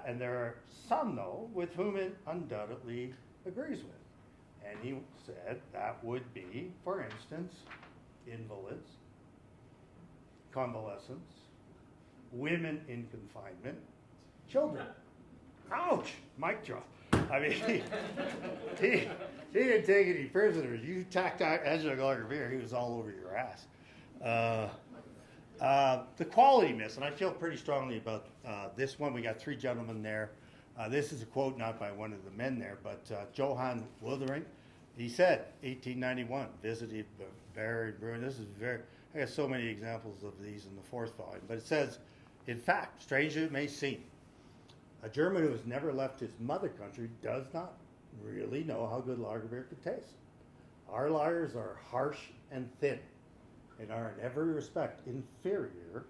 And there are some, though, with whom it undoubtedly agrees with. And he said that would be, for instance, invalids, convalescents, women in confinement, children. Ouch! Mic drop. I mean, he didn't take any prisoners. You tacked out Angela Lager beer, he was all over your ass. The quality miss, and I feel pretty strongly about this one. We got three gentlemen there. This is a quote not by one of the men there, but Johann Wuthering. He said, 1891, visited Bavarian Brewing. This is I got so many examples of these in the fourth volume, but it says, in fact, strange as it may seem, a German who has never left his mother country does not really know how good lager beer could taste. Our lagers are harsh and thin, and are in every respect inferior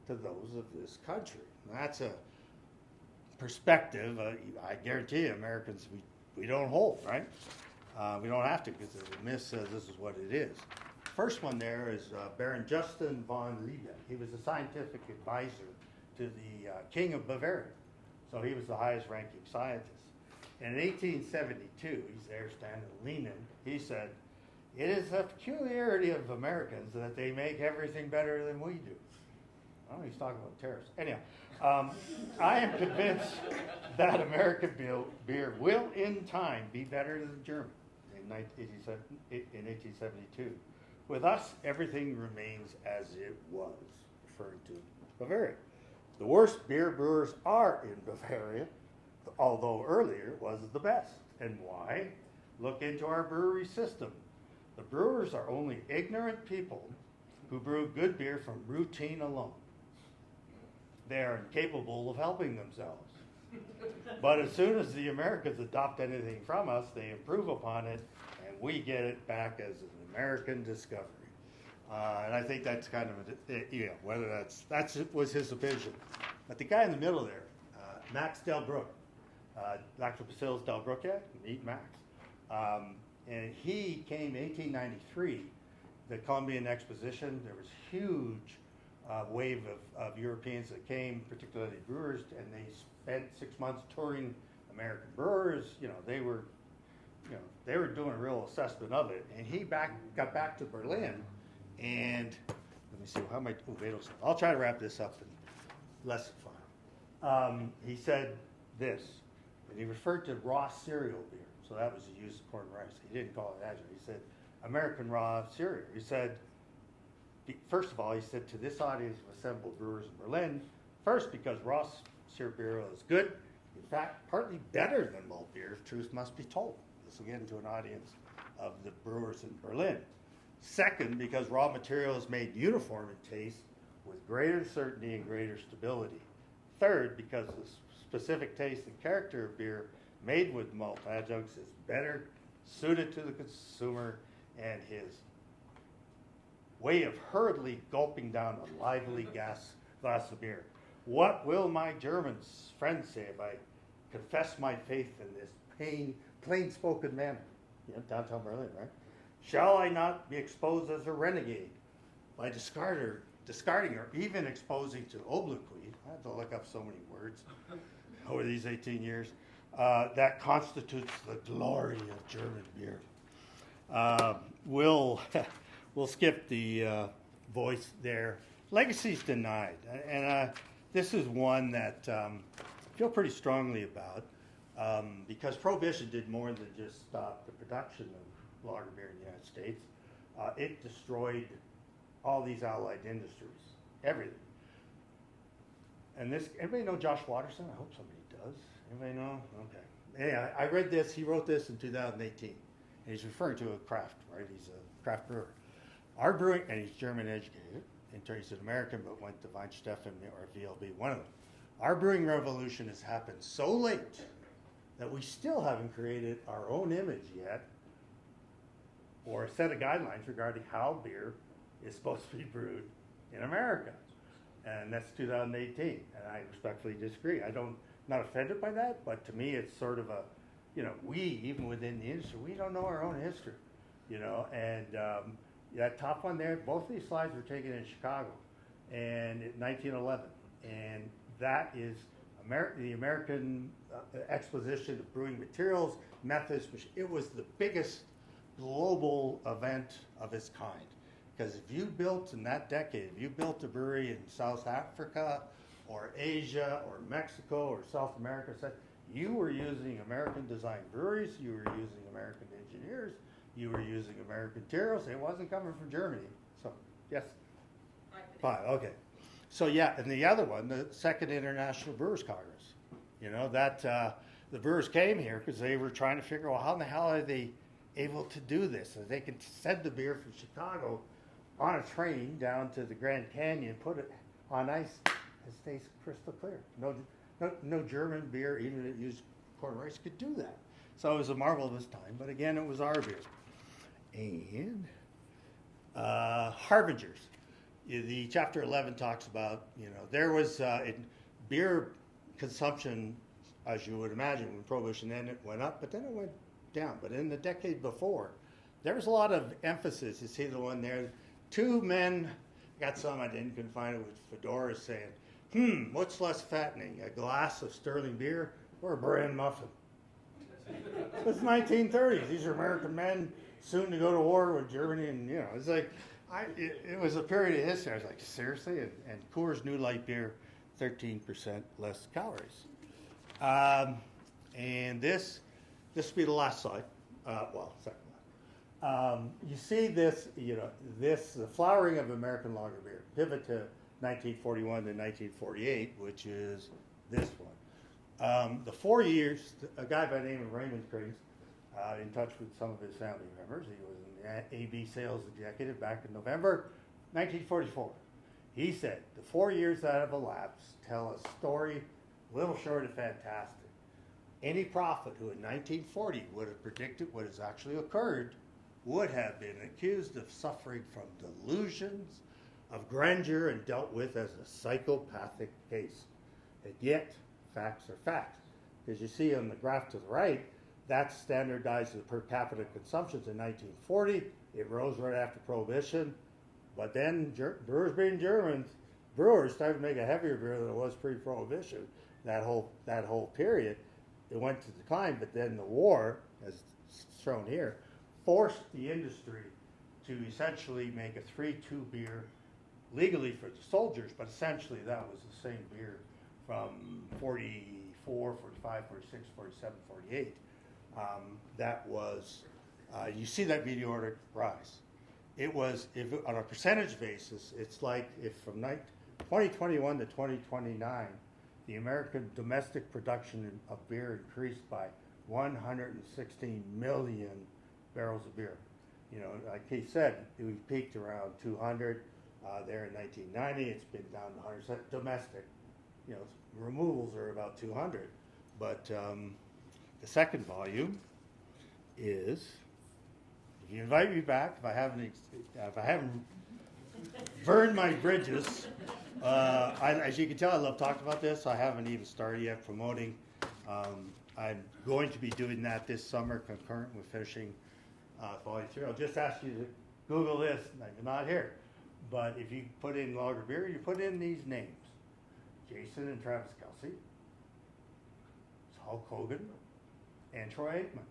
to those of this country. And that's a perspective, I guarantee you, Americans, we don't hold, right? We don't have to, because the myth says this is what it is. First one there is Baron Justin von Liebig. He was a scientific advisor to the King of Bavaria. So he was the highest ranking scientist. And in 1872, he's there standing leaning, he said, "It is a peculiarity of Americans that they make everything better than we do." Oh, he's talking about terrorists. Anyhow, I am convinced that American beer will in time be better than German in 1872. With us, everything remains as it was, referring to Bavaria. The worst beer brewers are in Bavaria, although earlier was the best. And why? Look into our brewery system. The brewers are only ignorant people who brew good beer from routine alone. They are incapable of helping themselves. But as soon as the Americans adopt anything from us, they improve upon it, and we get it back as an American discovery. And I think that's kind of, whether that was his opinion. But the guy in the middle there, Max Delbruck, Lactobacillus delbrueckii, meet Max. And he came in 1893, the Columbian Exposition. There was huge wave of Europeans that came, particularly brewers, and they spent 6 months touring American brewers. They were doing a real assessment of it. And he got back to Berlin, and let me see, how am I? I'll try to wrap this up in less than 5. He said this, and he referred to raw cereal beer. So that was the use of corn and rice. He didn't call it adjunct. He said American raw cereal. He said, first of all, he said to this audience of assembled brewers in Berlin, first, because raw cereal is good, in fact, partly better than malt beer, if truth must be told. This will get into an audience of the brewers in Berlin. Second, because raw material is made uniform in taste with greater certainty and greater stability. Third, because the specific taste and character of beer made with malt adjuncts is better suited to the consumer and his way of hurriedly gulping down a lively glass of beer. What will my German friends say if I confess my faith in this plain-spoken manner? Downtown Berlin, right? Shall I not be exposed as a renegade by discarding or even exposing to obloquy? I had to look up so many words over these 18 years. That constitutes the glory of German beer. We'll skip the voice there. Legacy's denied, and this is one that I feel pretty strongly about because Prohibition did more than just stop the production of lager beer in the United States. It destroyed all these allied industries, everything. And anybody know Josh Watterson? I hope somebody does. Anybody know? Okay. Yeah, I read this. He wrote this in 2018. And he's referring to a craft, right? He's a craft brewer. Our brewing, and he's German educated. he's an American, but went to Weinsteffen or VLB, one of them. Our brewing revolution has happened so late that we still haven't created our own image yet, or a set of guidelines regarding how beer is supposed to be brewed in America. And that's 2018, and I respectfully disagree. Not offended by that, but to me it's sort of a, we, even within the industry, we don't know our own history, and that top one there, both of these slides were taken in Chicago and in 1911, and that is the American exposition of brewing materials, methods. It was the biggest global event of its kind. Because if you built in that decade, if you built a brewery in South Africa or Asia or Mexico or South America, you were using American designed breweries, you were using American engineers, you were using American materials. It wasn't coming from Germany. So, yes? Fine, okay. So yeah, and the other one, the Second International Brewers Congress, the brewers came here because they were trying to figure out how in the hell are they able to do this? So they can send the beer from Chicago on a train down to the Grand Canyon, put it on ice, it stays crystal clear. No German beer, even if it used corn rice, could do that. So it was a marvel of its time, but again, it was our beer. And harbingers. The chapter 11 talks about, there was beer consumption, as you would imagine, when Prohibition ended, it went up, but then it went down. But in the decade before, there was a lot of emphasis. You see the one there, two men, got some, I couldn't find it, with fedoras saying, what's less fattening, a glass of sterling beer or a bran muffin? It's 1930s. These are American men soon to go to war with Germany, and it's like, it was a period of history. I was like, seriously? And Coors New Light beer, 13% less calories. And this will be the last slide. Second last. You see this, the flowering of American lager beer. Pivot to 1941 to 1948, which is this one. The 4 years, a guy by the name of Raymond Krings, in touch with some of his family members. He was an AB sales executive back in November 1944. He said, the 4 years that have elapsed tell a story a little short of fantastic. Any prophet who in 1940 would have predicted what has actually occurred would have been accused of suffering from delusions of grandeur and dealt with as a psychopathic case. And yet, facts are facts. As you see on the graph to the right, that standardized the per capita consumptions in 1940. It rose right after Prohibition. But then, brewers being Germans, brewers started to make a heavier beer than it was pre-Prohibition. That whole period, it went to decline. But then the war, as shown here, forced the industry to essentially make a 3-2 beer legally for the soldiers, but essentially that was the same beer from 44, 45, 46, 47, 48. That was, you see that meteoric rise. It was, on a percentage basis, it's like if from 2021 to 2029, the American domestic production of beer increased by 116 million barrels of beer. Like he said, we peaked around 200 there in 1990. It's been down to 100 domestic. Removals are about 200. But the second volume is, if you invite me back, if I haven't burned my bridges, as you can tell, I love talking about this. I haven't even started yet promoting. I'm going to be doing that this summer, concurrent with finishing volume 3. I'll just ask you to Google this. You're not here, but if you put in lager beer, you put in these names: Jason and Travis Kelce, Hulk Hogan, and Troy Aikman.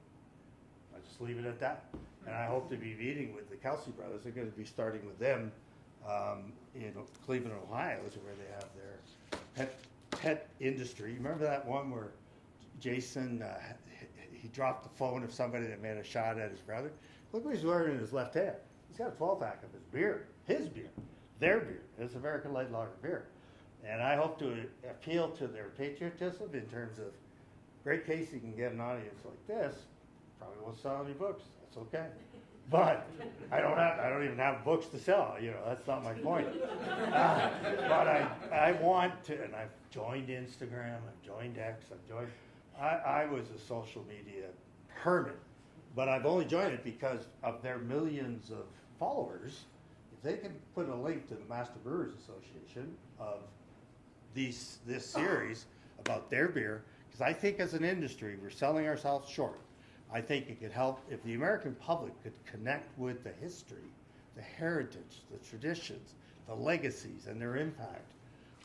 I'll just leave it at that. And I hope to be meeting with the Kelce brothers. They're going to be starting with them in Cleveland, Ohio, is where they have their pet industry. Remember that one where Jason, he dropped the phone of somebody that made a shot at his brother? Look what he's wearing in his left hand. He's got a 12-pack of his beer, their beer, his American Light Lager beer. And I hope to appeal to their patriotism in terms of, great case you can get an audience like this, probably won't sell any books. That's okay. but I don't even have books to sell. You know, that's not my point. But I want to, and I've joined Instagram, I've joined X, I was a social media hermit, but I've only joined it because of their millions of followers. If they can put a link to the Master Brewers Association of this series about their beer, because I think as an industry we're selling ourselves short. I think it could help if the American public could connect with the history, the heritage, the traditions, the legacies, and their impact.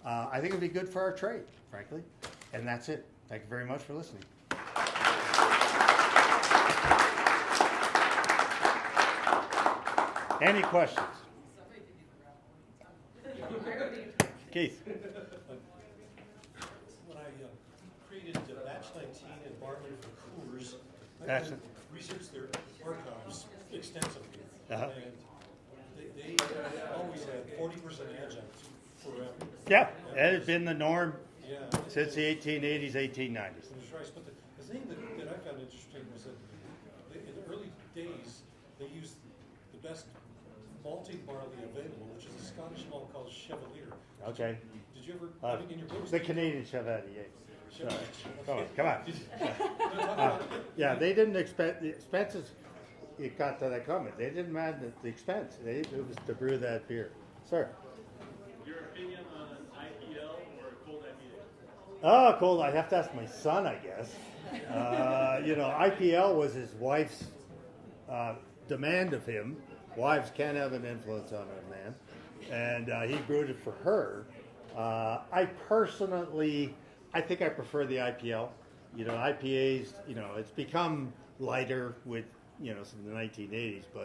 I think it would be good for our trade, frankly. And that's it. Thank you very much for listening. Any questions? Keith. When I created Batch 19 and Barman for Coors, I researched their archives extensively. Uh-huh. And they always had 40% adjunct forever. Yeah, it has been the norm Yeah. since the 1880s, 1890s. It was rice, but the thing that I found interesting was that in the early days, they used the best malting barley available, which is a Scottish malt called Chevalier. Okay. Did you ever, in your books? The Canadian Chevalier. Chevalier. Come on. Yeah, they didn't expect the expenses. It got to that comment. They didn't mind the expense. It was to brew that beer. Sir. Your opinion on an IPL or a cold IPA? Oh, cold. I have to ask my son, I guess. IPL was his wife's demand of him. Wives can have an influence on a man. And he brewed it for her. I think I prefer the IPL. IPAs, it's become lighter with, from the 1980s, but